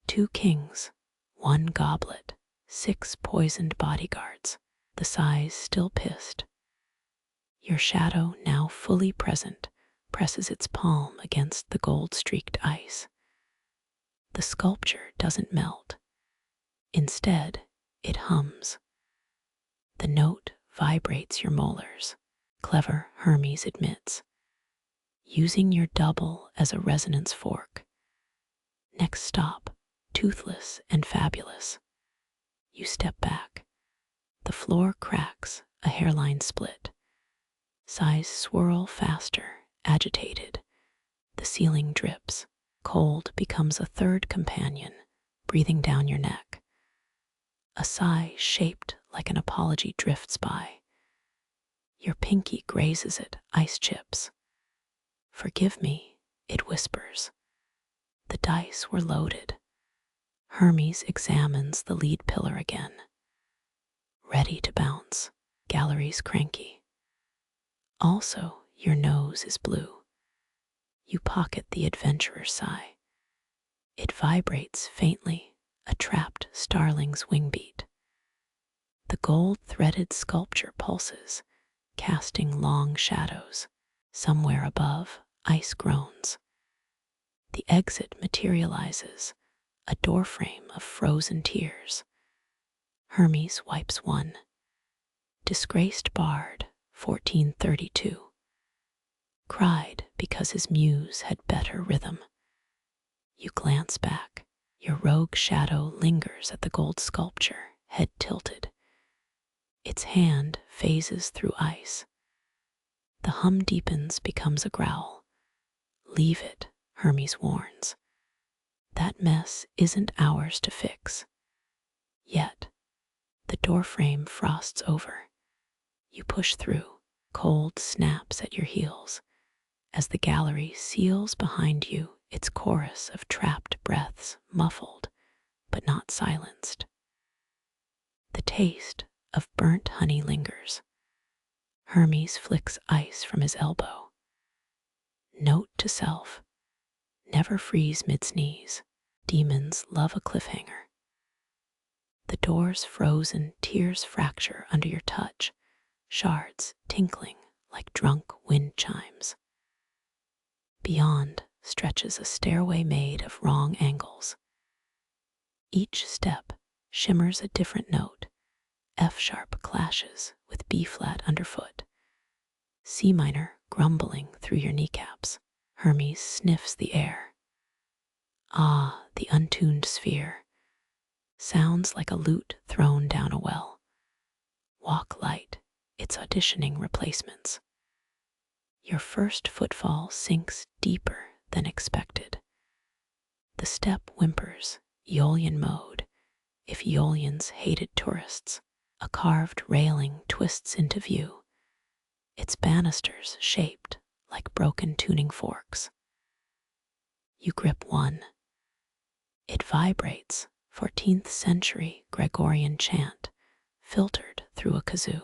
2 kings, 1 goblet, 6 poisoned bodyguards, the sighs still pissed. Your shadow, now fully present, presses its palm against the gold-streaked ice. The sculpture doesn't melt. Instead, it hums. The note vibrates your molars. Clever, Hermes admits. Using your double as a resonance fork. Next stop, toothless and fabulous. You step back. The floor cracks, a hairline split. Sighs swirl faster, agitated. The ceiling drips. Cold becomes a third companion, breathing down your neck. A sigh shaped like an apology drifts by. Your pinky grazes it, ice chips. Forgive me, it whispers. The dice were loaded. Hermes examines the lead pillar again. Ready to bounce, gallery's cranky. Also, your nose is blue. You pocket the adventurer's sigh. It vibrates faintly, a trapped starling's wingbeat. The gold-threaded sculpture pulses, casting long shadows. Somewhere above, ice groans. The exit materializes, a doorframe of frozen tears. Hermes wipes one. Disgraced bard, 1432. Cried because his muse had better rhythm. You glance back. Your rogue shadow lingers at the gold sculpture, head tilted. Its hand phases through ice. The hum deepens, becomes a growl. Leave it, Hermes warns. That mess isn't ours to fix. Yet, the doorframe frosts over. You push through. Cold snaps at your heels. As the gallery seals behind you, its chorus of trapped breaths, muffled, but not silenced. The taste of burnt honey lingers. Hermes flicks ice from his elbow. Note to self, never freeze mid-sneeze. Demons love a cliffhanger. The door's frozen, tears fracture under your touch, shards tinkling like drunk wind chimes. Beyond stretches a stairway made of wrong angles. Each step shimmers a different note. F-sharp clashes with B-flat underfoot. C minor grumbling through your kneecaps. Hermes sniffs the air. Ah, the untuned sphere. Sounds like a lute thrown down a well. Walk light, it's auditioning replacements. Your first footfall sinks deeper than expected. The step whimpers, Aeolian mode, if Aeolians hated tourists. A carved railing twists into view, its banisters shaped like broken tuning forks. You grip one. It vibrates, 14th century Gregorian chant, filtered through a kazoo.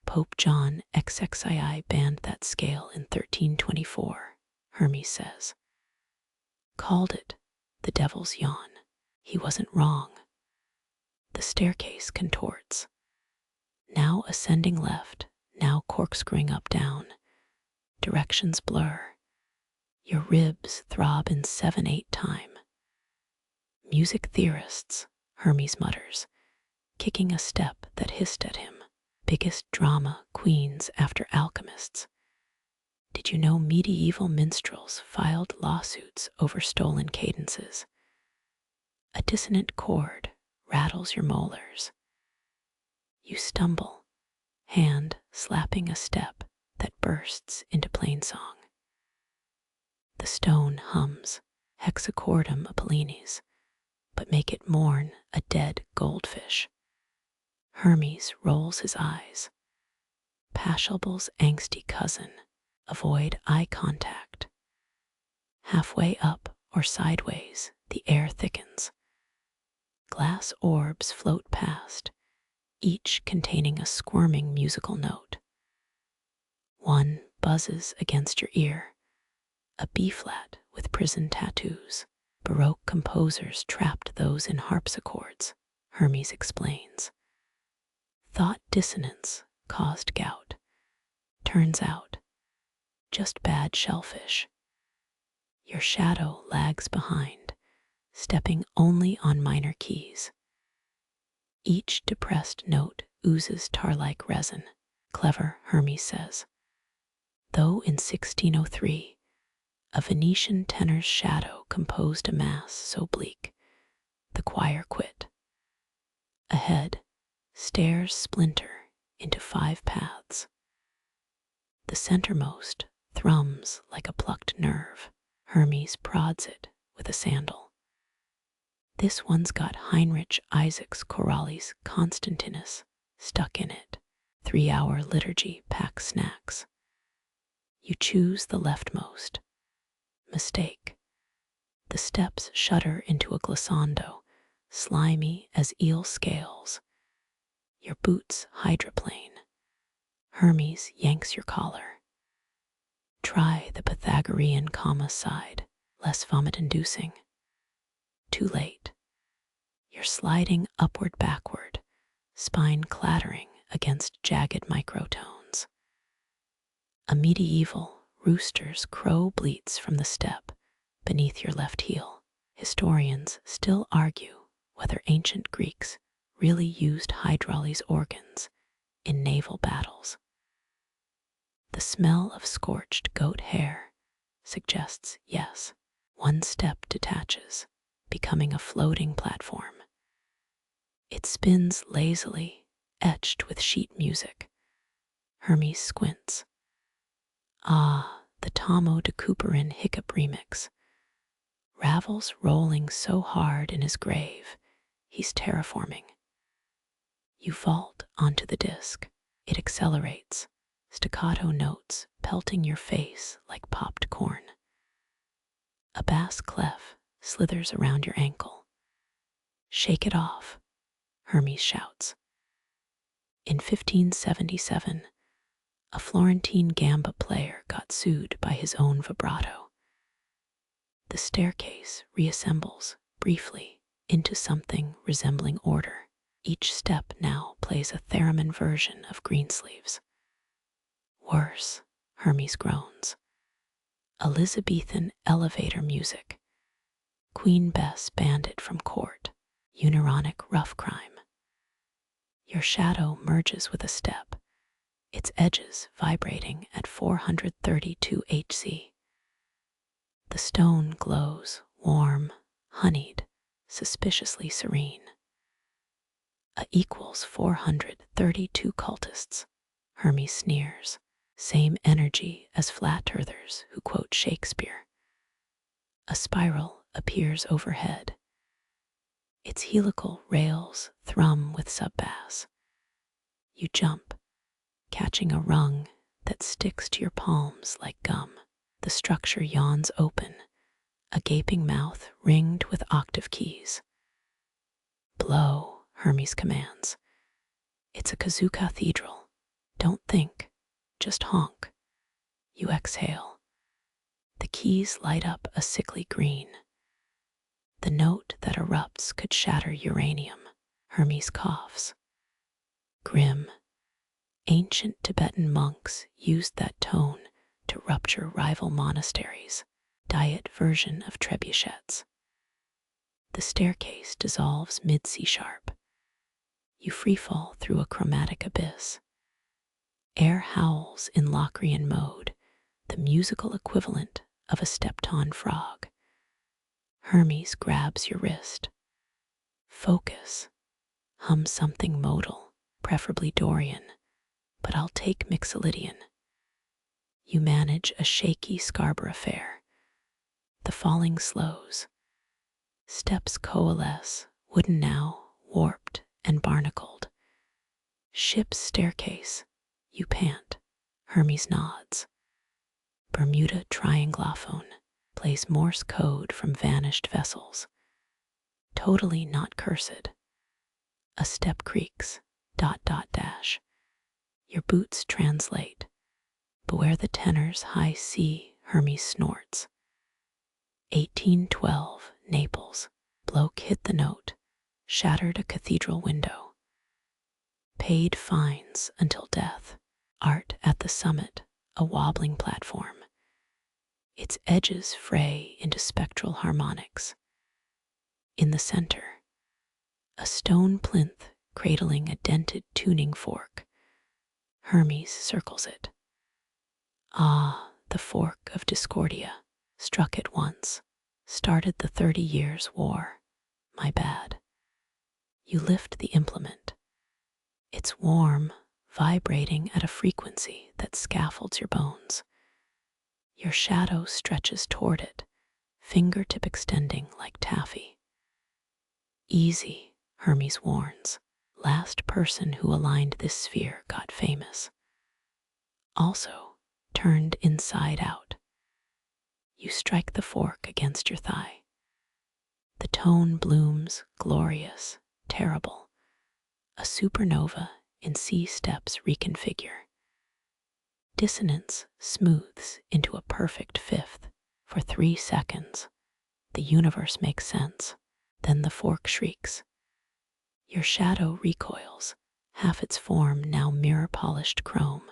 Pope John XXII banned that scale in 1324, Hermes says. Called it the devil's yawn. He wasn't wrong. The staircase contorts. Now ascending left, now corkscrewing up down. Directions blur. Your ribs throb in 7/8 time. Music theorists, Hermes mutters, kicking a step that hissed at him. Biggest drama queens after alchemists. Did you know medieval minstrels filed lawsuits over stolen cadences? A dissonant chord rattles your molars. You stumble, hand slapping a step that bursts into plainsong. The stone hums, hexachordum Apollines, but make it mourn a dead goldfish. Hermes rolls his eyes. Pashalbel's angsty cousin, avoid eye contact. Halfway up or sideways, the air thickens. Glass orbs float past, each containing a squirming musical note. One buzzes against your ear, a B-flat with prison tattoos. Baroque composers trapped those in harpsichords, Hermes explains. Thought dissonance caused gout. Turns out, just bad shellfish. Your shadow lags behind, stepping only on minor keys. Each depressed note oozes tar-like resin, clever, Hermes says. Though in 1603, A Venetian tenor's shadow composed a mass so bleak, the choir quit. Ahead, stairs splinter into 5 paths. The centermost thrums like a plucked nerve. Hermes prods it with a sandal. This one's got Heinrich Isaac's Chorales Constantinus stuck in it. 3-hour liturgy packs snacks. You choose the leftmost. Mistake. The steps shudder into a glissando, slimy as eel scales. Your boots hydroplane. Hermes yanks your collar. Try the Pythagorean comma side, less vomit-inducing. Too late. You're sliding upward-backward, spine clattering against jagged microtones. A medieval rooster's crow bleats from the step beneath your left heel. Historians still argue whether ancient Greeks really used hydraulic organs in naval battles. The smell of scorched goat hair suggests yes. One step detaches, becoming a floating platform. It spins lazily, etched with sheet music. Hermes squints. Ah, the Tomo de Couperin hiccup remix. Ravel's rolling so hard in his grave, he's terraforming. You vault onto the disc. It accelerates, staccato notes pelting your face like popped corn. A bass clef slithers around your ankle. Shake it off, Hermes shouts. In 1577, a Florentine gamba player got sued by his own vibrato. The staircase reassembles briefly into something resembling order. Each step now plays a theremin version of Greensleeves. Worse, Hermes groans. Elizabethan elevator music. Queen Bess bandit from court. Unironic rough crime. Your shadow merges with a step, its edges vibrating at 432 Hz. The stone glows, warm, honeyed, suspiciously serene. A equals 432 cultists, Hermes sneers. Same energy as flat earthers who quote Shakespeare. A spiral appears overhead. Its helical rails thrum with sub-bass. You jump, catching a rung that sticks to your palms like gum. The structure yawns open, a gaping mouth ringed with octave keys. Blow, Hermes commands. It's a kazoo cathedral. Don't think, just honk. You exhale. The keys light up a sickly green. The note that erupts could shatter uranium. Hermes coughs. Grim. Ancient Tibetan monks used that tone to rupture rival monasteries. Diet version of trebuchets. The staircase dissolves mid-C sharp. You freefall through a chromatic abyss. Air howls in Locrian mode, the musical equivalent of a stepton frog. Hermes grabs your wrist. Focus. Hum something modal, preferably Dorian, but I'll take Mixolydian. You manage a shaky Scarborough fair. The falling slows. Steps coalesce, wooden now, warped and barnacled. Ship's staircase. You pant. Hermes nods. Bermuda trianglophone plays Morse code from vanished vessels. Totally not cursed. A step creaks, ... Your boots translate. Beware the tenor's high C, Hermes snorts. 1812, Naples. Bloke hit the note, shattered a cathedral window. Paid fines until death. Art at the summit, a wobbling platform. Its edges fray into spectral harmonics. In the center, a stone plinth cradling a dented tuning fork. Hermes circles it. Ah, the fork of discordia. Struck it once. Started the 30 Years' War. My bad. You lift the implement. It's warm, vibrating at a frequency that scaffolds your bones. Your shadow stretches toward it, fingertip extending like taffy. Easy, Hermes warns. Last person who aligned this sphere got famous. Also, turned inside out. You strike the fork against your thigh. The tone blooms, glorious, terrible. A supernova in C steps reconfigure. Dissonance smooths into a perfect fifth. For 3 seconds, the universe makes sense. Then the fork shrieks. Your shadow recoils, half its form now mirror-polished chrome.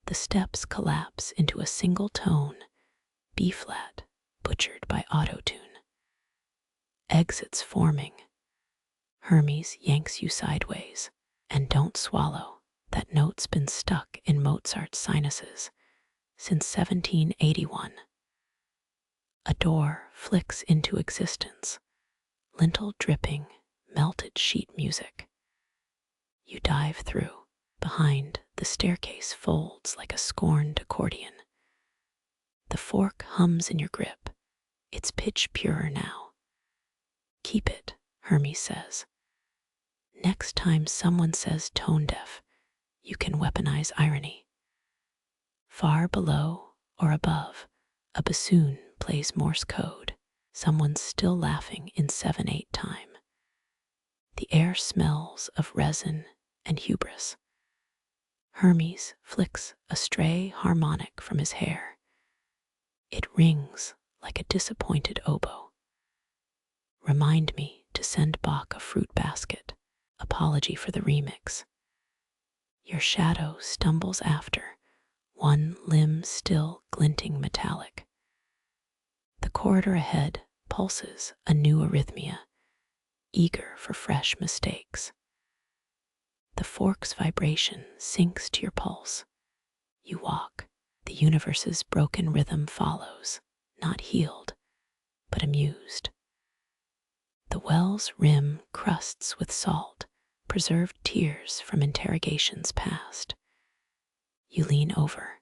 The steps collapse into a single tone, B-flat, butchered by auto-tune. Exits forming. Hermes yanks you sideways. And don't swallow, that note's been stuck in Mozart's sinuses since 1781. A door flicks into existence, lintel dripping, melted sheet music. You dive through. Behind, the staircase folds like a scorned accordion. The fork hums in your grip. It's pitch purer now. Keep it, Hermes says. Next time someone says tone deaf, you can weaponize irony. Far below or above, a bassoon plays Morse code. Someone's still laughing in 7/8 time. The air smells of resin and hubris. Hermes flicks a stray harmonic from his hair. It rings like a disappointed oboe. Remind me to send Bach a fruit basket. Apology for the remix. Your shadow stumbles after, one limb still glinting metallic. The corridor ahead pulses a new arrhythmia, eager for fresh mistakes. The fork's vibration sinks to your pulse. You walk. The universe's broken rhythm follows, not healed, but amused. The well's rim crusts with salt, preserved tears from interrogations past. You lean over.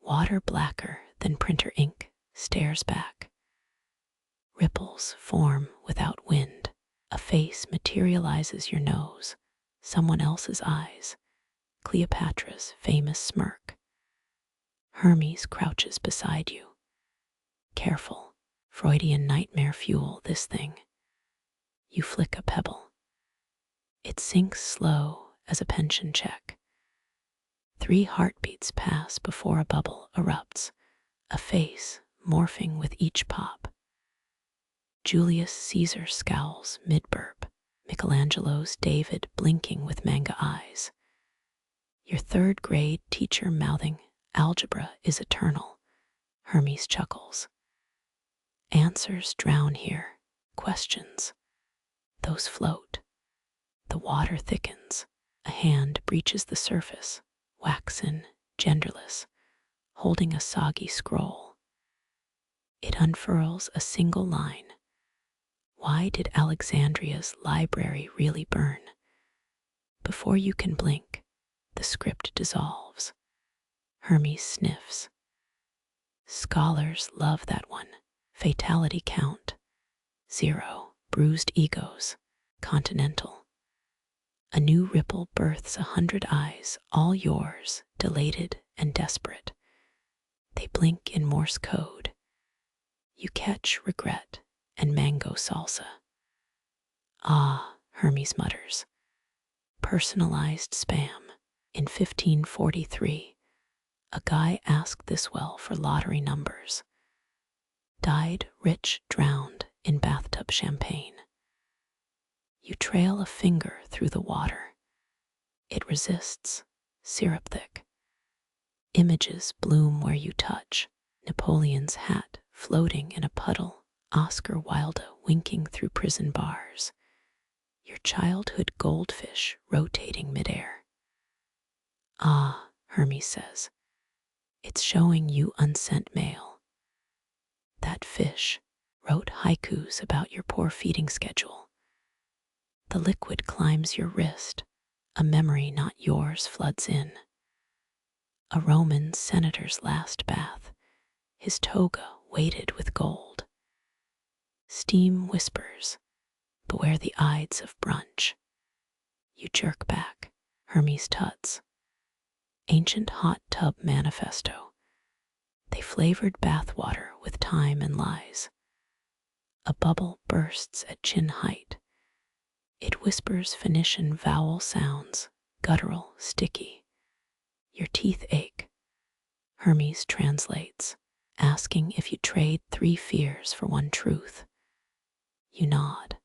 Water blacker than printer ink stares back. Ripples form without wind. A face materializes your nose, someone else's eyes, Cleopatra's famous smirk. Hermes crouches beside you. Careful, Freudian nightmare fuel this thing. You flick a pebble. It sinks slow as a pension check. 3 heartbeats pass before a bubble erupts, a face morphing with each pop. Julius Caesar scowls mid-burp, Michelangelo's David blinking with manga eyes. Your 3rd grade teacher mouthing, algebra is eternal. Hermes chuckles. Answers drown here, questions. Those float. The water thickens. A hand breaches the surface, waxen, genderless, holding a soggy scroll. It unfurls a single line. Why did Alexandria's library really burn? Before you can blink, the script dissolves. Hermes sniffs. Scholars love that one. Fatality count. 0. Bruised egos. Continental. A new ripple births 100 eyes, all yours, dilated and desperate. They blink in Morse code. You catch regret and mango salsa. Ah, Hermes mutters. Personalized spam. In 1543, a guy asked this well for lottery numbers. Died rich, drowned in bathtub champagne. You trail a finger through the water. It resists, syrup thick. Images bloom where you touch. Napoleon's hat floating in a puddle. Oscar Wilde winking through prison bars. Your childhood goldfish rotating midair. Ah, Hermes says. It's showing you unsent mail. That fish wrote haikus about your poor feeding schedule. The liquid climbs your wrist, a memory not yours floods in. A Roman senator's last bath, his toga weighted with gold. Steam whispers, beware the ides of brunch. You jerk back, Hermes tuts. Ancient hot tub manifesto. They flavored bathwater with time and lies. A bubble bursts at chin height. It whispers Phoenician vowel sounds, guttural, sticky. Your teeth ache. Hermes translates, asking if you trade 3 fears for 1 truth. You nod.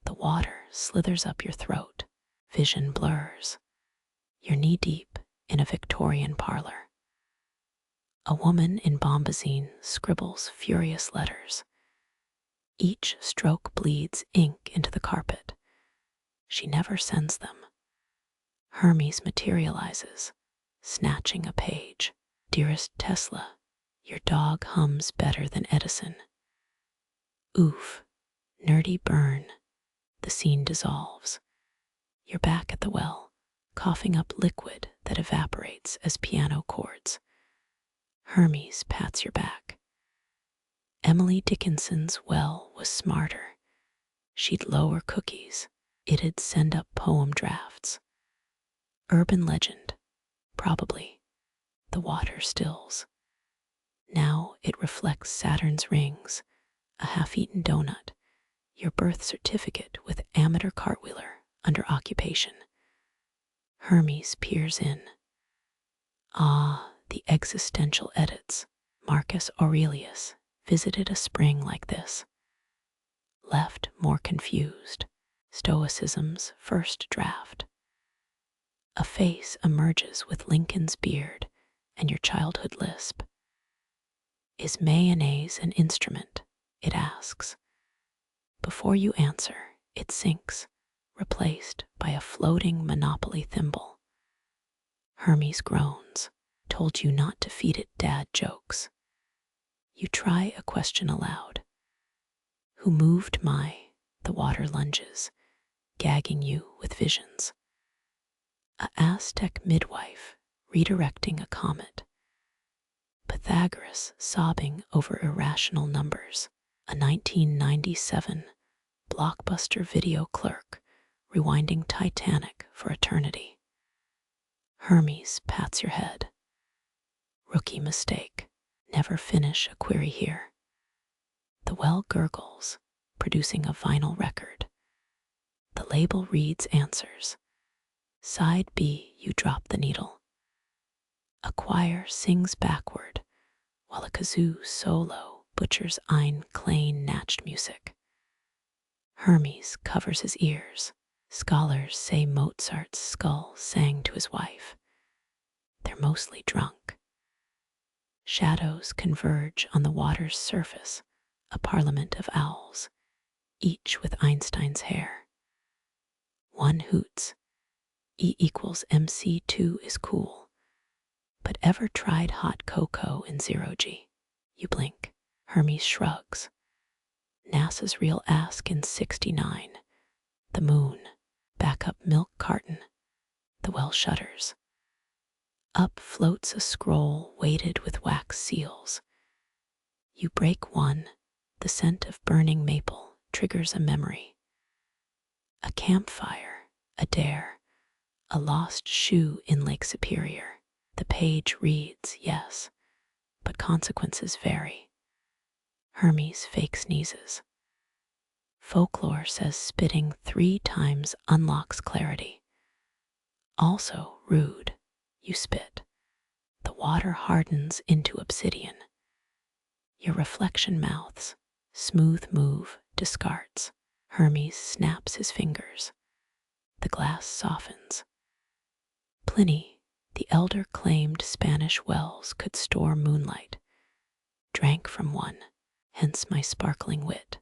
The water slithers up your throat. Vision blurs. You're knee-deep in a Victorian parlor. A woman in bombazine scribbles furious letters. Each stroke bleeds ink into the carpet. She never sends them. Hermes materializes, snatching a page. Dearest Tesla, your dog hums better than Edison. Oof, nerdy burn. The scene dissolves. You're back at the well, coughing up liquid that evaporates as piano chords. Hermes pats your back. Emily Dickinson's well was smarter. She'd lower cookies. It'd send up poem drafts. Urban legend, probably. The water stills. Now it reflects Saturn's rings, a half-eaten donut, your birth certificate with amateur cartwheeler under occupation. Hermes peers in. Ah, the existential edits. Marcus Aurelius visited a spring like this. Left more confused. Stoicism's first draft. A face emerges with Lincoln's beard and your childhood lisp. Is mayonnaise an instrument? It asks. Before you answer, it sinks, replaced by a floating Monopoly thimble. Hermes groans, told you not to feed it dad jokes. You try a question aloud. Who moved the water lunges, gagging you with visions. A Aztec midwife redirecting a comet. Pythagoras sobbing over irrational numbers. A 1997 blockbuster video clerk rewinding Titanic for eternity. Hermes pats your head. Rookie mistake. Never finish a query here. The well gurgles, producing a vinyl record. The label reads answers. Side B, you drop the needle. A choir sings backward, while a kazoo solo butchers Ein Klein Natched music. Hermes covers his ears. Scholars say Mozart's skull sang to his wife. They're mostly drunk. Shadows converge on the water's surface, a parliament of owls, each with Einstein's hair. One hoots. E equals MC2 is cool. But ever tried hot cocoa in 0G? You blink. Hermes shrugs. NASA's real ask in 69. The moon. Backup milk carton. The well shudders. Up floats a scroll weighted with wax seals. You break one. The scent of burning maple triggers a memory. A campfire, a dare, a lost shoe in Lake Superior. The page reads, yes, but consequences vary. Hermes fake sneezes. Folklore says spitting 3 times unlocks clarity. Also rude, you spit. The water hardens into obsidian. Your reflection mouths, smooth move, discards. Hermes snaps his fingers. The glass softens. Pliny, the elder, claimed Spanish wells could store moonlight. Drank from one, hence my sparkling wit.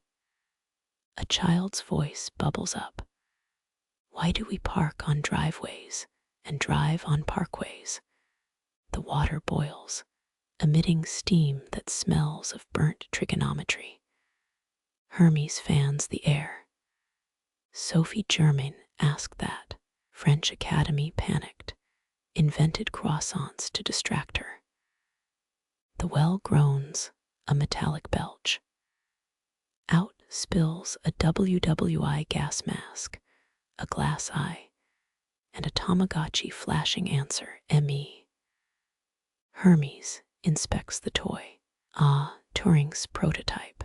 A child's voice bubbles up. Why do we park on driveways and drive on parkways? The water boils, emitting steam that smells of burnt trigonometry. Hermes fans the air. Sophie Germain asked that. French Academy panicked, invented croissants to distract her. The well groans, a metallic belch. Out spills a WWI gas mask, a glass eye, and a Tamagotchi flashing answer, ME. Hermes inspects the toy. Turing's prototype.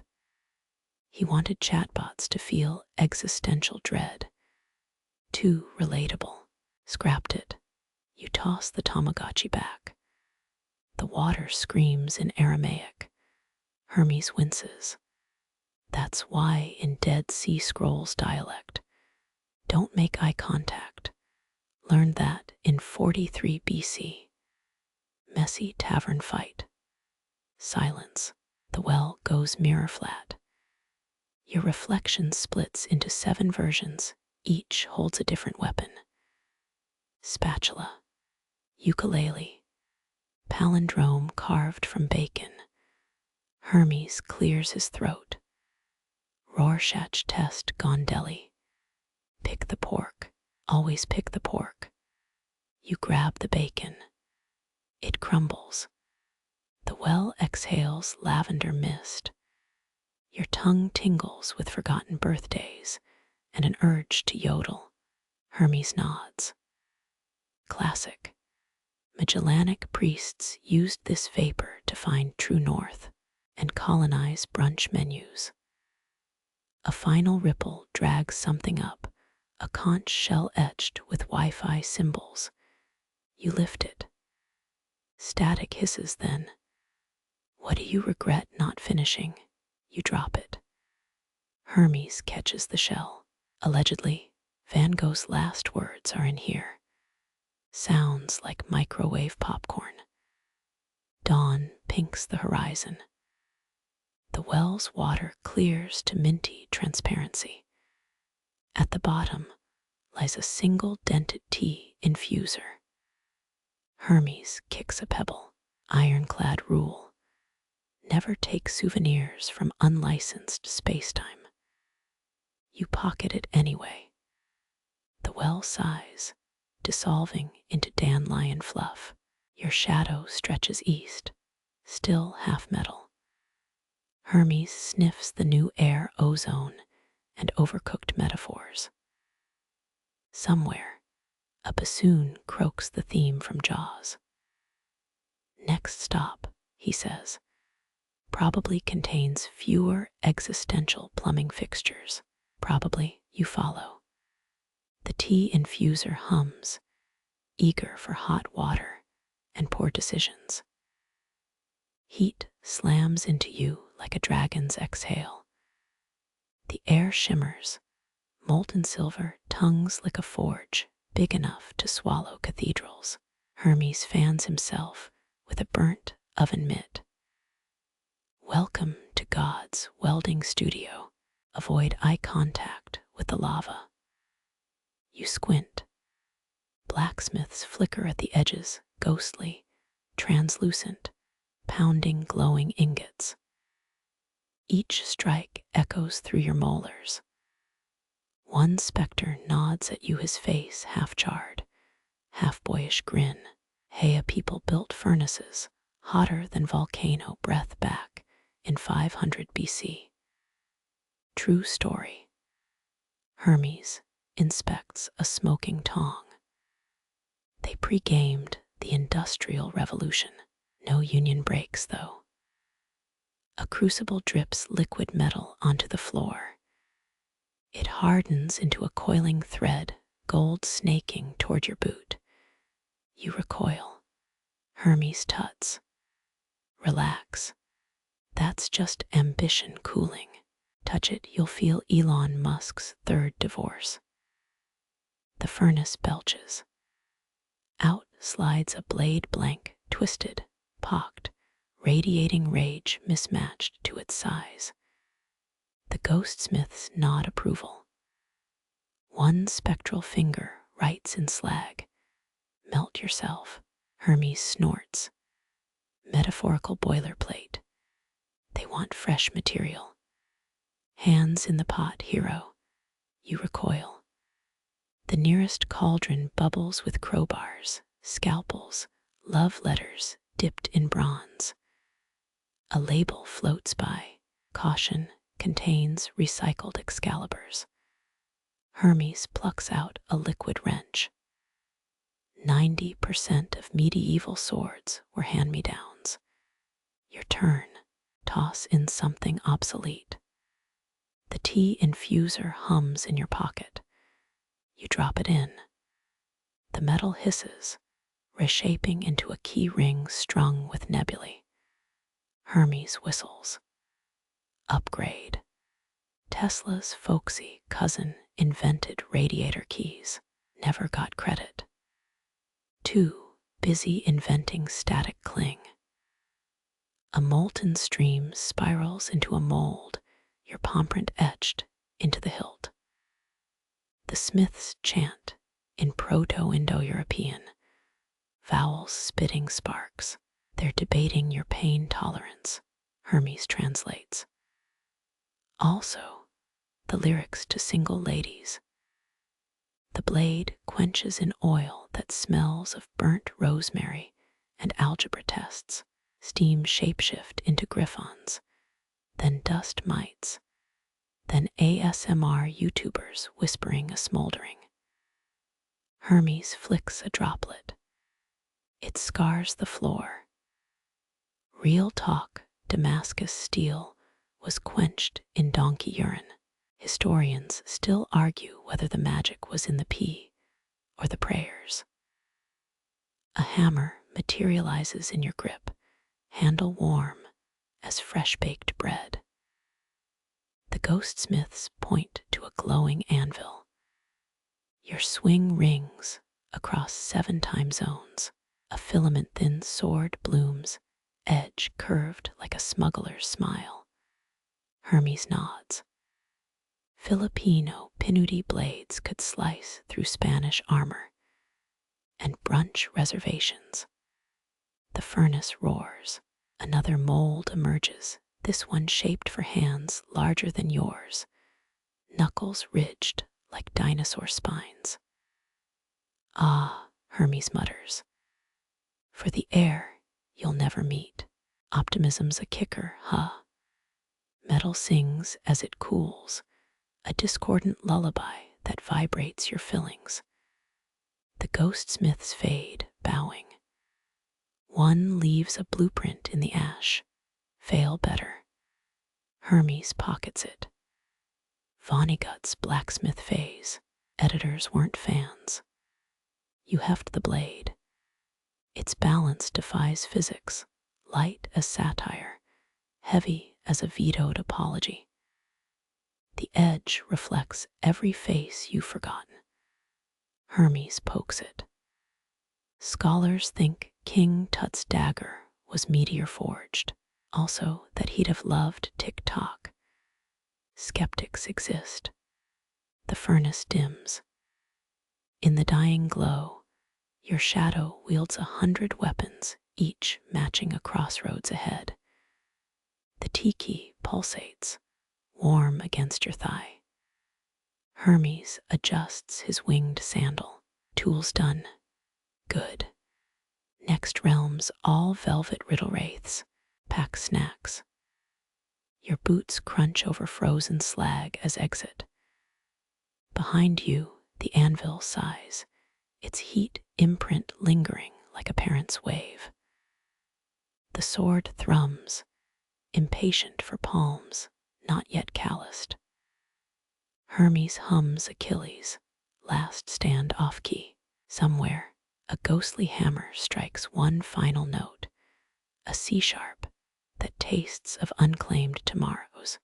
He wanted chatbots to feel existential dread. Too relatable. Scrapped it. You toss the Tamagotchi back. The water screams in Aramaic. Hermes winces. That's why in Dead Sea Scrolls dialect, don't make eye contact. Learned that in 43 BC. Messy tavern fight. Silence. The well goes mirror flat. Your reflection splits into 7 versions. Each holds a different weapon. Spatula. Ukulele. Palindrome carved from bacon. Hermes clears his throat. Rorschach test gone deli. Pick the pork. Always pick the pork. You grab the bacon. It crumbles. The well exhales lavender mist. Your tongue tingles with forgotten birthdays and an urge to yodel. Hermes nods. Classic. Magellanic priests used this vapor to find true north and colonize brunch menus. A final ripple drags something up, a conch shell etched with Wi-Fi symbols. You lift it. Static hisses then. What do you regret not finishing? You drop it. Hermes catches the shell. Allegedly, Van Gogh's last words are in here. Sounds like microwave popcorn. Dawn pinks the horizon. The well's water clears to minty transparency. At the bottom lies a single dented T infuser. Hermes kicks a pebble. Ironclad rule. Never take souvenirs from unlicensed spacetime. You pocket it anyway. The well sighs, dissolving into dandelion fluff. Your shadow stretches east, still half metal. Hermes sniffs the new air ozone and overcooked metaphors. Somewhere, a bassoon croaks the theme from Jaws. Next stop, he says, probably contains fewer existential plumbing fixtures. Probably you follow. The tea infuser hums, eager for hot water and poor decisions. Heat slams into you like a dragon's exhale. The air shimmers, molten silver tongues like a forge big enough to swallow cathedrals. Hermes fans himself with a burnt oven mitt. Welcome to God's welding studio. Avoid eye contact with the lava. You squint. Blacksmiths flicker at the edges, ghostly, translucent, pounding glowing ingots. Each strike echoes through your molars. One specter nods at you, his face half-charred, half-boyish grin. Hey, a people built furnaces, hotter than volcano breath back in 500 BC. True story. Hermes inspects a smoking tong. They pre-gamed the Industrial Revolution. No union breaks, though. A crucible drips liquid metal onto the floor. It hardens into a coiling thread, gold snaking toward your boot. You recoil. Hermes tuts. Relax. That's just ambition cooling. Touch it, you'll feel Elon Musk's 3rd divorce. The furnace belches. Out slides a blade blank, twisted, pocked, radiating rage mismatched to its size. The ghostsmiths nod approval. One spectral finger writes in slag, "Melt yourself." Hermes snorts. metaphorical boilerplate. They want fresh material. Hands in the pot, hero. You recoil. The nearest cauldron bubbles with crowbars, scalpels, love letters dipped in bronze. A label floats by. Caution, contains recycled Excaliburs. Hermes plucks out a liquid wrench. 90% of medieval swords were hand-me-downs. Your turn. Toss in something obsolete. The tea infuser hums in your pocket. You drop it in. The metal hisses, reshaping into a key ring strung with nebulae. Hermes whistles. Upgrade. Tesla's folksy cousin invented radiator keys. Never got credit. Too busy inventing static cling. A molten stream spirals into a mold, your palm print etched into the hilt. The smiths chant in Proto-Indo-European, vowels spitting sparks. They're debating your pain tolerance, Hermes translates. Also, the lyrics to single ladies. The blade quenches in oil that smells of burnt rosemary and algebra tests. Steam shapeshift into griffons, then dust mites, then ASMR YouTubers whispering a smoldering. Hermes flicks a droplet. It scars the floor. Real talk, Damascus steel was quenched in donkey urine. Historians still argue whether the magic was in the pee or the prayers. A hammer materializes in your grip, handle warm as fresh-baked bread. The ghostsmiths point to a glowing anvil. Your swing rings across 7 time zones. A filament-thin sword blooms, edge curved like a smuggler's smile. Hermes nods. Filipino pinudi blades could slice through Spanish armor. And brunch reservations. The furnace roars. Another mold emerges, this one shaped for hands larger than yours, knuckles ridged like dinosaur spines. Ah, Hermes mutters. For the air you'll never meet. Optimism's a kicker, huh? Metal sings as it cools, a discordant lullaby that vibrates your fillings. The ghostsmiths fade, bowing. One leaves a blueprint in the ash. Fail better. Hermes pockets it. Vonnegut's blacksmith phase. Editors weren't fans. You heft the blade. Its balance defies physics, light as satire, heavy as a vetoed apology. The edge reflects every face you've forgotten. Hermes pokes it. Scholars think King Tut's dagger was meteor forged, also that he'd have loved tick-tock. Skeptics exist. The furnace dims. In the dying glow, your shadow wields 100 weapons, each matching a crossroads ahead. The tea-key pulsates, warm against your thigh. Hermes adjusts his winged sandal. Tools done. Good. Next realm's all velvet riddle wraiths. Pack snacks. Your boots crunch over frozen slag as exit. Behind you, the anvil sighs, its heat imprint lingering like a parent's wave. The sword thrums, impatient for palms not yet calloused. Hermes hums Achilles' last stand off key. Somewhere, a ghostly hammer strikes one final note, a C-sharp that tastes of unclaimed tomorrows.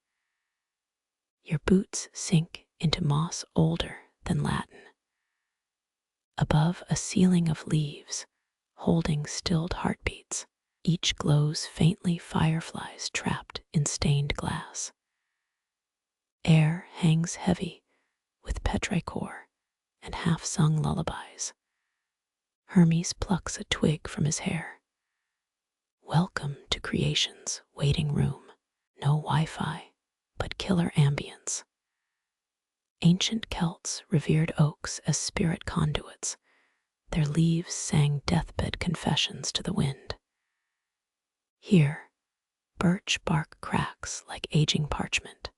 Your boots sink into moss older than Latin. Above a ceiling of leaves, holding stilled heartbeats, each glows faintly fireflies trapped in stained glass. Air hangs heavy with petrichor and half-sung lullabies. Hermes plucks a twig from his hair. Welcome to creation's waiting room. No Wi-Fi, but killer ambience. Ancient Celts revered oaks as spirit conduits. Their leaves sang deathbed confessions to the wind. Here, birch bark cracks like aging parchment.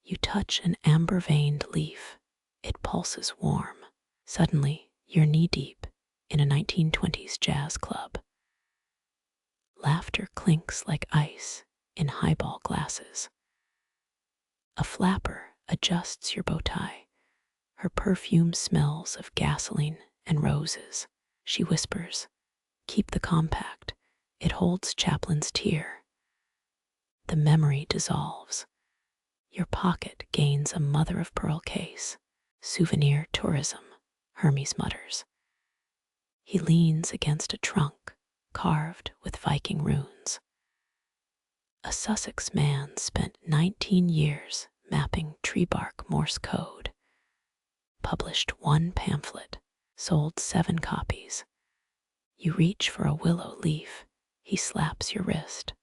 You touch an amber-veined leaf. It pulses warm. Suddenly, you're knee-deep in a 1920s jazz club. Laughter clinks like ice in highball glasses. A flapper adjusts your bow tie. Her perfume smells of gasoline and roses. She whispers, "Keep the compact. It holds Chaplin's tear." The memory dissolves. Your pocket gains a mother-of-pearl case. Souvenir tourism, Hermes mutters. He leans against a trunk carved with Viking runes. A Sussex man spent 19 years mapping tree bark Morse code. Published 1 pamphlet, sold 7 copies. You reach for a willow leaf. He slaps your wrist.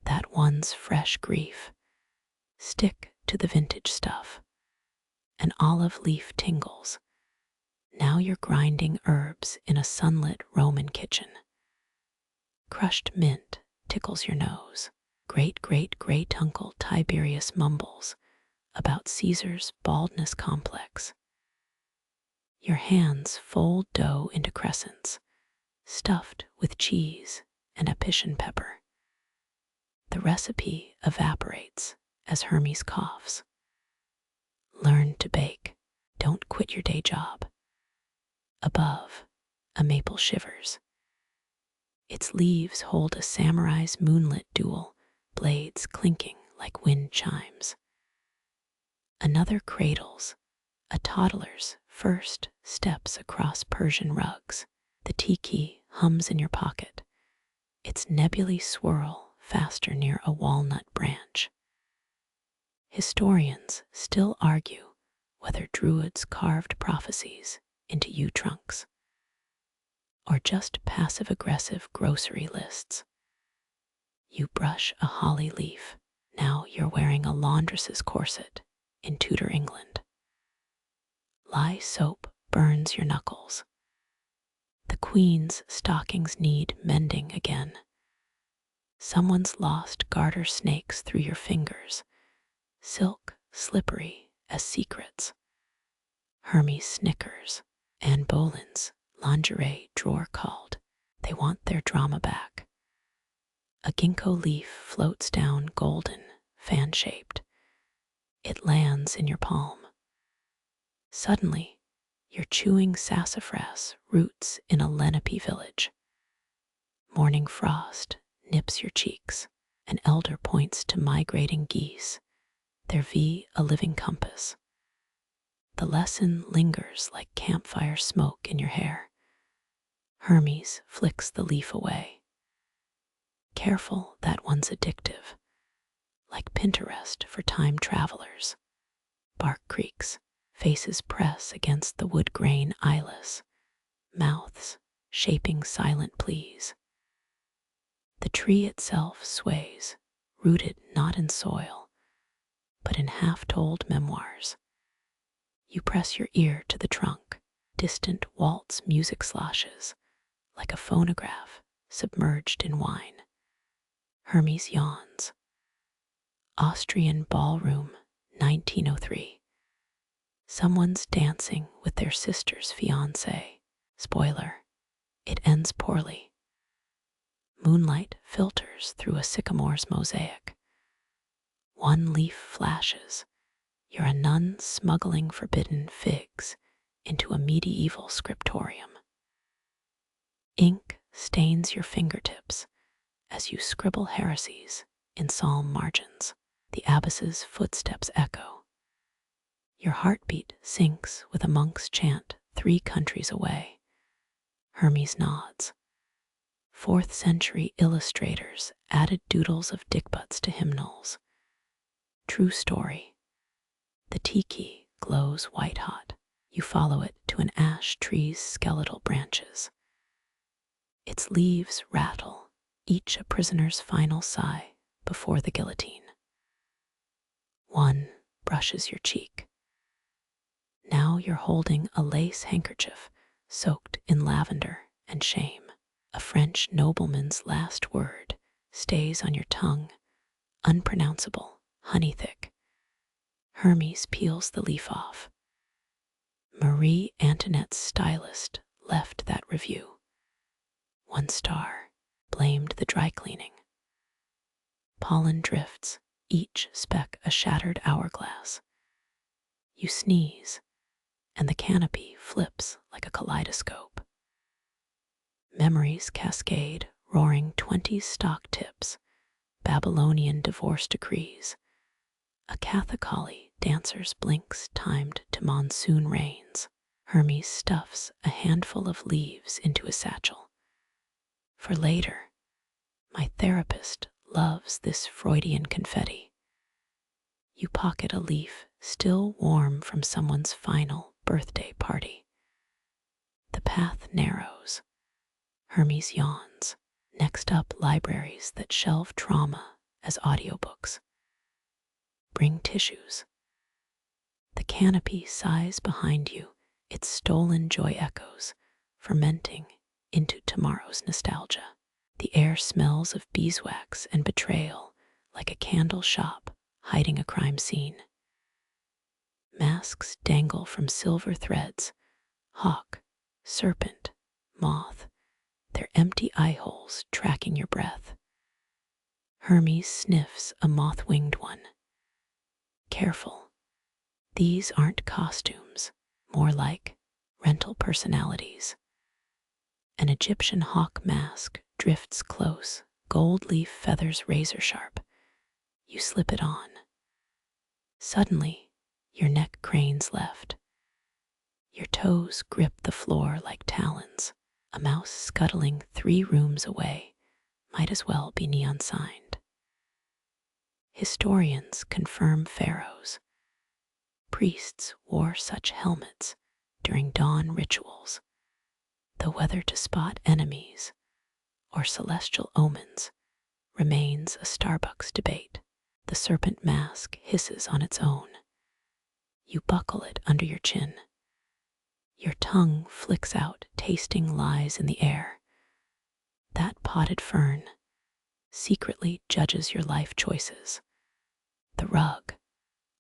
That one's fresh grief. Stick to the vintage stuff. An olive leaf tingles. Now you're grinding herbs in a sunlit Roman kitchen. Crushed mint tickles your nose. Great-great-great-uncle Tiberius mumbles about Caesar's baldness complex. Your hands fold dough into crescents, stuffed with cheese and Apician pepper. The recipe evaporates as Hermes coughs. Learn to bake. Don't quit your day job. Above, a maple shivers. Its leaves hold a samurai's moonlit duel, blades clinking like wind chimes. Another cradles a toddler's first steps across Persian rugs. The tea-key hums in your pocket. Its nebulae swirl faster near a walnut branch. Historians still argue whether druids carved prophecies into yew trunks or just passive-aggressive grocery lists. You brush a holly leaf. Now you're wearing a laundress's corset in Tudor England. Lye soap burns your knuckles. The queen's stockings need mending again. Someone's lost garter snakes through your fingers, silk slippery as secrets. Hermes snickers. Anne Boleyn's lingerie drawer called. They want their drama back. A ginkgo leaf floats down golden, fan-shaped. It lands in your palm. Suddenly, you're chewing sassafras roots in a Lenape village. Morning frost nips your cheeks. An elder points to migrating geese, their V a living compass. The lesson lingers like campfire smoke in your hair. Hermes flicks the leaf away. Careful, that one's addictive. Like Pinterest for time travelers. Bark creaks, faces press against the wood grain eyeless, mouths shaping silent pleas. The tree itself sways, rooted not in soil, but in half-told memoirs. You press your ear to the trunk. Distant waltz music sloshes, like a phonograph submerged in wine. Hermes yawns. Austrian ballroom, 1903. Someone's dancing with their sister's fiancé. Spoiler, it ends poorly. Moonlight filters through a sycamore's mosaic. One leaf flashes. You're a nun smuggling forbidden figs into a medieval scriptorium. Ink stains your fingertips as you scribble heresies in psalm margins. The abbess's footsteps echo. Your heartbeat syncs with a monk's chant 3 countries away. Hermes nods. 4th century illustrators added doodles of dickbutts to hymnals. True story. The tea-key glows white-hot. You follow it to an ash tree's skeletal branches. Its leaves rattle, each a prisoner's final sigh before the guillotine. One brushes your cheek. Now you're holding a lace handkerchief soaked in lavender and shame. A French nobleman's last word stays on your tongue, unpronounceable, honey thick. Hermes peels the leaf off. Marie Antoinette's stylist left that review. 1 star, blamed the dry cleaning. Pollen drifts, each speck a shattered hourglass. You sneeze, and the canopy flips like a kaleidoscope. Memories cascade, roaring 20 stock tips, Babylonian divorce decrees. A Catholic dancer's blinks timed to monsoon rains. Hermes stuffs a handful of leaves into his satchel. For later, my therapist loves this Freudian confetti. You pocket a leaf still warm from someone's final birthday party. The path narrows. Hermes yawns. Next up, libraries that shelve trauma as audiobooks. Bring tissues. The canopy sighs behind you, its stolen joy echoes, fermenting into tomorrow's nostalgia. The air smells of beeswax and betrayal, like a candle shop hiding a crime scene. Masks dangle from silver threads, hawk, serpent, moth, their empty eye holes tracking your breath. Hermes sniffs a moth-winged one. Careful, these aren't costumes, more like rental personalities. An Egyptian hawk mask drifts close, gold leaf feathers razor sharp. You slip it on. Suddenly, your neck cranes left. Your toes grip the floor like talons. A mouse scuttling 3 rooms away might as well be neon signed. Historians confirm pharaohs. Priests wore such helmets during dawn rituals, though whether to spot enemies or celestial omens remains a Starbucks debate. The serpent mask hisses on its own. You buckle it under your chin. Your tongue flicks out, tasting lies in the air. That potted fern secretly judges your life choices. The rug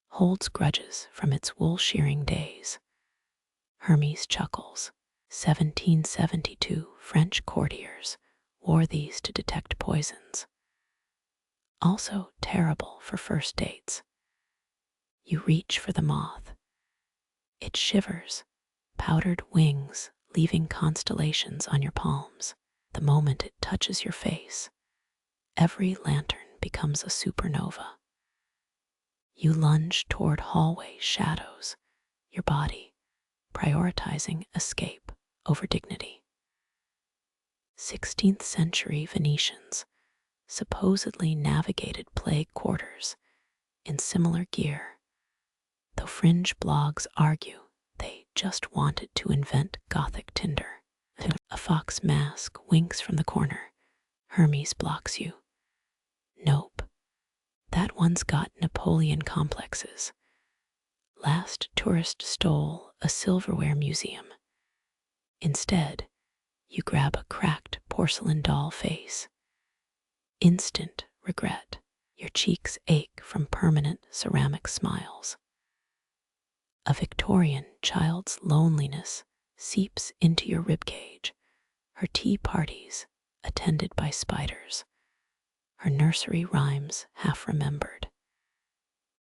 holds grudges from its wool-shearing days. Hermes chuckles. 1772 French courtiers wore these to detect poisons. Also terrible for first dates. You reach for the moth. It shivers, powdered wings leaving constellations on your palms. The moment it touches your face, every lantern becomes a supernova. You lunge toward hallway shadows, your body prioritizing escape over dignity. 16th century Venetians supposedly navigated plague quarters in similar gear, though fringe blogs argue they just wanted to invent Gothic tinder. A fox mask winks from the corner. Hermes blocks you. Nope, that one's got Napoleon complexes. Last tourist stole a silverware museum. Instead, you grab a cracked porcelain doll face. Instant regret. Your cheeks ache from permanent ceramic smiles. A Victorian child's loneliness seeps into your ribcage. Her tea parties attended by spiders. Her nursery rhymes half remembered.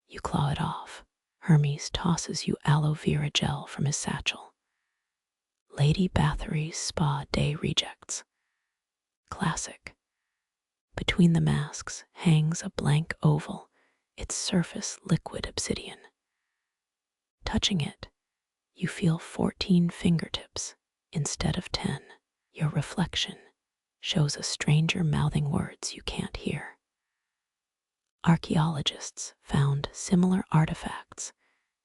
You claw it off. Hermes tosses you aloe vera gel from his satchel. Lady Bathory's spa day rejects. Classic. Between the masks hangs a blank oval, its surface liquid obsidian. Touching it, you feel 14 fingertips instead of 10. Your reflection shows a stranger mouthing words you can't hear. Archaeologists found similar artifacts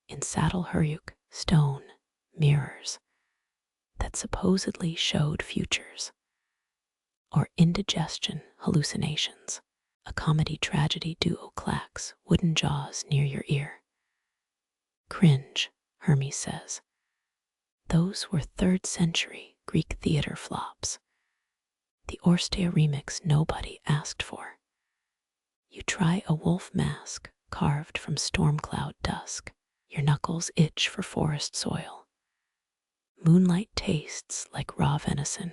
in Saddle-Huruk stone mirrors that supposedly showed futures. or indigestion hallucinations. A comedy-tragedy duo clacks wooden jaws near your ear. Cringe, Hermes says. Those were 3rd century Greek theater flops. The Orstea remix nobody asked for. You try a wolf mask carved from storm cloud dusk. Your knuckles itch for forest soil. Moonlight tastes like raw venison.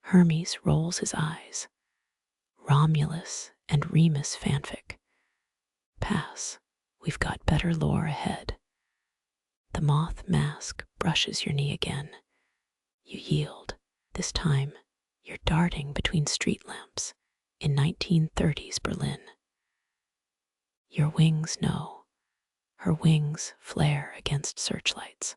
Hermes rolls his eyes. Romulus and Remus fanfic. Pass, we've got better lore ahead. The moth mask brushes your knee again. You yield. This time, you're darting between street lamps in 1930s Berlin. Your wings know. Her wings flare against searchlights.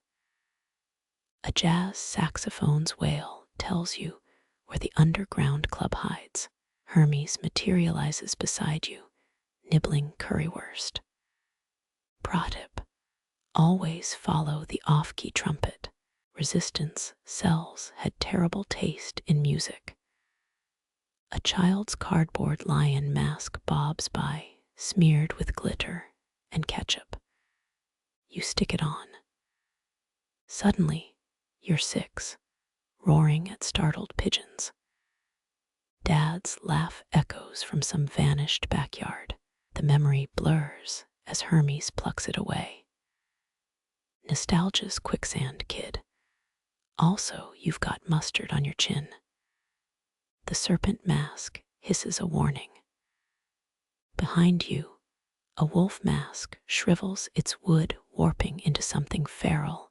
A jazz saxophone's wail tells you where the underground club hides. Hermes materializes beside you, nibbling currywurst. Pro-tip: always follow the off-key trumpet. Resistance cells had terrible taste in music. A child's cardboard lion mask bobs by, smeared with glitter and ketchup. You stick it on. Suddenly, you're 6, roaring at startled pigeons. Dad's laugh echoes from some vanished backyard. The memory blurs as Hermes plucks it away. Nostalgia's quicksand, kid. Also, you've got mustard on your chin. The serpent mask hisses a warning. Behind you, a wolf mask shrivels its wood, warping into something feral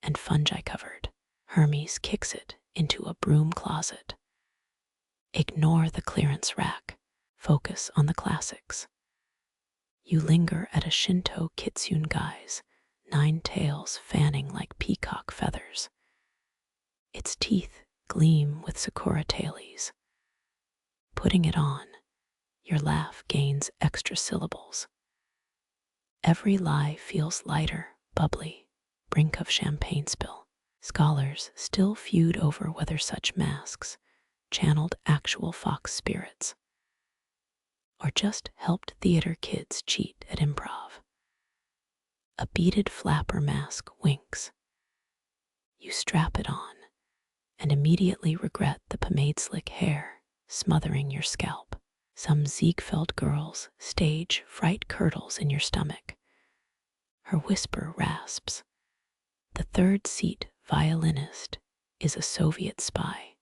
and fungi-covered. Hermes kicks it into a broom closet. Ignore the clearance rack. Focus on the classics. You linger at a Shinto kitsune guy's, 9 tails fanning like peacock feathers. Its teeth gleam with sakura tailies. Putting it on, your laugh gains extra syllables. Every lie feels lighter, bubbly, brink of champagne spill. Scholars still feud over whether such masks channeled actual fox spirits or just helped theater kids cheat at improv. A beaded flapper mask winks. You strap it on and immediately regret the pomade slick hair smothering your scalp. Some Ziegfeld girls stage fright curdles in your stomach. Her whisper rasps. The 3rd seat violinist is a Soviet spy.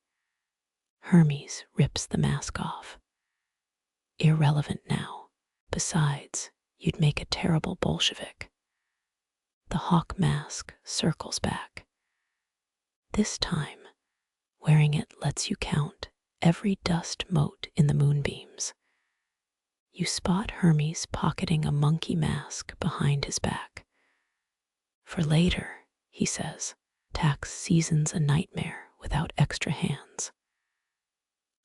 Hermes rips the mask off. Irrelevant now. Besides, you'd make a terrible Bolshevik. The hawk mask circles back. This time, wearing it lets you count every dust mote in the moonbeams. You spot Hermes pocketing a monkey mask behind his back. For later, he says, tax season's a nightmare without extra hands.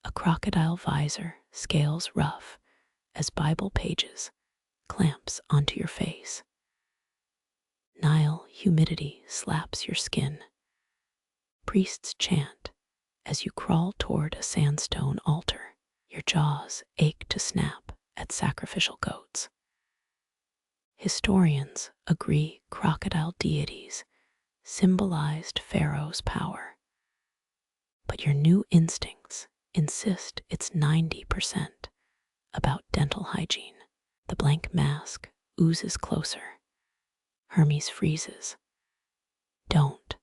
A crocodile visor scales rough as Bible pages clamps onto your face. Nile humidity slaps your skin. Priests chant as you crawl toward a sandstone altar. Your jaws ache to snap at sacrificial goats. Historians agree crocodile deities symbolized Pharaoh's power. But your new instincts insist it's 90% about dental hygiene. The blank mask oozes closer. Hermes freezes. Don't.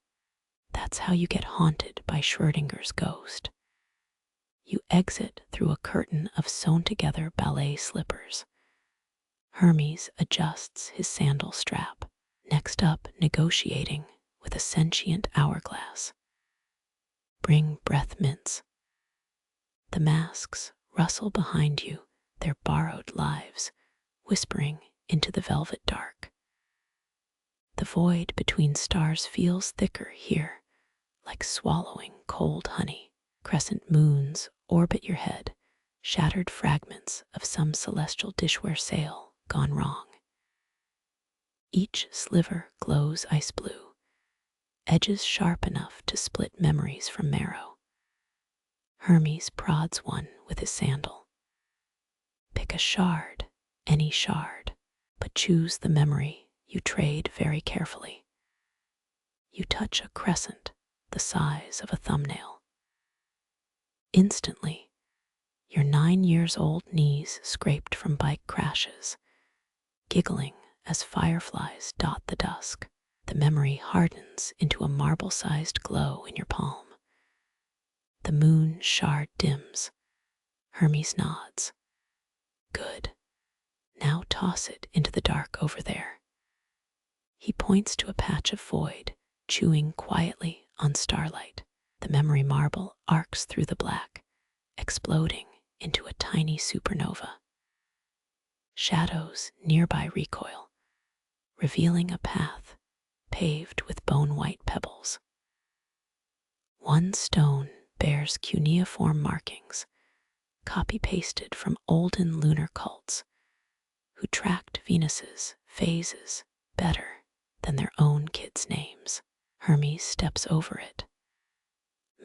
That's how you get haunted by Schrödinger's ghost. You exit through a curtain of sewn-together ballet slippers. Hermes adjusts his sandal strap. Next up, negotiating with a sentient hourglass. Bring breath mints. The masks rustle behind you, their borrowed lives whispering into the velvet dark. The void between stars feels thicker here, like swallowing cold honey. Crescent moons orbit your head, shattered fragments of some celestial dishware sale gone wrong. Each sliver glows ice blue, edges sharp enough to split memories from marrow. Hermes prods one with his sandal. Pick a shard, any shard, but choose the memory you trade very carefully. You touch a crescent the size of a thumbnail. Instantly, your 9-year-old knees scraped from bike crashes, giggling as fireflies dot the dusk. The memory hardens into a marble-sized glow in your palm. The moon shard dims. Hermes nods. Good. Now toss it into the dark over there. He points to a patch of void, chewing quietly on starlight. The memory marble arcs through the black, exploding into a tiny supernova. Shadows nearby recoil, revealing a path paved with bone-white pebbles. One stone bears cuneiform markings, copy-pasted from olden lunar cults who tracked Venus's phases better than their own kids' names. Hermes steps over it.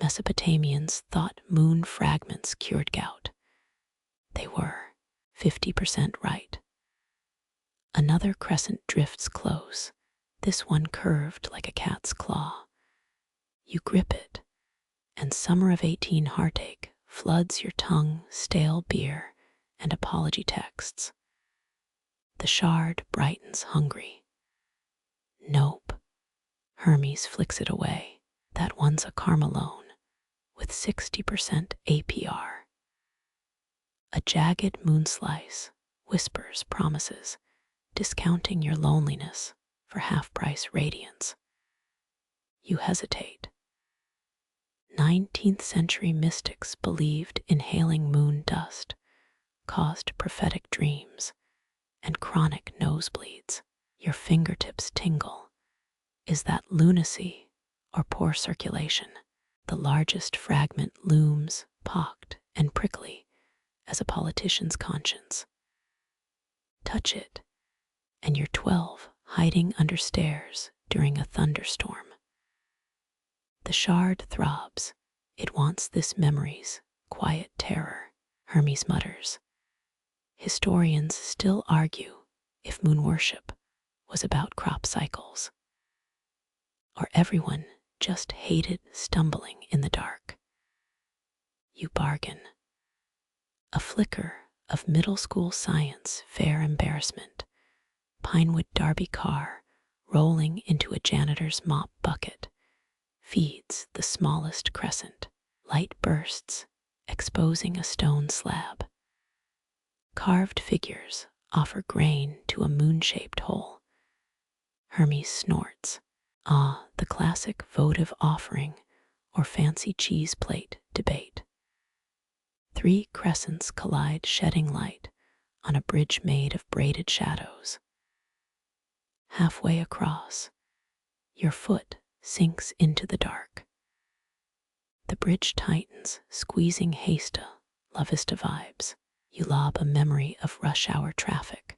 Mesopotamians thought moon fragments cured gout. They were 50% right. Another crescent drifts close, this one curved like a cat's claw. You grip it, and summer of 18 heartache floods your tongue, stale beer, and apology texts. The shard brightens hungry. Nope. Hermes flicks it away. That one's a karma loan with 60% APR. A jagged moon slice whispers promises, discounting your loneliness for half-price radiance. You hesitate. 19th century mystics believed inhaling moon dust caused prophetic dreams and chronic nosebleeds. Your fingertips tingle. Is that lunacy or poor circulation? The largest fragment looms, pocked and prickly as a politician's conscience. Touch it, and you're 12 hiding under stairs during a thunderstorm. The shard throbs. It wants this memory's quiet terror. Hermes mutters. Historians still argue if moon worship was about crop cycles, or everyone just hated stumbling in the dark. You bargain. A flicker of middle school science fair embarrassment. Pinewood Derby car rolling into a janitor's mop bucket feeds the smallest crescent. Light bursts, exposing a stone slab. Carved figures offer grain to a moon-shaped hole. Hermes snorts. Ah, the classic votive offering or fancy cheese plate debate. 3 crescents collide, shedding light on a bridge made of braided shadows. Halfway across, your foot sinks into the dark. The bridge tightens, squeezing La Vista vibes. You lob a memory of rush hour traffic.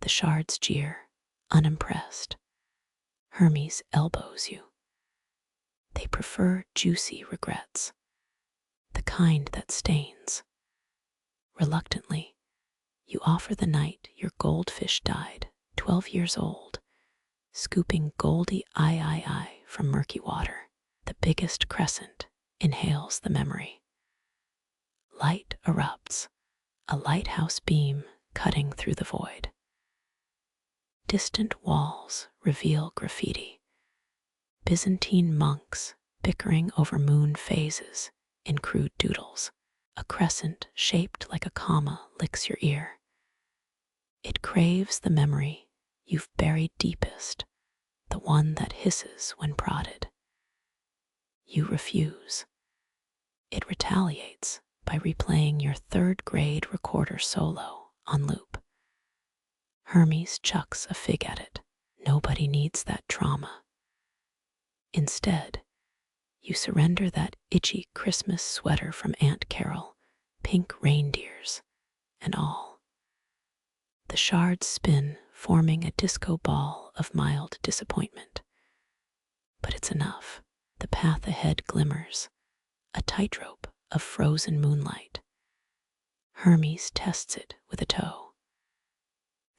The shards jeer, unimpressed. Hermes elbows you. They prefer juicy regrets, the kind that stains. Reluctantly, you offer the night your goldfish died, 12 years old, scooping goldy I from murky water. The biggest crescent inhales the memory. Light erupts, a lighthouse beam cutting through the void. Distant walls reveal graffiti. Byzantine monks bickering over moon phases in crude doodles. A crescent shaped like a comma licks your ear. It craves the memory you've buried deepest, the one that hisses when prodded. You refuse. It retaliates by replaying your 3rd grade recorder solo on loop. Hermes chucks a fig at it. Nobody needs that trauma. Instead, you surrender that itchy Christmas sweater from Aunt Carol, pink reindeers, and all. The shards spin, forming a disco ball of mild disappointment. But it's enough. The path ahead glimmers, a tightrope of frozen moonlight. Hermes tests it with a toe.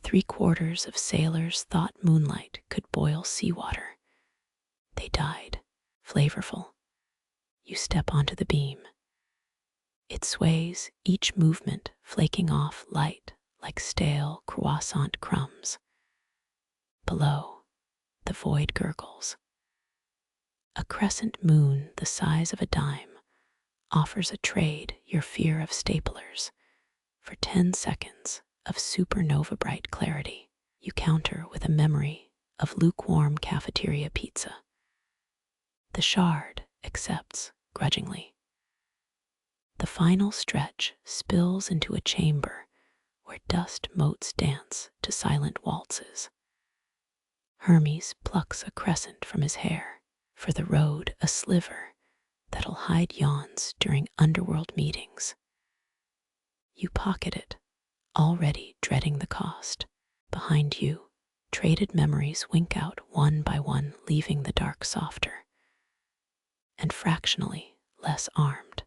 3/4 of sailors thought moonlight could boil seawater. They died, flavorful. You step onto the beam. It sways, each movement flaking off light like stale croissant crumbs. Below, the void gurgles. A crescent moon the size of a dime offers a trade your fear of staplers. For 10 seconds of supernova bright clarity, you counter with a memory of lukewarm cafeteria pizza. The shard accepts grudgingly. The final stretch spills into a chamber where dust motes dance to silent waltzes. Hermes plucks a crescent from his hair, for the road a sliver that'll hide yawns during underworld meetings. You pocket it, already dreading the cost. Behind you, traded memories wink out one by one, leaving the dark softer and fractionally less armed.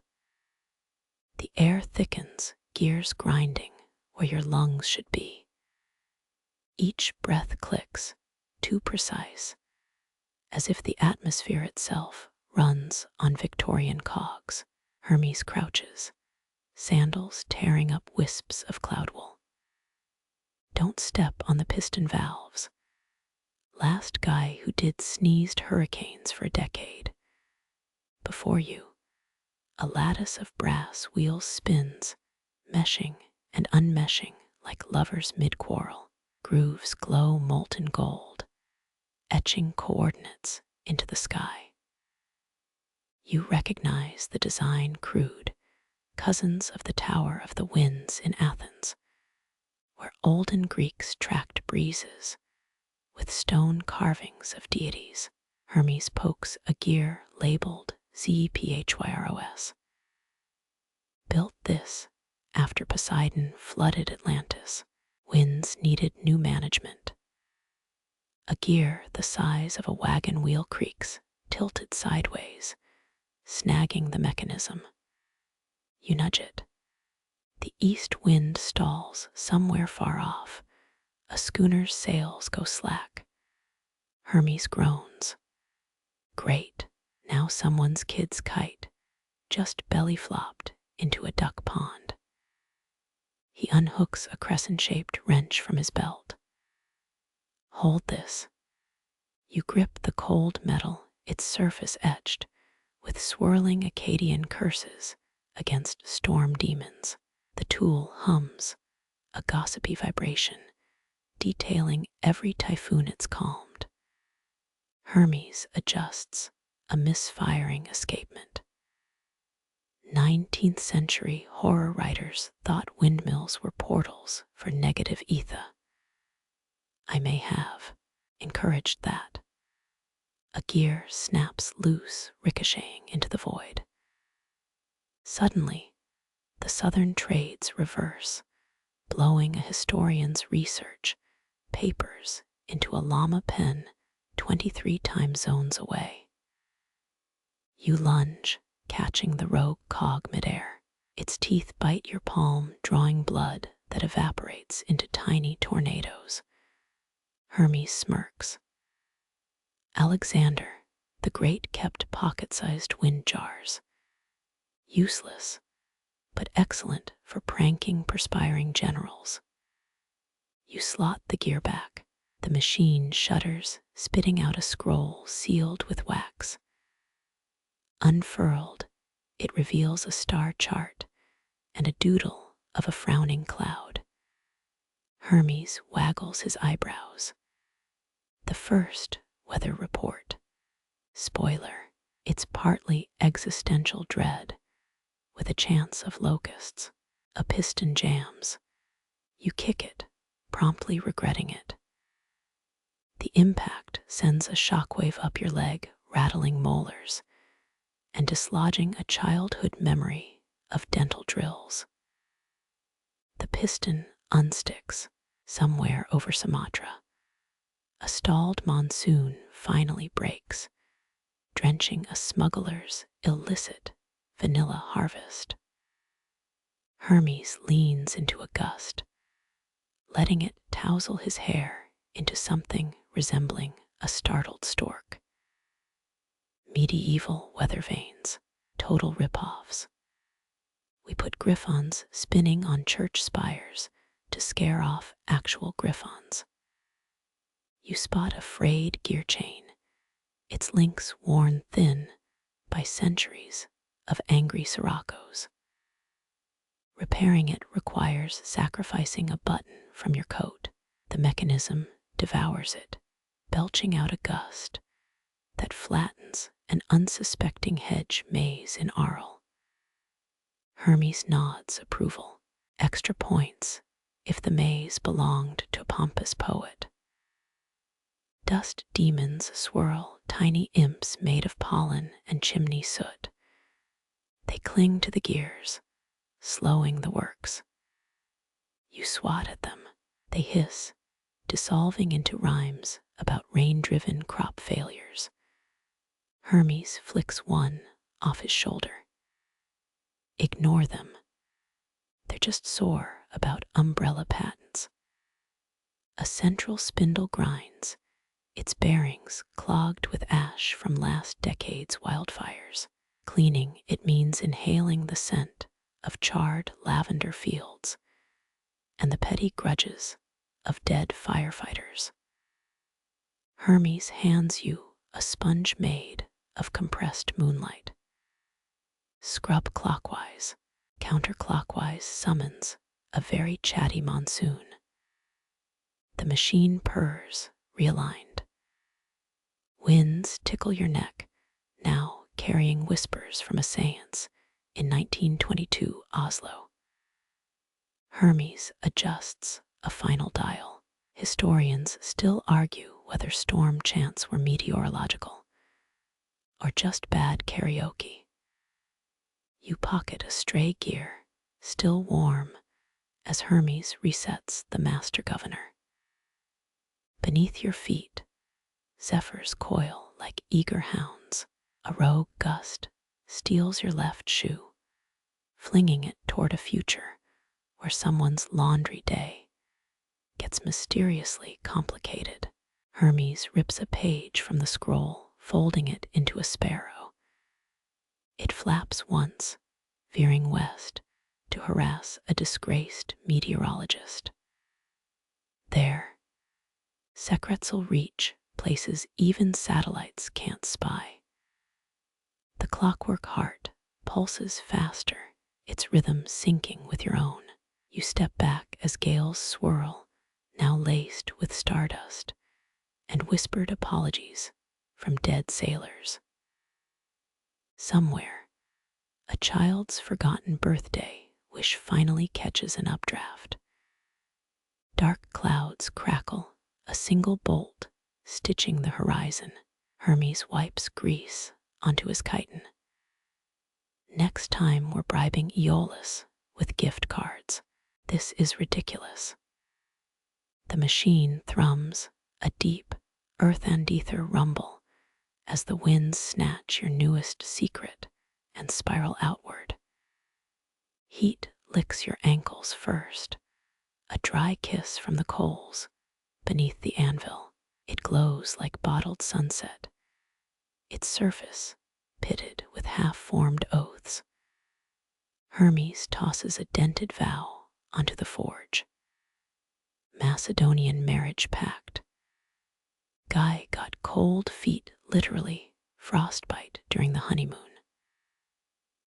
The air thickens, gears grinding where your lungs should be. Each breath clicks, too precise, as if the atmosphere itself runs on Victorian cogs. Hermes crouches, sandals tearing up wisps of cloud wool. Don't step on the piston valves. Last guy who did sneezed hurricanes for a decade. Before you, a lattice of brass wheels spins, meshing and unmeshing like lovers mid-quarrel. Grooves glow molten gold, etching coordinates into the sky. You recognize the design crude, cousins of the Tower of the Winds in Athens, where olden Greeks tracked breezes with stone carvings of deities. Hermes pokes a gear labeled ZPHYROS. Built this after Poseidon flooded Atlantis. Winds needed new management. A gear the size of a wagon wheel creaks, tilted sideways, snagging the mechanism. You nudge it. The east wind stalls somewhere far off. A schooner's sails go slack. Hermes groans. Great, now someone's kid's kite just belly flopped into a duck pond. He unhooks a crescent-shaped wrench from his belt. Hold this. You grip the cold metal, its surface etched with swirling Akkadian curses against storm demons. The tool hums, a gossipy vibration, detailing every typhoon it's calmed. Hermes adjusts, a misfiring escapement. 19th century horror writers thought windmills were portals for negative ether. I may have encouraged that. A gear snaps loose, ricocheting into the void. Suddenly, the southern trades reverse, blowing a historian's research papers into a llama pen 23 time zones away. You lunge, catching the rogue cog midair. Its teeth bite your palm, drawing blood that evaporates into tiny tornadoes. Hermes smirks. Alexander the Great kept pocket-sized wind jars. Useless, but excellent for pranking perspiring generals. You slot the gear back. The machine shudders, spitting out a scroll sealed with wax. Unfurled, it reveals a star chart and a doodle of a frowning cloud. Hermes waggles his eyebrows. The first weather report. Spoiler, it's partly existential dread, with a chance of locusts. A piston jams. You kick it, promptly regretting it. The impact sends a shockwave up your leg, rattling molars, and dislodging a childhood memory of dental drills. The piston unsticks somewhere over Sumatra. A stalled monsoon finally breaks, drenching a smuggler's illicit vanilla harvest. Hermes leans into a gust, letting it tousle his hair into something resembling a startled stork. Medieval weather vanes, total rip-offs. We put griffons spinning on church spires to scare off actual griffons. You spot a frayed gear chain, its links worn thin by centuries of angry sirocco's. Repairing it requires sacrificing a button from your coat. The mechanism devours it, belching out a gust that flattens an unsuspecting hedge maze in Arles. Hermes nods approval. Extra points if the maze belonged to a pompous poet. Dust demons swirl tiny imps made of pollen and chimney soot. They cling to the gears, slowing the works. You swat at them. They hiss, dissolving into rhymes about rain-driven crop failures. Hermes flicks one off his shoulder. Ignore them. They're just sore about umbrella patents. A central spindle grinds, its bearings clogged with ash from last decade's wildfires. Cleaning it means inhaling the scent of charred lavender fields and the petty grudges of dead firefighters. Hermes hands you a sponge made of compressed moonlight. Scrub clockwise, counterclockwise summons a very chatty monsoon. The machine purrs, realigned. Winds tickle your neck, now carrying whispers from a seance in 1922 Oslo. Hermes adjusts a final dial. Historians still argue whether storm chants were meteorological or just bad karaoke. You pocket a stray gear, still warm, as Hermes resets the master governor. Beneath your feet, zephyrs coil like eager hounds. A rogue gust steals your left shoe, flinging it toward a future where someone's laundry day gets mysteriously complicated. Hermes rips a page from the scroll, folding it into a sparrow. It flaps once, veering west to harass a disgraced meteorologist. There, Sekretzel reach places even satellites can't spy. The clockwork heart pulses faster, its rhythm syncing with your own. You step back as gales swirl, now laced with stardust, and whispered apologies from dead sailors. Somewhere, a child's forgotten birthday wish finally catches an updraft. Dark clouds crackle, a single bolt stitching the horizon. Hermes wipes grease onto his chiton. Next time we're bribing Aeolus with gift cards. This is ridiculous. The machine thrums, a deep earth and ether rumble as the winds snatch your newest secret and spiral outward. Heat licks your ankles first, a dry kiss from the coals beneath the anvil. It glows like bottled sunset, its surface pitted with half-formed oaths. Hermes tosses a dented vow onto the forge. Macedonian marriage pact. Guy got cold feet, literally frostbite during the honeymoon.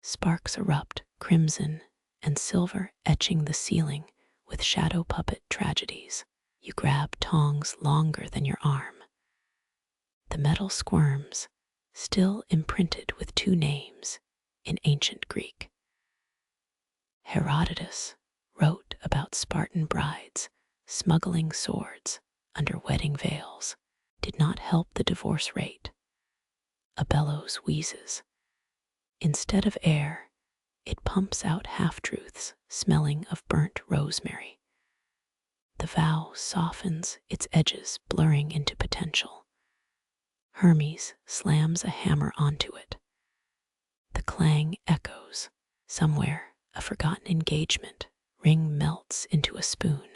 Sparks erupt, crimson and silver etching the ceiling with shadow puppet tragedies. You grab tongs longer than your arm. The metal squirms, still imprinted with two names in ancient Greek. Herodotus wrote about Spartan brides smuggling swords under wedding veils. Did not help the divorce rate. A bellows wheezes. Instead of air, it pumps out half-truths smelling of burnt rosemary. The vow softens its edges, blurring into potential. Hermes slams a hammer onto it. The The clang echoes. Somewhere, a forgotten engagement ring melts into a spoon.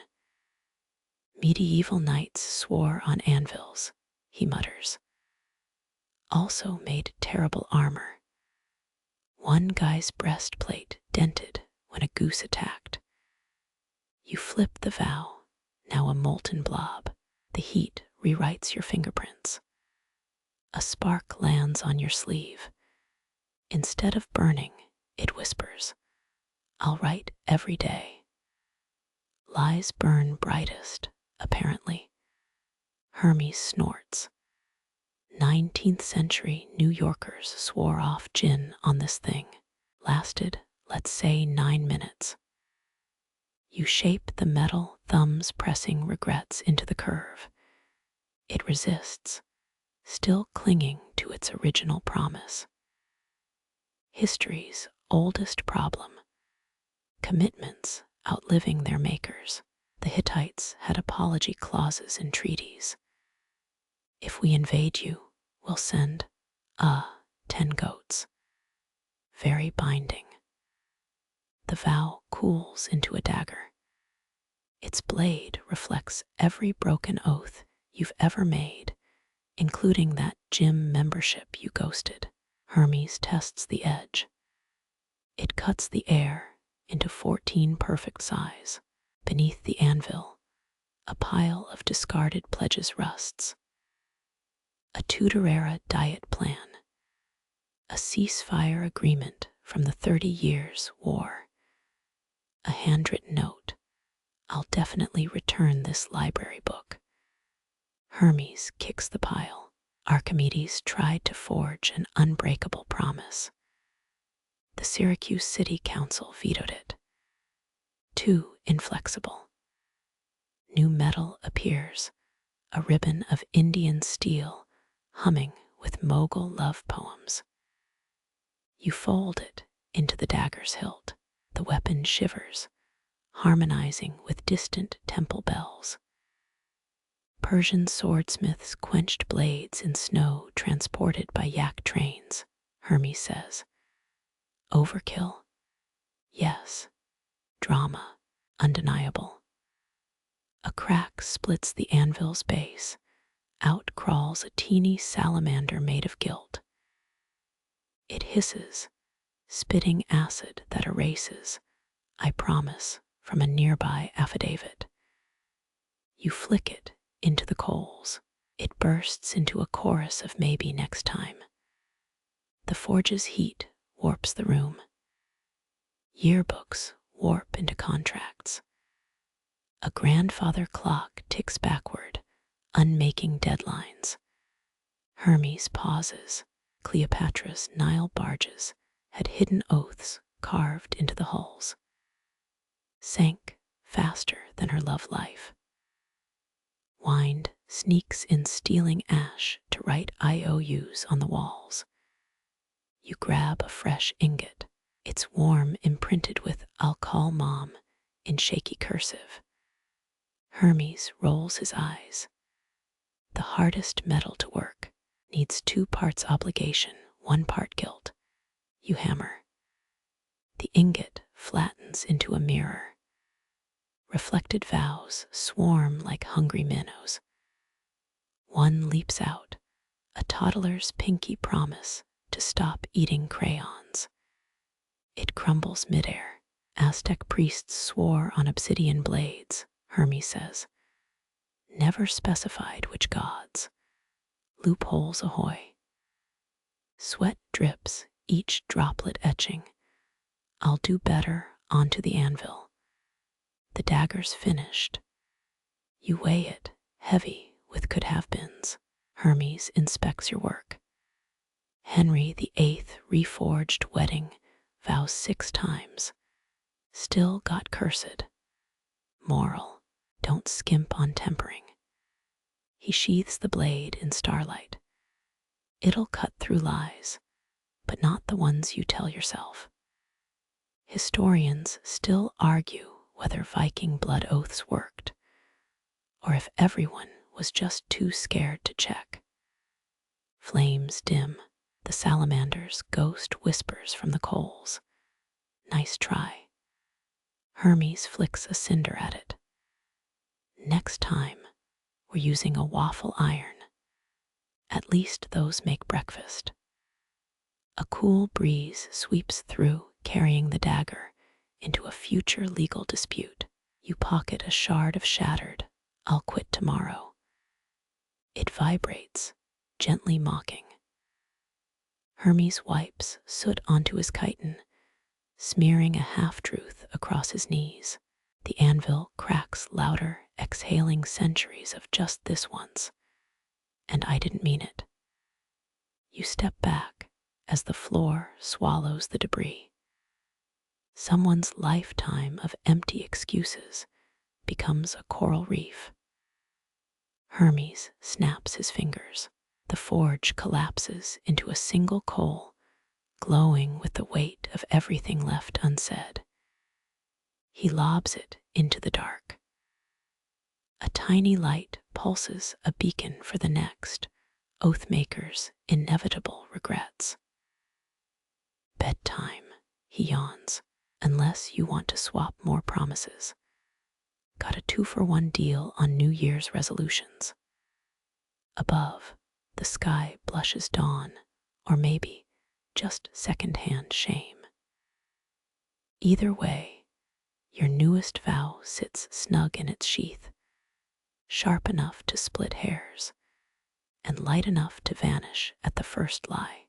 Medieval knights swore on anvils, he mutters. Also made terrible armor. One guy's breastplate dented when a goose attacked. You flip the vow, now a molten blob. The heat rewrites your fingerprints. A spark lands on your sleeve. Instead of burning, it whispers, I'll write every day. Lies burn brightest, apparently. Hermes snorts. 19th century New Yorkers swore off gin on this thing. Lasted, let's say, 9 minutes. You shape the metal, thumbs pressing regrets into the curve. It resists, still clinging to its original promise. History's oldest problem. Commitments outliving their makers. The Hittites had apology clauses in treaties. If we invade you, we'll send 10 goats. Very binding. The vow cools into a dagger. Its blade reflects every broken oath you've ever made, including that gym membership you ghosted. Hermes tests the edge. It cuts the air into 14 perfect size. Beneath the anvil, a pile of discarded pledges rusts. A Tudor-era diet plan. A ceasefire agreement from the 30 Years' War. A handwritten note. I'll definitely return this library book. Hermes kicks the pile. Archimedes tried to forge an unbreakable promise. The Syracuse City Council vetoed it. Too inflexible. New metal appears, a ribbon of Indian steel humming with Mogul love poems. You fold it into the dagger's hilt. The weapon shivers, harmonizing with distant temple bells. Persian swordsmiths quenched blades in snow transported by yak trains, Hermes says. Overkill? Yes. Drama, undeniable. A crack splits the anvil's base. Out crawls a teeny salamander made of guilt. It hisses, spitting acid that erases, I promise, from a nearby affidavit. You flick it into the coals. It bursts into a chorus of maybe next time. The forge's heat warps the room. Yearbooks warp into contracts. A grandfather clock ticks backward, unmaking deadlines. Hermes pauses. Cleopatra's Nile barges had hidden oaths carved into the hulls. Sank faster than her love life. Wind sneaks in stealing ash to write IOUs on the walls. You grab a fresh ingot. It's warm, imprinted with I'll call mom in shaky cursive. Hermes rolls his eyes. The hardest metal to work needs 2 parts obligation, 1 part guilt. You hammer. The ingot flattens into a mirror. Reflected vows swarm like hungry minnows. One leaps out, a toddler's pinky promise to stop eating crayons. It crumbles midair. Aztec priests swore on obsidian blades, Hermes says. Never specified which gods. Loopholes ahoy. Sweat drips, each droplet etching. I'll do better onto the anvil. The dagger's finished. You weigh it, heavy with could-have-beens. Hermes inspects your work. Henry VIII reforged wedding vows 6 times. Still got cursed. Moral, don't skimp on tempering. He sheathes the blade in starlight. It'll cut through lies, but not the ones you tell yourself. Historians still argue whether Viking blood oaths worked, or if everyone was just too scared to check. Flames dim. The salamander's ghost whispers from the coals. Nice try. Hermes flicks a cinder at it. Next time, we're using a waffle iron. At least those make breakfast. A cool breeze sweeps through, carrying the dagger into a future legal dispute. You pocket a shard of shattered, "I'll quit tomorrow." It vibrates, gently mocking. Hermes wipes soot onto his chiton, smearing a half-truth across his knees. The anvil cracks louder, exhaling centuries of just this once. And I didn't mean it. You step back as the floor swallows the debris. Someone's lifetime of empty excuses becomes a coral reef. Hermes snaps his fingers. The forge collapses into a single coal, glowing with the weight of everything left unsaid. He lobs it into the dark. A tiny light pulses a beacon for the next oathmaker's inevitable regrets. Bedtime, he yawns, unless you want to swap more promises. Got a 2-for-1 deal on New Year's resolutions. Above, the sky blushes dawn, or maybe just secondhand shame. Either way, your newest vow sits snug in its sheath, sharp enough to split hairs, and light enough to vanish at the first lie.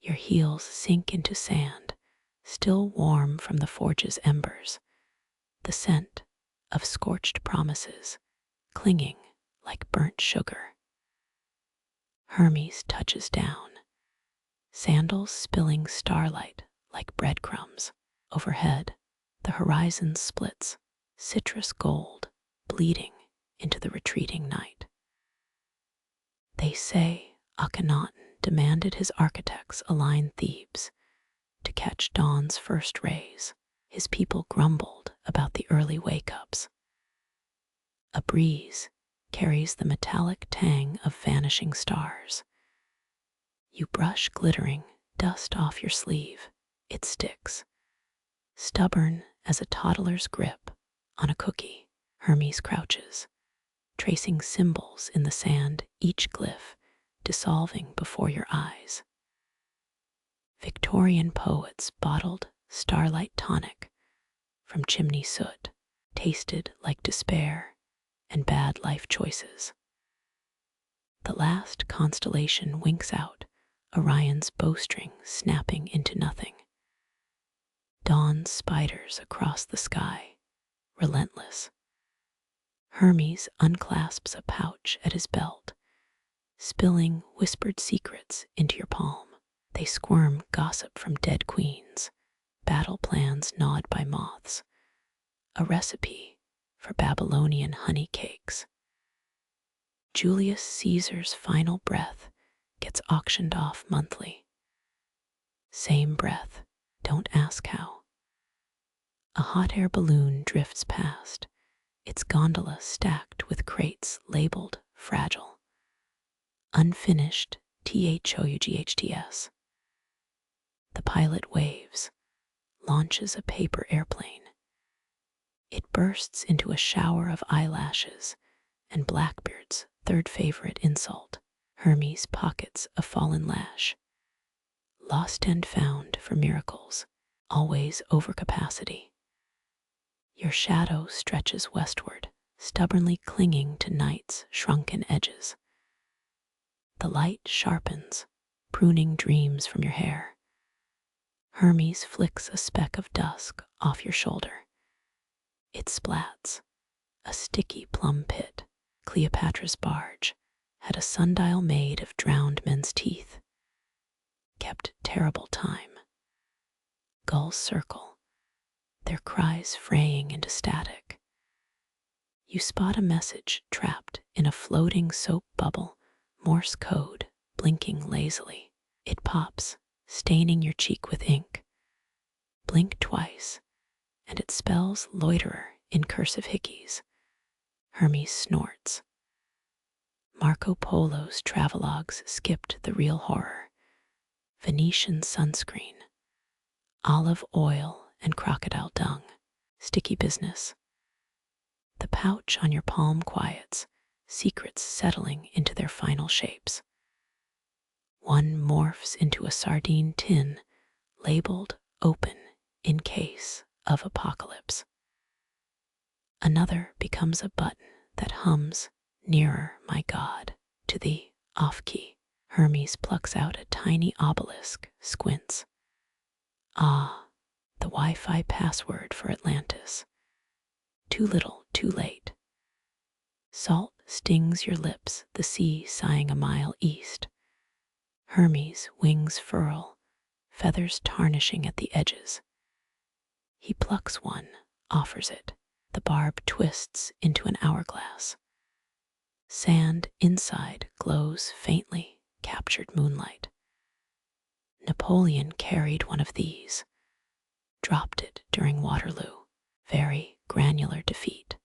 Your heels sink into sand, still warm from the forge's embers, the scent of scorched promises clinging like burnt sugar. Hermes touches down, sandals spilling starlight like breadcrumbs. Overhead, the horizon splits, citrus gold bleeding into the retreating night. They say Akhenaten demanded his architects align Thebes to catch dawn's first rays. His people grumbled about the early wake-ups. A breeze carries the metallic tang of vanishing stars. You brush glittering dust off your sleeve. It sticks, stubborn as a toddler's grip on a cookie. Hermes crouches, tracing symbols in the sand, each glyph dissolving before your eyes. Victorian poets bottled starlight tonic from chimney soot, tasted like despair and bad life choices. The last constellation winks out, Orion's bowstring snapping into nothing. Dawn spiders across the sky, relentless. Hermes unclasps a pouch at his belt, spilling whispered secrets into your palm. They squirm gossip from dead queens, battle plans gnawed by moths, a recipe for Babylonian honey cakes. Julius Caesar's final breath gets auctioned off monthly. Same breath, don't ask how. A hot air balloon drifts past, its gondola stacked with crates labeled fragile. Unfinished THOUGHTS. The pilot waves, launches a paper airplane. It bursts into a shower of eyelashes and Blackbeard's third favorite insult. Hermes pockets a fallen lash. Lost and found for miracles, always overcapacity. Your shadow stretches westward, stubbornly clinging to night's shrunken edges. The light sharpens, pruning dreams from your hair. Hermes flicks a speck of dusk off your shoulder. It splats, a sticky plum pit. Cleopatra's barge had a sundial made of drowned men's teeth. Kept terrible time. Gulls circle, their cries fraying into static. You spot a message trapped in a floating soap bubble, Morse code blinking lazily. It pops, staining your cheek with ink. Blink twice, and it spells loiterer in cursive hickeys. Hermes snorts. Marco Polo's travelogues skipped the real horror. Venetian sunscreen, olive oil and crocodile dung, sticky business. The pouch on your palm quiets, secrets settling into their final shapes. One morphs into a sardine tin, labeled open in case of apocalypse. Another becomes a button that hums, nearer, my God, to the off key. Hermes plucks out a tiny obelisk, squints. Ah, the Wi-Fi password for Atlantis. Too little, too late. Salt stings your lips, the sea sighing a mile east. Hermes' wings furl, feathers tarnishing at the edges. He plucks one, offers it. The barb twists into an hourglass. Sand inside glows faintly, captured moonlight. Napoleon carried one of these, dropped it during Waterloo. Very granular defeat.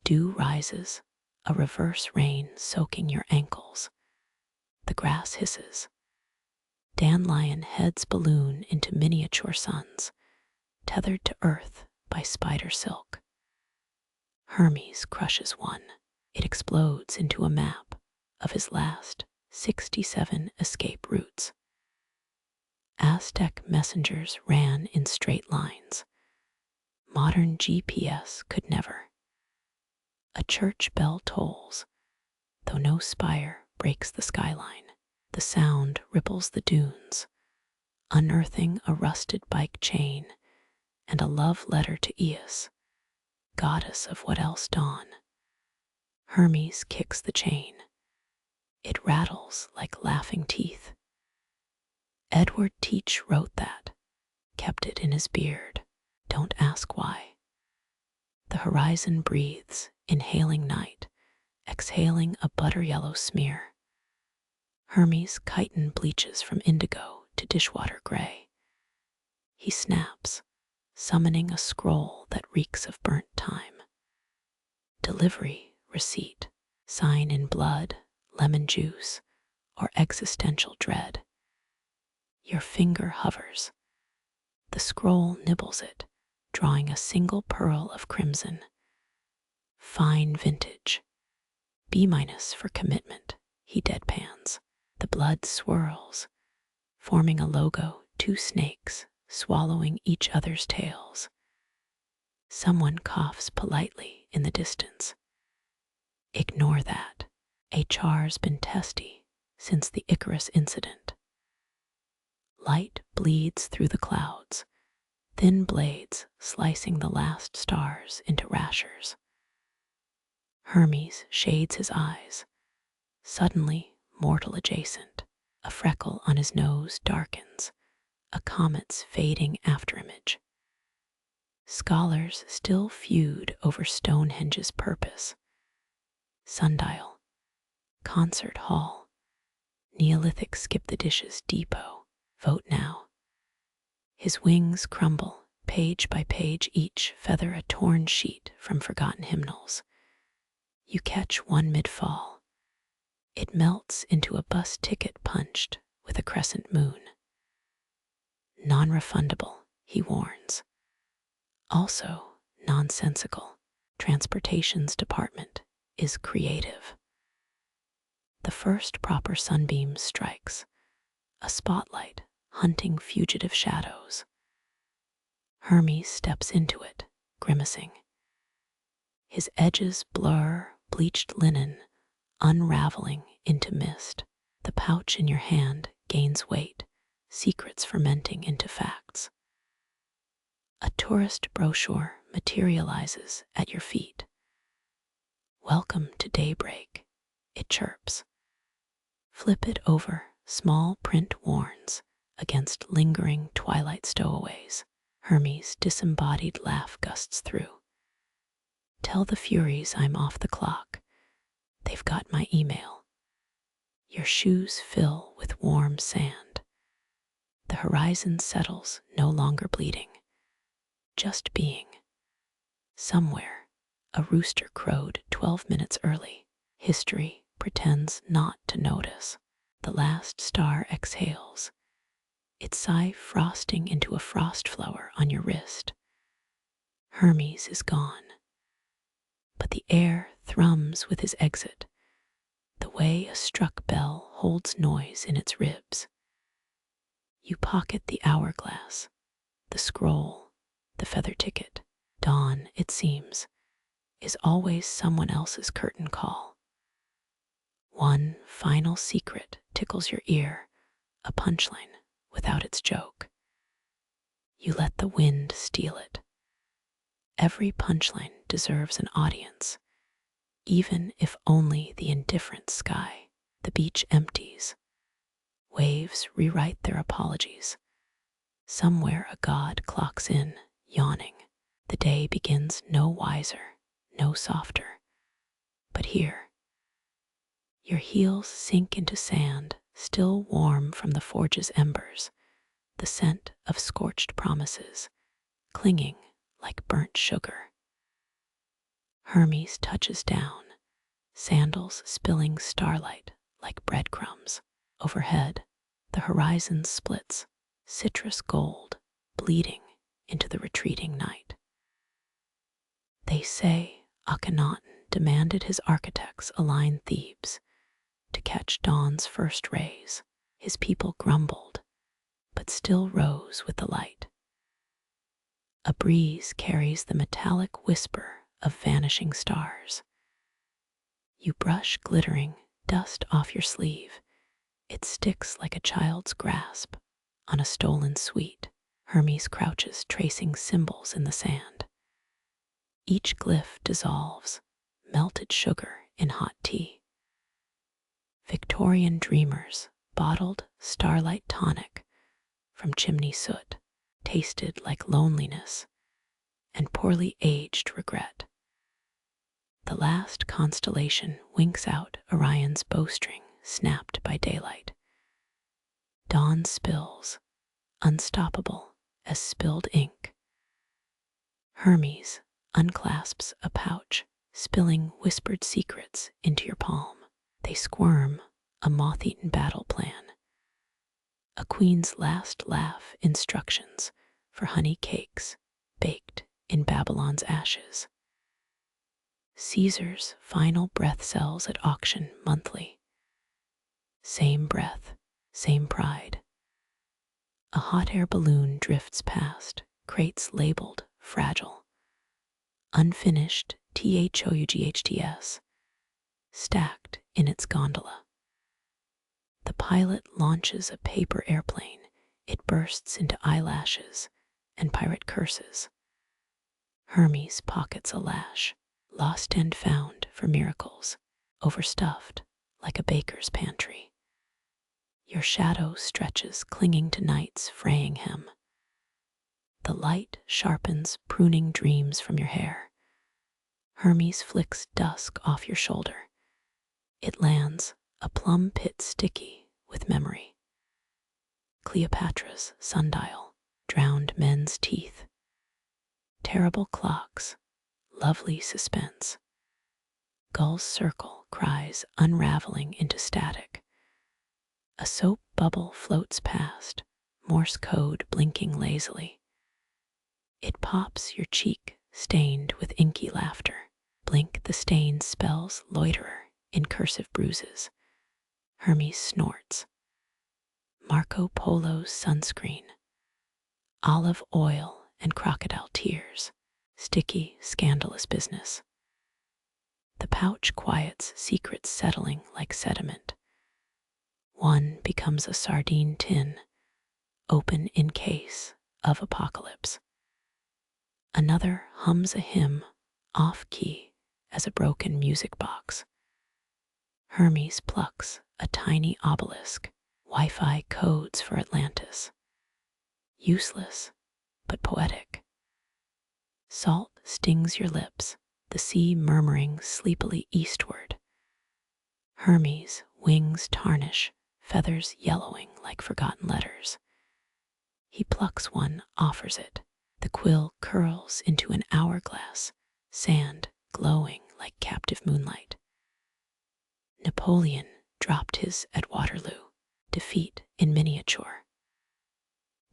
Dew rises, a reverse rain soaking your ankles. The grass hisses. Dandelion heads balloon into miniature suns, tethered to earth by spider silk. Hermes crushes one. It explodes into a map of his last 67 escape routes. Aztec messengers ran in straight lines. Modern GPS could never. A church bell tolls, though no spire breaks the skyline. The sound ripples the dunes, unearthing a rusted bike chain and a love letter to Eos, goddess of what else dawn. Hermes kicks the chain. It rattles like laughing teeth. Edward Teach wrote that, kept it in his beard. Don't ask why. The horizon breathes, inhaling night, exhaling a butter yellow smear. Hermes' chitin bleaches from indigo to dishwater gray. He snaps, summoning a scroll that reeks of burnt time. Delivery, receipt, sign in blood, lemon juice, or existential dread. Your finger hovers. The scroll nibbles it, drawing a single pearl of crimson. Fine vintage. B- for commitment, he deadpans. The blood swirls, forming a logo, two snakes swallowing each other's tails. Someone coughs politely in the distance. Ignore that. HR's been testy since the Icarus incident. Light bleeds through the clouds, thin blades slicing the last stars into rashers. Hermes shades his eyes, suddenly mortal adjacent. A freckle on his nose darkens, a comet's fading afterimage. Scholars still feud over Stonehenge's purpose. Sundial, concert hall, Neolithic skip-the-dishes depot. Vote now. His wings crumble, page by page, each feather a torn sheet from forgotten hymnals. You catch one mid-fall. It melts into a bus ticket punched with a crescent moon. Non-refundable, he warns. Also nonsensical. Transportation's department is creative. The first proper sunbeam strikes, a spotlight hunting fugitive shadows. Hermes steps into it, grimacing. His edges blur bleached linen, unraveling into mist. The pouch in your hand gains weight, secrets fermenting into facts. A tourist brochure materializes at your feet. Welcome to daybreak, it chirps. Flip it over, small print warns against lingering twilight stowaways. Hermes' disembodied laugh gusts through. Tell the Furies I'm off the clock. They've got my email. Your shoes fill with warm sand. The horizon settles, no longer bleeding, just being. Somewhere, a rooster crowed 12 minutes early. History pretends not to notice. The last star exhales, its sigh frosting into a frost flower on your wrist. Hermes is gone, but the air thrums with his exit, the way a struck bell holds noise in its ribs. You pocket the hourglass, the scroll, the feather ticket. Dawn, it seems, is always someone else's curtain call. One final secret tickles your ear, a punchline without its joke. You let the wind steal it. Every punchline deserves an audience, even if only the indifferent sky. The beach empties. Waves rewrite their apologies. Somewhere a god clocks in, yawning. The day begins no wiser, no softer. But here, your heels sink into sand, still warm from the forge's embers, the scent of scorched promises, clinging like burnt sugar. Hermes touches down, sandals spilling starlight like breadcrumbs. Overhead, the horizon splits, citrus gold bleeding into the retreating night. They say Akhenaten demanded his architects align Thebes to catch dawn's first rays. His people grumbled, but still rose with the light. A breeze carries the metallic whisper of vanishing stars. You brush glittering dust off your sleeve. It sticks like a child's grasp on a stolen sweet. Hermes crouches, tracing symbols in the sand. Each glyph dissolves, melted sugar in hot tea. Victorian dreamers bottled starlight tonic from chimney soot, tasted like loneliness and poorly aged regret. The last constellation winks out Orion's bowstring snapped by daylight. Dawn spills, unstoppable as spilled ink. Hermes unclasps a pouch, spilling whispered secrets into your palm. They squirm, a moth-eaten battle plan. A queen's last laugh instructions for honey cakes baked in Babylon's ashes. Caesar's final breath sells at auction monthly. Same breath, same pride. A hot air balloon drifts past, crates labeled fragile. Unfinished THOUGHTS, stacked in its gondola. The pilot launches a paper airplane. It bursts into eyelashes and pirate curses. Hermes pockets a lash, lost and found for miracles, overstuffed like a baker's pantry. Your shadow stretches, clinging to night's fraying hem. The light sharpens, pruning dreams from your hair. Hermes flicks dusk off your shoulder. It lands, a plum pit sticky with memory. Cleopatra's sundial drowned men's teeth. Terrible clocks, lovely suspense. Gull's circle cries unraveling into static. A soap bubble floats past, Morse code blinking lazily. It pops your cheek, stained with inky laughter. Blink, the stain spells loiterer in cursive bruises. Hermes snorts. Marco Polo's sunscreen. Olive oil and crocodile tears. Sticky, scandalous business. The pouch quiets, secrets settling like sediment. One becomes a sardine tin, open in case of apocalypse. Another hums a hymn, off-key as a broken music box. Hermes plucks a tiny obelisk, Wi-Fi codes for Atlantis. Useless, but poetic. Salt stings your lips, the sea murmuring sleepily eastward. Hermes' wings tarnish, feathers yellowing like forgotten letters. He plucks one, offers it. The quill curls into an hourglass, sand glowing like captive moonlight. Napoleon dropped his at Waterloo. defeat in miniature.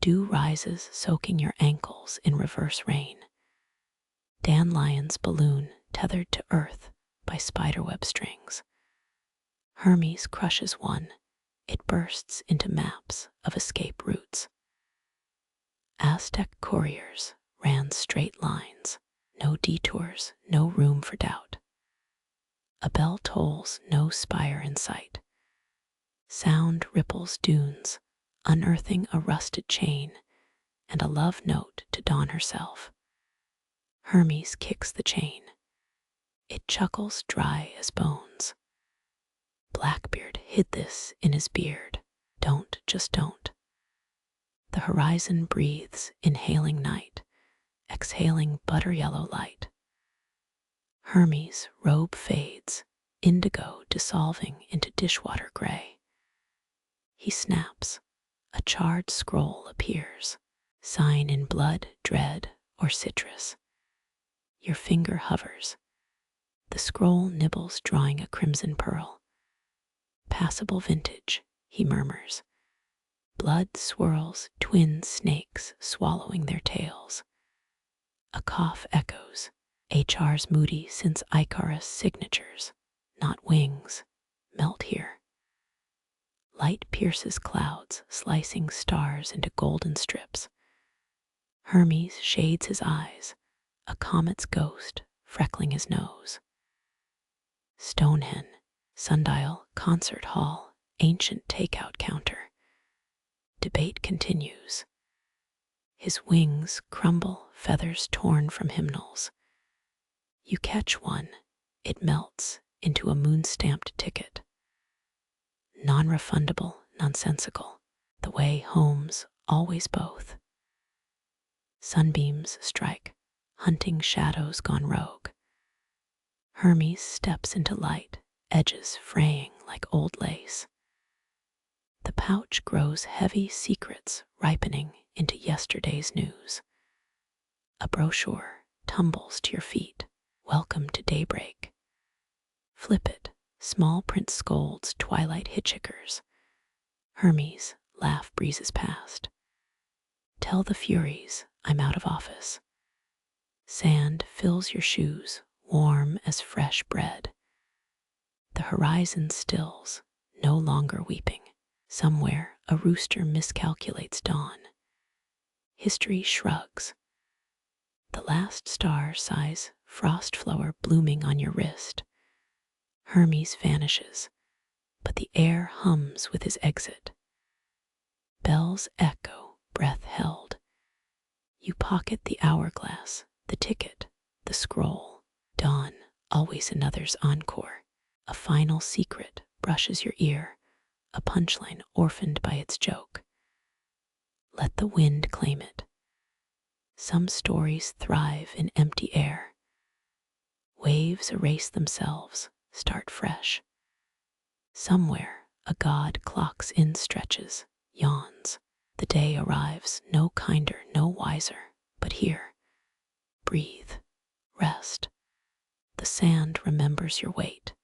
Dew rises, soaking your ankles in reverse rain. Dandelions balloon tethered to earth by spiderweb strings. Hermes crushes one, it bursts into maps of escape routes. Aztec couriers ran straight lines, no detours, no room for doubt. A bell tolls, no spire in sight. Sound ripples dunes, unearthing a rusted chain and a love note to Dawn herself. Hermes kicks the chain. It chuckles dry as bones. Blackbeard hid this in his beard. Don't, just don't. The horizon breathes, inhaling night, exhaling butter-yellow light. Hermes' robe fades, indigo dissolving into dishwater gray. He snaps. A charred scroll appears, sign in blood, dread, or citrus. Your finger hovers. The scroll nibbles, drawing a crimson pearl. Passable vintage, he murmurs. Blood swirls, twin snakes swallowing their tails. A cough echoes, HR's moody since Icarus signatures, not wings, melt here. Light pierces clouds, slicing stars into golden strips. Hermes shades his eyes, a comet's ghost freckling his nose. Stonehen, sundial, concert hall, ancient takeout counter. Debate continues. His wings crumble, feathers torn from hymnals. You catch one, it melts into a moon-stamped ticket. Non-refundable, nonsensical, the way homes always both. Sunbeams strike, hunting shadows gone rogue. Hermes steps into light, edges fraying like old lace. The pouch grows heavy, secrets ripening into yesterday's news. A brochure tumbles to your feet, welcome to daybreak. Flip it, small print scolds twilight hitchhikers. Hermes' laugh breezes past. Tell the Furies I'm out of office. Sand fills your shoes, warm as fresh bread. The horizon stills, no longer weeping. Somewhere a rooster miscalculates dawn. History shrugs. The last star sighs, frost flower blooming on your wrist. Hermes vanishes, but the air hums with his exit. Bells echo, breath held. You pocket the hourglass, the ticket, the scroll. Dawn, always another's encore. A final secret brushes your ear, a punchline orphaned by its joke. Let the wind claim it. Some stories thrive in empty air. Waves erase themselves, start fresh. Somewhere a god clocks in stretches, yawns. The day arrives, no kinder, no wiser, but here. Breathe, rest. The sand remembers your weight.